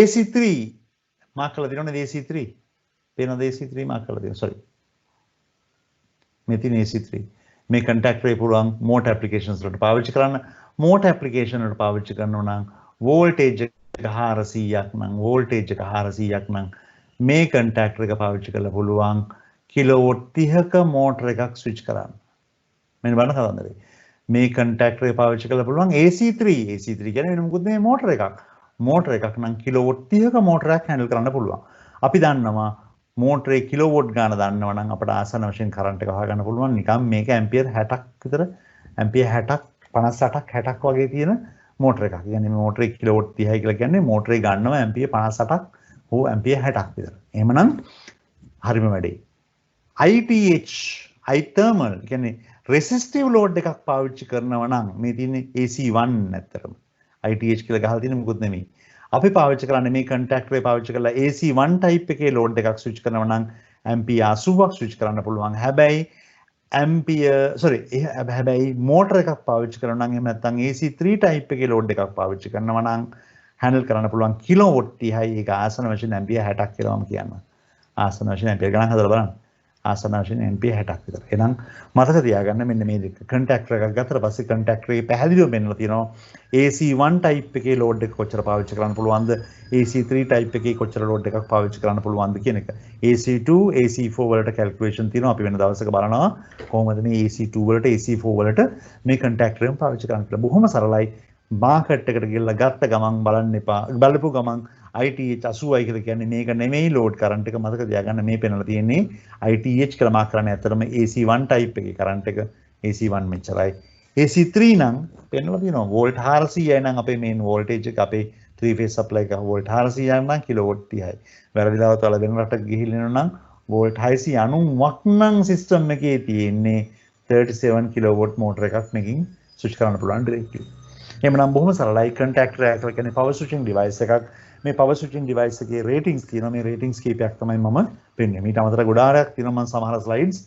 AC3 mark කරලා තියෙනවනේ AC3. පේනවද AC3 mark කරලා තියෙනවා. sorry. මේ තියෙන AC3. මේ contactor එක පුළුවන් motor applications වලට පාවිච්චි කරන්න. motor application වලට පාවිච්චි කරනවා නම් voltage එක 400ක් නම් voltage එක 400ක් නම් මේ contactor එක පාවිච්චි කරලා පුළුවන් කිලෝවොට් 30ක motor එකක් switch කරන්න. මෙන්න බලන්න කතන්දරේ. මේ contactor එක පාවිච්චි කරලා පුළුවන් AC3 කියන්නේ වෙන මොකුත් නෙමෙයි motor එකක්. motor එකක් නම් කිලෝවොට් 30ක motor එකක් handle කරන්න පුළුවන්. අපි දන්නවා motor එකේ කිලෝවොට් ගාන දන්නවා නම් අපට ආසන්න වශයෙන් current එක හොයාගන්න පුළුවන් නිකන් මේක ampere 60ක් විතර ampere 60ක් 58ක් 60ක් වගේ තියෙන motor එකක්. කියන්නේ මේ motor එකේ කිලෝවොට් 30යි කියලා කියන්නේ motor එක ගන්නවා ampere 58ක් හෝ ampere 60ක් විතර. එහෙමනම් හරිම වැඩේ. ITH thermal කියන්නේ resistive load එකක් පාවිච්චි කරනවා නම් මේ තියෙන්නේ AC1 නැත්තරම ITH කියලා ගහලා තියෙන මොකුත් නෙමෙයි. අපි පාවිච්චි කරන්නේ මේ contactor එක පාවිච්චි කරලා AC1 type එකේ load එකක් switch කරනවා නම් ampere 80ක් switch කරන්න පුළුවන්. හැබැයි හැබැයි motor එකක් පාවිච්චි කරනවා නම් එහෙම නැත්නම් AC3 type එකේ load එකක් පාවිච්චි කරනවා නම් handle කරන්න පුළුවන් කිලෝවොට් 30යි. ඒක ආසන වශයෙන් ampere 60ක් කියලාම කියනවා. ආසන වශයෙන් ampere ගණන් හදලා බලන්න. ආසන වශයෙන් ampere 60ක් විතර. එහෙනම් මතක තියාගන්න මෙන්න මේ දෙක. contactor එකක් ගත්තට පස්සේ contactor එකේ පැහැදිලිව පෙන්නලා තියෙනවා AC1 type එකේ load එක කොච්චර පාවිච්චි කරන්න පුළුවන්ද AC3 type එකේ කොච්චර load එකක් පාවිච්චි කරන්න පුළුවන්ද කියන එක. AC2 AC4 වලට calculation තියෙනවා. අපි වෙන දවසක බලනවා කොහොමද මේ AC2 වලට AC4 වලට මේ contactor එක පාවිච්චි කරන්න කියලා. බොහොම සරලයි. මාකට් එකට ගිහලා ගත්ත ගමන් බලන්න එපා. බලපු ගමන් ITH 80යි කියලා කියන්නේ මේක නෙමෙයි load current එක. මතක තියාගන්න මේ පෙන්නලා තියෙන්නේ ITH කියලා මාක් කරන්නේ ඇත්තටම AC1 type එකේ current එක AC1 මෙච්චරයි. AC3 නම් පෙන්නලා තියෙනවා volt 400යි නම් අපේ main voltage එක අපේ 3 phase supply එක volt 400යි නම් kilowatt 30යි. වැරදිලාවත් වල වෙන රටක ගිහිල්ලා නම් volt 690ක් නම් system එකේ තියෙන්නේ 37 kilowatt motor එකක් මේකින් switch කරන්න පුළුවන් directly. එහෙමනම් බොහොම සරලයි. contactor එක කියන්නේ power switching device එකක්. මේ power switching device එකේ ratings තියෙනවා. මේ ratings කීපයක් තමයි මම පෙන්වන්නේ. ඊට අමතරව ගොඩාක් තියෙනවා. මම සමහර slides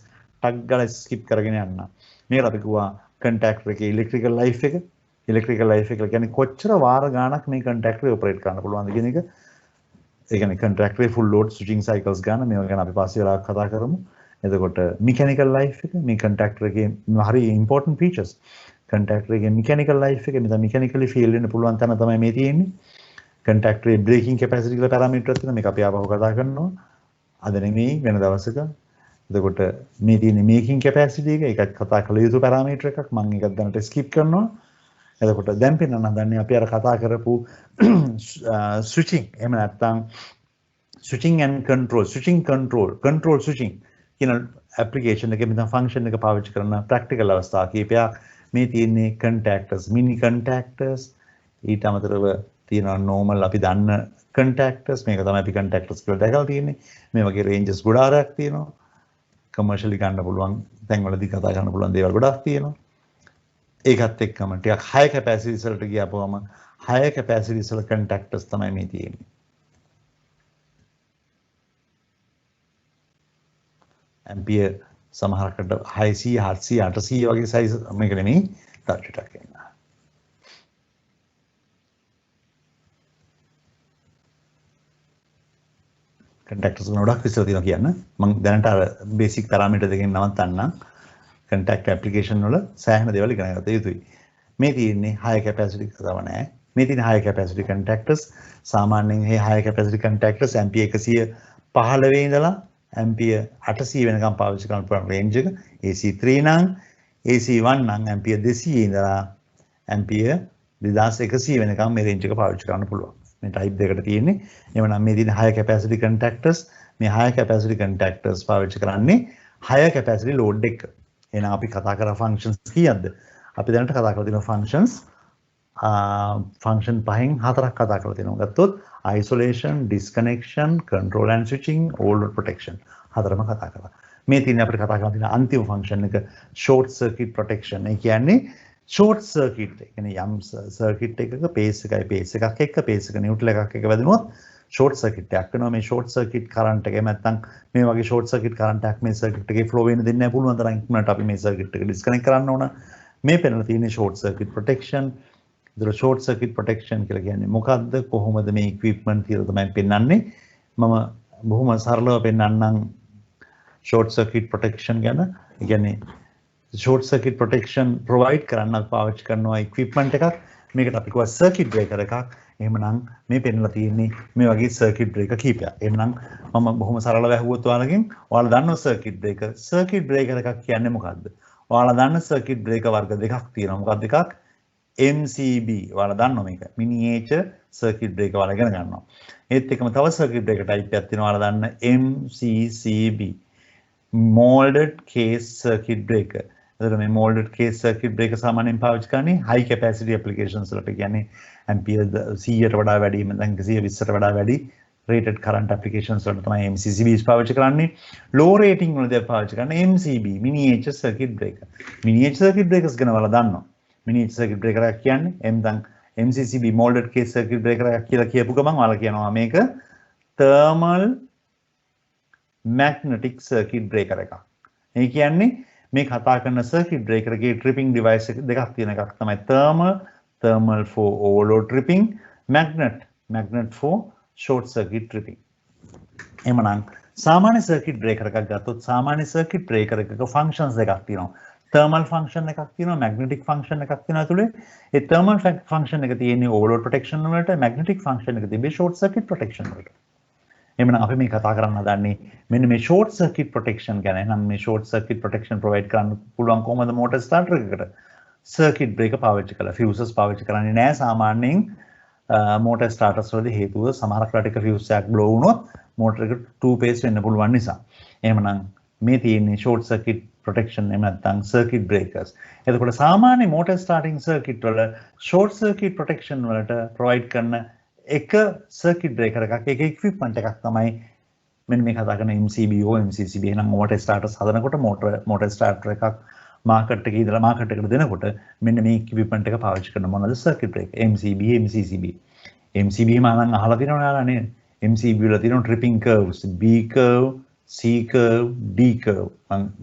ටක් ගාලා skip කරගෙන යන්න. මේකට අපි කිව්වා contactor එකේ electrical life එක. electrical life එක කියන්නේ කොච්චර වාර ගාණක් මේ contactor එක operate කරන්න පුළුවන්ද කියන එක. ඒ කියන්නේ contactor එකේ full load switching cycles ගන්න මේවා ගැන අපි පස්සේ වෙලාවක කතා කරමු. එතකොට mechanical life එක මේ contactor එකේ හරි important features. contactor එකේ mechanical life එක මෙතන mechanically fail වෙන්න පුළුවන් තැන තමයි මේ තියෙන්නේ. contactor එකේ braking capacity කියලා parameter එකක් තියෙනවා. මේක අපි ආපහු කතා කරනවා. අද නෙමෙයි වෙන දවසක. එතකොට මේ තියෙන්නේ making capacity එක. ඒකත් කතා කළ යුතු parameter එකක්. මම ඒකත් දැනට skip කරනවා. එතකොට දැන් පෙන්නන්න හදන්නේ අපි අර කතා කරපු switching. එහෙම නැත්නම් switching and control switching කියන application එකේ මෙතන function එක පාවිච්චි කරන practical අවස්ථා කීපයක් මේ තියෙන්නේ contactors mini contactors ඊට අමතරව තියෙනවා normal අපි දන්න contactors මේක තමයි අපි contactors කියලා දැකලා තියෙන්නේ මේ වගේ ranges ගොඩාක් තියෙනවා commercially ගන්න පුළුවන් තැන්වලදී කතා කරන්න පුළුවන් දේවල් ගොඩාක් තියෙනවා ඒකත් එක්කම ටිකක් high capacities වලට ගියාපුවම high capacities වල contactors තමයි මේ තියෙන්නේ ampere සමහරකට 600 700 800 වගේ size මේක නෙමෙයි touch එකක් එන්න. contactors ගොඩක් විස්තර තියෙනවා කියන්න. මම දැනට අර බේසික් පැරාමීටර් දෙකෙන් නවත්තන්නම්. contact application වල සෑහෙන දේවල් ඉගෙන ගන්න යුතුයි. මේ තියෙන්නේ high capacity තව නැහැ. මේ තියෙන high capacity contactors සාමාන්‍යයෙන් මේ high capacity contactors ampere 115 ඉඳලා ampere 800 වෙනකම් පාවිච්චි කරන්න පුළුවන් range එක. AC3 නම් AC1 නම් ampere 200 ඉඳලා ampere 2100 වෙනකම් මේ range එක පාවිච්චි කරන්න පුළුවන්. මේ type දෙකට තියෙන්නේ. එවනම් මේ තියෙන high capacity contactors මේ high capacity contactors පාවිච්චි කරන්නේ higher capacity load එක. එහෙනම් අපි කතා කරා functions කීයක්ද? අපි දැනට කතා කරලා තියෙන functions function පහෙන් හතරක් කතා කරලා තියෙනවා. ගත්තොත් isolation, disconnection, control and switching, overload protection. හතරම කතා කරා. මේ තියෙන්නේ අපිට කතා කරලා තියෙන අන්තිම function එක short circuit protection. ඒ කියන්නේ short circuit. ඒ කියන්නේ යම් circuit එකක pace එකක් එක්ක pace එක neutral එකක් එක්ක වැදුනොත් short circuit එකක් වෙනවා. මේ short circuit current එක නැත්තම් මේ වගේ short circuit current එකක් මේ circuit එකේ flow වෙන්න දෙන්නේ නැහැ. පුළුවන් තරම් ඉක්මනට අපි මේ circuit එක disconnect කරන්න ඕන. මේ පෙන්නලා තියෙන්නේ short circuit protection. ඒතර short circuit protection කියලා කියන්නේ මොකද්ද? කොහොමද මේ equipment කියලා තමයි පෙන්වන්නේ. මම බොහොම සරලව පෙන්වන්නම් short circuit protection ගැන. ඒ කියන්නේ short circuit protection provide කරන්න පාවිච්චි කරනවා equipment එකක්. මේකට අපි කියවා circuit breaker එකක්. එහෙමනම් මේ පෙන්නලා තියෙන්නේ මේ වගේ circuit breaker කීපයක්. එහෙනම් මම බොහොම සරලව අහුවොත් ඔයාලගෙන් ඔයාලා දන්නව circuit breaker. circuit breaker එකක් කියන්නේ මොකද්ද? ඔයාලා දන්න circuit breaker වර්ග දෙකක් තියෙනවා. මොකක්ද එකක්? MCB. ඔයාලා දන්නව මේක. miniature circuit breaker ඔයාලා ඉගෙන ගන්නවා. ඒත් එක්කම තව circuit breaker type එකක් තියෙනවා. ඔයාලා දන්න MCCB. molded case circuit breaker. එතකොට මේ molded case circuit breaker සාමාන්‍යයෙන් පාවිච්චි කරන්නේ high capacity applications වලට. කියන්නේ ampere 100ට වඩා වැඩි නැත්නම් 120ට වඩා වැඩි rated current applications වලට තමයි MCCBs පාවිච්චි කරන්නේ. low rating වලදී පාවිච්චි කරන්නේ MCB miniature circuit breaker. miniature circuit breakers ගැන ඔයාලා දන්නවා. miniature circuit breaker එකක් කියන්නේ එම්දන් MCCB molded case circuit breaker එකක් කියලා කියපු ගමන් ඔයාලා කියනවා මේක thermal magnetic circuit breaker එකක්. ඒ කියන්නේ මේ කතා කරන circuit breaker එකේ tripping device දෙකක් තියෙන එකක් තමයි thermal for overload tripping, magnet for short circuit tripping. එමනම් සාමාන්‍ය circuit breaker එකක් ගත්තොත් සාමාන්‍ය circuit breaker එකක functions දෙකක් තියෙනවා. thermal function එකක් තියෙනවා, magnetic function එකක් තියෙනවා ඇතුලේ. ඒ thermal function එක තියෙන්නේ overload protection වලට, magnetic function එක තිබේ short circuit protection වලට. එමනම් අපි මේ කතා කරන්න හදන්නේ මෙන්න මේ short circuit protection ගැන. එහෙනම් මේ short circuit protection provide කරන්න පුළුවන් කොහොමද motor starter එකකට? circuit breaker පාවිච්චි කරලා fuses පාවිච්චි කරන්නේ නැහැ සාමාන්‍යයෙන් motor starters වලදී හේතුව සමහරක් රටක fuse එකක් blow වුණොත් motor එක two phase වෙන්න පුළුවන් නිසා. එහෙමනම් මේ තියෙන්නේ short circuit protection එහෙම නැත්නම් circuit breakers. එතකොට සාමාන්‍ය motor starting circuit වල short circuit protection වලට provide කරන එක circuit breaker එකක් එක equipment එකක් තමයි මෙන්න මේ කතා කරන MCB MCCB. එහෙනම් motor starters හදනකොට motor starter එකක් market එකේ ඉඳලා market එකට දෙනකොට මෙන්න මේ equipment එක පාවිච්චි කරන මොනවද circuit breaker MCB MCCB. MCB මම අහලා තියෙනවා යාලා නේද? MCB වල තියෙනවා tripping curves B curve C curve D curve.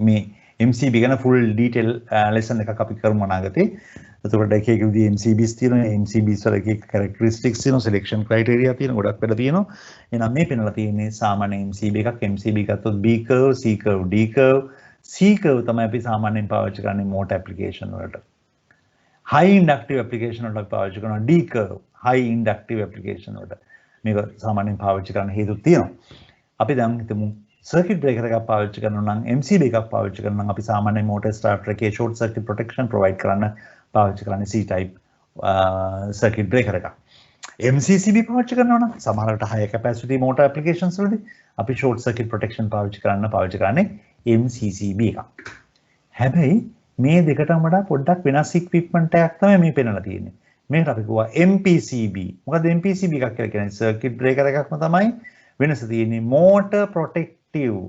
මේ MCB ගැන full detail lesson එකක් අපි කරමු අනාගතේ. එතකොට එක එක විදිහේ MCBs තියෙනවා. MCBs වල එක එක characteristics තියෙනවා, selection criteria තියෙනවා, ගොඩක් වැඩ තියෙනවා. එහෙනම් මේ පෙන්නලා තියෙන්නේ සාමාන්‍ය MCB එකක්. MCB ගත්තොත් B curve, C curve, D curve. C curve තමයි අපි සාමාන්‍යයෙන් පාවිච්චි කරන්නේ motor application වලට. high inductive application වලට අපි පාවිච්චි කරනවා D curve, high inductive application වලට. මේක සාමාන්‍යයෙන් පාවිච්චි කරන්න හේතු තියෙනවා. අපි දැන් හිතමු circuit breaker එකක් පාවිච්චි කරනවා නම් MCB එකක් පාවිච්චි කරනවා නම් අපි සාමාන්‍ය motor starter එකේ short circuit protection provide කරන්න පාවිච්චි කරන්නේ C type circuit breaker එකක්. MCCB පාවිච්චි කරනවා නම් සමහරවිට high capacity motor applications වලදී අපි short circuit protection පාවිච්චි කරන්නේ MCCB එකක්. හැබැයි මේ දෙකටම වඩා පොඩ්ඩක් වෙනස් equipment එකක් තමයි මේ පෙන්නලා තියෙන්නේ. මේකට අපි කියවා MPCB. මොකද MPCB එකක් කියලා කියන්නේ circuit breaker එකක්ම තමයි. වෙනස තියෙන්නේ motor protective.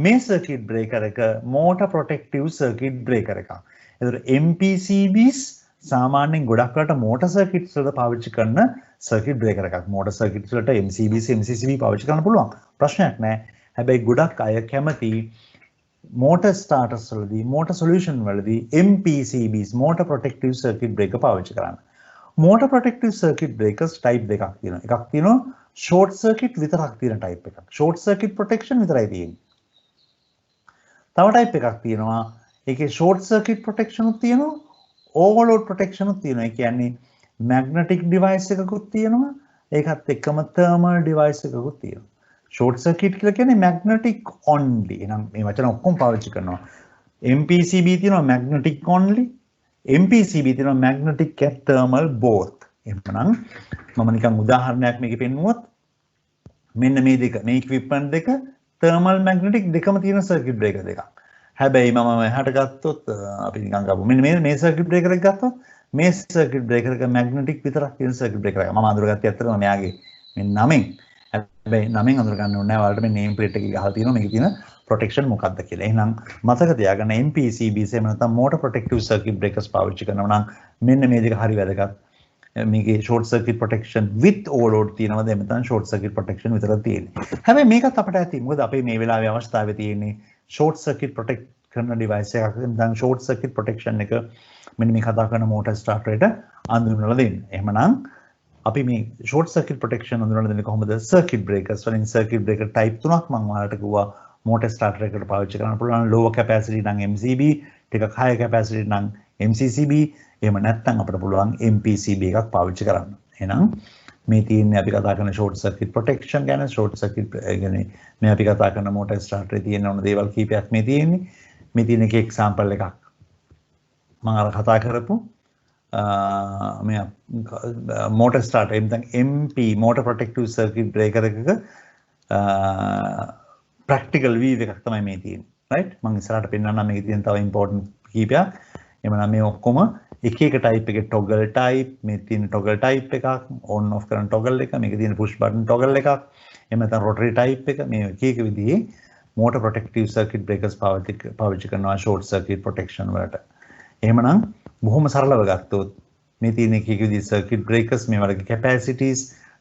මේ circuit breaker එක motor protective circuit breaker එකක්. එතකොට MPCBs සාමාන්‍යයෙන් ගොඩක් රට motor circuits වලට පාවිච්චි කරන circuit breaker එකක්. motor circuits වලට MCBs MCCB පාවිච්චි කරන්න පුළුවන්. ප්‍රශ්නයක් නැහැ. හැබැයි ගොඩක් අය කැමති motor starters වලදී motor solution වලදී MPCBs motor protective circuit breaker පාවිච්චි කරන්න. motor protective circuit breakers type දෙකක් තියෙනවා. එකක් තියෙනවා ෂෝට් සර්කිට් විතරක් තියෙන ටයිප් එකක්. ෂෝට් සර්කිට් ප්‍රොටෙක්ෂන් විතරයි තියෙන්නේ. තව ටයිප් එකක් තියෙනවා. ඒකේ ෂෝට් සර්කිට් ප්‍රොටෙක්ෂන් උත් තියෙනවා, ඕවර්ලෝඩ් ප්‍රොටෙක්ෂන් උත් තියෙනවා. ඒ කියන්නේ මැග්නටික් ඩිවයිස් එකකුත් තියෙනවා. ඒකත් එක්කම තර්මල් ඩිවයිස් එකකුත් තියෙනවා. ෂෝට් සර්කිට් කියලා කියන්නේ මැග්නටික් ඔන්ලි. එහෙනම් මේ වචන ඔක්කොම පාවිච්චි කරනවා. MPCB තියෙනවා මැග්නටික් ඔන්ලි. MPCB තියෙනවා මැග්නටික් and thermal both. එහෙනම් මම නිකන් උදාහරණයක් මේකේ පෙන්නුවොත් මෙන්න මේ දෙක මේ equipment දෙක thermal magnetic දෙකම තියෙන circuit breaker දෙකක්. හැබැයි මම එහාට ගත්තොත් අපි නිකන් ගමු. මෙන්න මේ circuit breaker එක ගත්තොත් මේ circuit breaker එක magnetic විතරක් තියෙන circuit breaker එක. මම අඳුරගත්තේ ඇත්තටම මෙයාගේ මේ නමෙන්. හැබැයි නමෙන් අඳුර ගන්න ඕනේ නැහැ. ඔයාලට මේ name plate එකේ ගහලා තියෙනවා මේකේ තියෙන protection මොකක්ද කියලා. එහෙනම් මතක තියාගන්න MPCBs එහෙම නැත්නම් motor protective circuit breakers පාවිච්චි කරනවා නම් මෙන්න මේ දෙක හරි වැදගත්. මේකේ short circuit protection with overload තියෙනවද එහෙම නැත්නම් short circuit protection විතරක් තියෙන්නේ. හැබැයි මේකත් අපිට ඇති. මොකද අපේ මේ වෙලාවේ අවස්ථාවේ තියෙන්නේ short circuit protect කරන device එකක්. නැත්නම් short circuit protection එක මෙන්න මේ කතා කරන motor starter එකට අඳුනලා දෙන්න. එහෙමනම් අපි මේ short circuit protection අඳුනලා දෙන්නේ කොහොමද? circuit breakers වලින් circuit breaker type තුනක් මම ඔයාලට කිව්වා motor starter එකට පාවිච්චි කරන්න පුළුවන්. low capacity නම් MCB, ටිකක් high capacity නම් MCCB, එහෙම නැත්නම් අපිට පුළුවන් MPCB එකක් පාවිච්චි කරන්න. එහෙනම් මේ තියෙන්නේ අපි කතා කරන short circuit protection ගැන. short circuit කියන්නේ මේ අපි කතා කරන motor starter එකේ තියෙන ඕන දේවල් කීපයක් මේ තියෙන්නේ. මේ තියෙන එකේ example එකක් මම අර කතා කරපු මේ motor starter එහෙනම් MP motor protective circuit breaker එකක practical view එකක් තමයි මේ තියෙන්නේ. right මම ඉස්සරහට පෙන්නන්නම් මේකේ තියෙන තව important කීපයක්. එමනම් මේ ඔක්කොම එක එක type එකේ toggle type මේ තියෙන toggle type එකක් on off කරන toggle එක මේකේ තියෙන push button toggle එකක් එහෙම නැත්නම් rotary type එක මේ එක එක විදිහේ motor protective circuit breakers පාවිච්චි කරනවා short circuit protection වලට. එහෙමනම් බොහොම සරලව ගත්තොත් මේ තියෙන එක එක විදිහේ circuit breakers මේ වගේ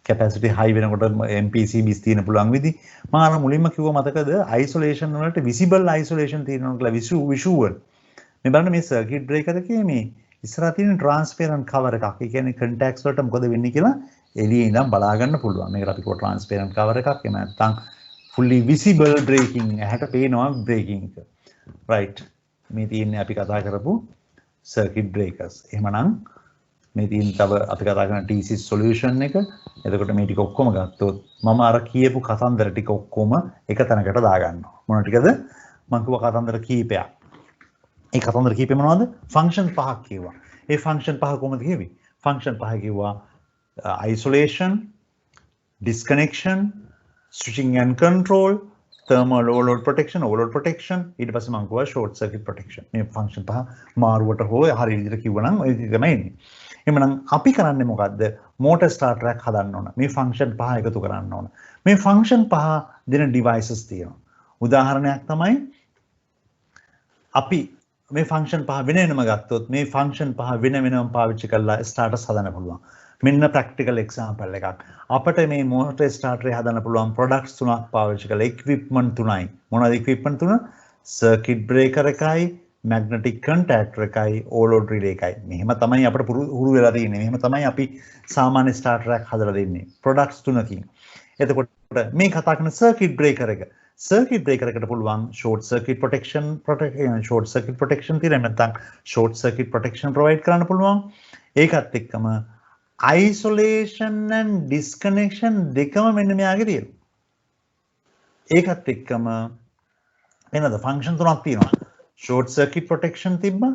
capacity high වෙනකොට MPCBs තියෙන පුළුවන් විදි මම අර මුලින්ම කිව්ව මතකද isolation වලට visible isolation තියෙනවා කියලා visual මේ බලන්න මේ circuit breaker එකේ මේ ඉස්සරහ තියෙන transparent cover එකක්. ඒ කියන්නේ contacts වලට මොකද වෙන්නේ කියලා එළියේ ඉඳන් බලා ගන්න පුළුවන්. මේකට අපි කියව transparent cover එකක්. එහෙම නැත්නම් fully visible braking. ඇහැට පේනවා braking එක. right. මේ තියෙන්නේ අපි කතා කරපු circuit breakers. එහෙමනම් මේ තියෙන තව අපි කතා කරන TC solution එක. එතකොට මේ ටික ඔක්කොම ගත්තොත් මම අර කියපු කතන්දර ටික ඔක්කොම එක තැනකට දාගන්නවා. මොන ටිකද? මම කිව්ව කතන්දර කීපයක්. ඒ කතන්දර කීපේ මොනවද? ෆන්ක්ෂන් පහක් කිව්වා. ඒ ෆන්ක්ෂන් පහ කොහොමද කිව්වේ? ෆන්ක්ෂන් පහ කිව්වා isolation, disconnection, switching and control, thermal overload protection, overload protection. ඊට පස්සේ මම කිව්වා short circuit protection. මේ ෆන්ක්ෂන් පහ මාරුවට හෝ හරි විදිහට කිව්වනම් ඔය විදිහ තමයි එන්නේ. එහෙනම් අපි කරන්නේ මොකද්ද? motor starter එකක් හදන්න ඕන. මේ ෆන්ක්ෂන් පහ එකතු කරන්න ඕන. මේ ෆන්ක්ෂන් පහ දෙන devices තියෙනවා. උදාහරණයක් තමයි අපි මේ ෆන්ක්ෂන් පහ වෙන වෙනම ගත්තොත් මේ ෆන්ක්ෂන් පහ වෙන වෙනම පාවිච්චි කරලා ස්ටාර්ටර්ස් හදන්න පුළුවන්. මෙන්න ප්‍රැක්ටිකල් එක්සැම්පල් එකක්. අපිට මේ මොටර් ස්ටාර්ටර් එක හදන්න පුළුවන් ප්‍රොඩක්ට්ස් තුනක් පාවිච්චි කරලා equipment තුනයි. මොනවද equipment තුන? circuit breaker එකයි, magnetic contactor එකයි, overload relay එකයි. මෙහෙම තමයි අපිට හුරු වෙලා තියෙන්නේ. මෙහෙම තමයි අපි සාමාන්‍ය ස්ටාර්ටර් එකක් හදලා දෙන්නේ. ප්‍රොඩක්ට්ස් තුනකින්. එතකොට මේ කතා කරන circuit breaker එක circuit breaker එකට පුළුවන් short circuit protection තියෙන නැත්නම් short circuit protection provide කරන්න පුළුවන්. ඒකත් එක්කම isolation and disconnection දෙකම මෙන්න මෙයාගේ තියෙනවා. ඒකත් එක්කම වෙනද function තුනක් තියෙනවා. short circuit protection තිබ්බා,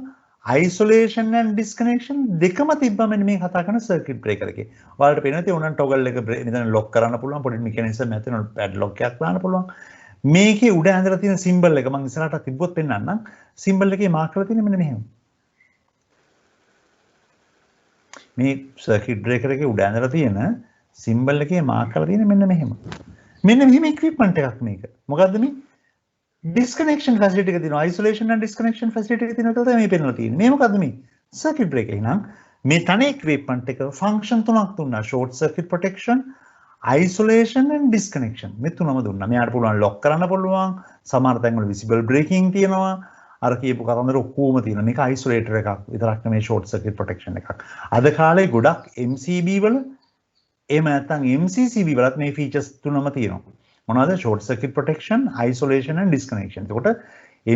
isolation and disconnection දෙකම තිබ්බා මෙන්න මේ කතා කරන circuit breaker එකේ. ඔයාලට පේනවා තියෙන උනන් toggle එක මෙතන lock කරන්න පුළුවන්, පොඩි mechanism එකක් තියෙනවා, padlock එකක් දාන්න පුළුවන්. මේකේ උඩ ඇඳලා තියෙන සිම්බල් එක මම ඉස්සරහට තිබ්බොත් පෙන්නන්නම්. සිම්බල් එකේ මාක් කරලා තියෙන්නේ මෙන්න මෙහෙම. මේ සර්කිට් බ්‍රේකර් එකේ උඩ ඇඳලා තියෙන සිම්බල් එකේ මාක් කරලා තියෙන්නේ මෙන්න මෙහෙම. මෙන්න මෙහෙම equipment එකක් මේක. මොකද්ද මේ? disconnection facility එක තියෙනවා. isolation and disconnection facility එක තියෙනවා කියලා තමයි මේ පෙන්නලා තියෙන්නේ. මේ මොකද්ද මේ? circuit breaker. එහෙනම් මේ තනේ equipment එක function තුනක් දුන්නා. short circuit protection, isolation and disconnection මේ තුනම දුන්නා. මෙයාට පුළුවන් lock කරන්න පුළුවන්. සමහර තැන්වල visible braking තියෙනවා. අර කියපු කතන්දර ඔක්කොම තියෙනවා. මේක isolator එකක් විතරක් නෙමෙයි short circuit protection එකක්. අද කාලේ ගොඩක් MCB වල එහෙම නැත්නම් MCCB වලත් මේ ෆීචර්ස් තුනම තියෙනවා. මොනවද? short circuit protection, isolation and disconnection. එතකොට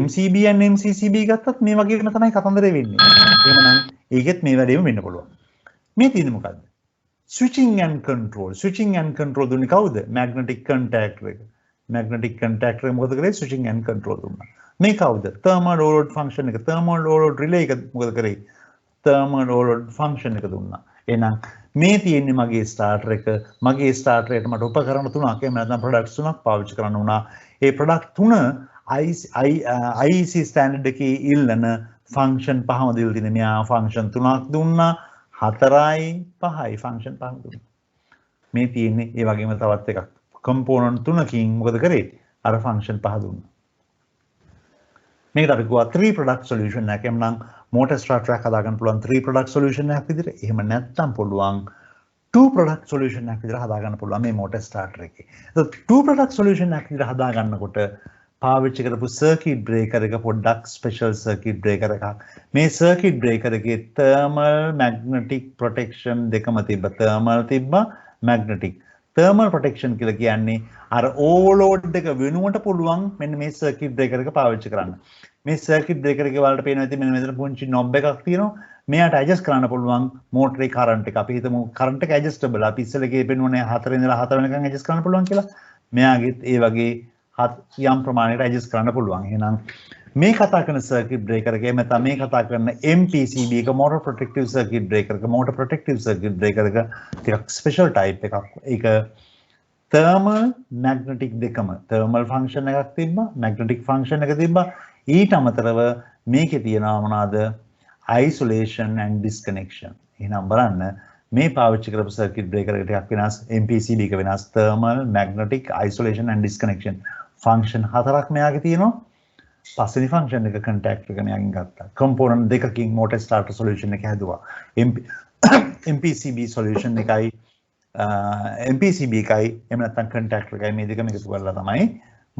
MCB and MCCB ගත්තත් මේ වගේම තමයි කතන්දරේ වෙන්නේ. එහෙමනම් ඒකෙත් මේ වැඩේම වෙන්න පුළුවන්. මේ තියෙන්නේ මොකද්ද? switching and control. switching and control දුන්නේ කවුද? magnetic contactor එක. magnetic contactor එක මොකද කරේ? switching and control දුන්නා. මේ කවුද? thermal overload function එක. thermal overload relay එක මොකද කරේ? thermal overload function එක දුන්නා. එහෙනම් මේ තියෙන්නේ මගේ ස්ටාර්ටර් එක. මගේ ස්ටාර්ටර් එකට මට උපකරණ තුනක් එහෙම නැත්නම් ප්‍රොඩක්ට්ස් තුනක් පාවිච්චි කරන්න වුණා. ඒ ප්‍රොඩක්ට් තුන IEC ස්ටෑන්ඩඩ් එකේ ඉල්ලන ෆන්ක්ෂන් පහම දීලා තියෙනවා. මෙයා ෆන්ක්ෂන් තුනක් දුන්නා. 4යි 5යි ෆන්ක්ෂන් පහම දුන්නා. මේ තියෙන්නේ ඒ වගේම තවත් එකක්. කම්පෝනන්ට් තුනකින් මොකද කරේ? අර ෆන්ක්ෂන් පහ දුන්නා. මේකට අපි කිව්වා 3 product solution එකක්. එම්නම් motor starter එකක් හදාගන්න පුළුවන් 3 product solution එකක් විදිහට. එහෙම නැත්නම් පුළුවන් 2 product solution එකක් විදිහට හදාගන්න පුළුවන් මේ motor starter එකේ. ඒක 2 product solution එකක් විදිහට හදාගන්නකොට පාවිච්චි කරපු circuit breaker එක පොඩ්ඩක් special circuit breaker එකක්. මේ circuit breaker එකේ thermal magnetic protection දෙකම තිබ්බා. thermal තිබ්බා magnetic. thermal protection කියලා කියන්නේ අර overload එක වෙනුවට පුළුවන් මෙන්න මේ circuit breaker එක පාවිච්චි කරන්න. මේ circuit breaker එකේ වලට පේනවා ඉතින් මෙන්න මෙතන පුංචි knob එකක් තියෙනවා. මෙයාට adjust කරන්න පුළුවන් motor එකේ current එක. අපි හිතමු current එක adjustable. අපි ඉස්සෙල්ලේ පෙන්නුනේ 4 ඉඳලා 4 වෙනකන් adjust කරන්න පුළුවන් කියලා. මෙයාගෙත් ඒ වගේ යම් ප්‍රමාණයකට adjust කරන්න පුළුවන්. එහෙනම් මේ කතා කරන circuit breaker එකේ මත මේ කතා කරන MPCB එක motor protective circuit breaker එක motor protective circuit breaker එක ටිකක් special type එකක්. ඒක thermal magnetic දෙකම thermal function එකක් තිබ්බා magnetic function එක තිබ්බා. ඊට අමතරව මේකේ තියෙනවා මොනවාද? isolation and disconnection. එහෙනම් බලන්න මේ පාවිච්චි කරපු circuit breaker එක ටිකක් වෙනස්. MPCB එක වෙනස්. thermal magnetic isolation and disconnection function හතරක් මෙයාගේ තියෙනවා. පස්වෙනි function එක contactor එක මෙයාගෙන් ගත්තා. component දෙකකින් motor starter solution එක හැදුවා. MPCB solution එකයි MPCB එකයි එහෙම නැත්නම් contactor එකයි මේ දෙකම එකතු කරලා තමයි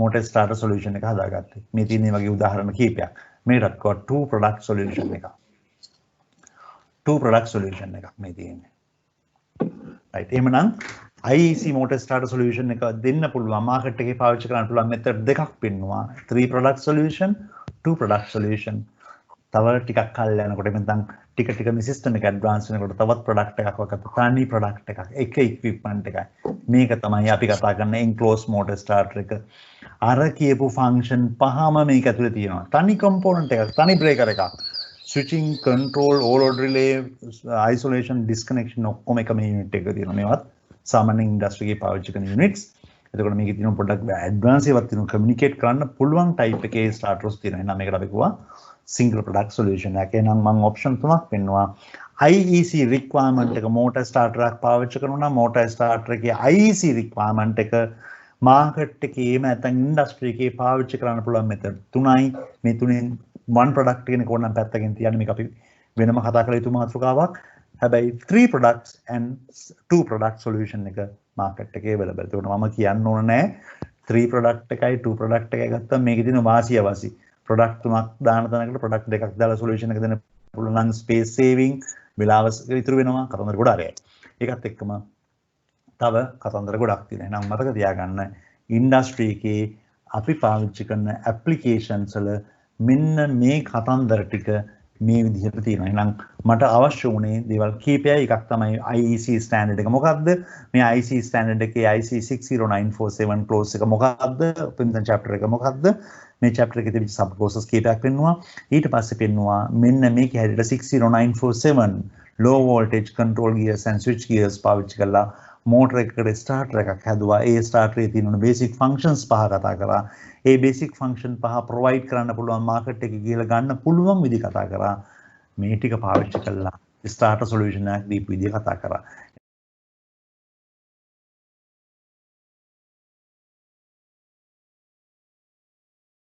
motor starter solution එක හදාගත්තේ. මේ තියෙන වගේ උදාහරණ කීපයක්. මේකට කො 2 product solution එකක්. 2 product solution එකක් මේ තියෙන්නේ. right එහෙමනම් IEC motor starter solution එක දෙන්න පුළුවන් මාකට් එකේ පාවිච්චි කරන්න පුළුවන් method දෙකක් පෙන්නවා. 3 product solution 2 product solution. තව ටිකක් කල් යනකොට නැත්නම් ටික ටික මේ සිස්ටම් එක ඇඩ්වාන්ස් වෙනකොට තවත් ප්‍රොඩක්ට් එකක් වගේ තනි ප්‍රොඩක්ට් එකක් එක ඉක්විප්මන්ට් එකයි. මේක තමයි අපි කතා කරන enclosed motor starter එක. අර කියපු ෆන්ක්ෂන් පහම මේක ඇතුලේ තියෙනවා. තනි කම්පෝනන්ට් එකක්, තනි බ්‍රේකර් එකක්. switching, control, overload relay, isolation, disconnection ඔක්කොම එක මේ යුනිට් එකක තියෙනවා. මේවත් සාමාන්‍ය ඉන්ඩස්ට්‍රි එකේ පාවිච්චි කරන යුනිට්ස්. එතකොට මේකේ තියෙන පොඩ්ඩක් ඇඩ්වාන්ස් ඒවාත් තියෙනවා. කමියුනිකේට් කරන්න පුළුවන් ටයිප් එකේ ස්ටාර්ටර්ස් තියෙනවා. එහෙනම් මේකට අපි කිව්වා single product solution එකක්. එහෙනම් මම ඔප්ෂන් තුනක් පෙන්නවා. IEC requirement එක motor starter එකක් පාවිච්චි කරනවා නම් motor starter එකේ IEC requirement එක මාකට් එකේම නැත්නම් ඉන්ඩස්ට්‍රි එකේ පාවිච්චි කරන්න පුළුවන් මෙතන තුනයි. මේ තුනෙන් one product කෙනෙක් ඕනනම් පැත්තකින් තියන්නේ මේක අපි වෙනම කතා කළ යුතු මාතෘකාවක්. හැබැයි 3 products and 2 product solution එක මාකට් එකේ available. ඒකට මම කියන්න ඕන නෑ 3 product එකයි 2 product එකයි ගත්තම මේකේ තියෙන වාසිය වාසි. product තුනක් දාන තැනකට product දෙකක් දාලා solution එක දෙන්න පුළුවන් නම් space saving වෙලාව ඉතුරු වෙනවා. කතන්දර ගොඩ ආරයයි. ඒකත් එක්කම තව කතන්දර ගොඩක් තියෙනවා. එහෙනම් මතක තියාගන්න ඉන්ඩස්ට්‍රි එකේ අපි පාවිච්චි කරන ඇප්ලිකේෂන්ස් වල මෙන්න මේ කතන්දර ටික මේ විදිහට තියෙනවා. එහෙනම් මට අවශ්‍ය වුණේ දේවල් කීපයයි. එකක් තමයි IEC ස්ටෑන්ඩඩ් එක මොකක්ද? මේ IEC ස්ටෑන්ඩඩ් එකේ IC 60947 ක්ලෝස් එක මොකක්ද? පින්තන් chapter එක මොකක්ද? මේ chapter එකේ තිබිච්ච sub process කීපයක් පෙන්නවා. ඊට පස්සේ පෙන්නවා මෙන්න මේකේ හැටියට 60947 low voltage control gears and switch gears පාවිච්චි කරලා motor එකකට starter එකක් හැදුවා. ඒ starter එකේ තියෙන basic functions පහ කතා කරා. ඒ basic function පහ provide කරන්න පුළුවන් market එකේ කියලා ගන්න පුළුවන් විදි කතා කරා. මේ ටික පාවිච්චි කළා starter solution එකක් දීපු විදිය කතා කරා.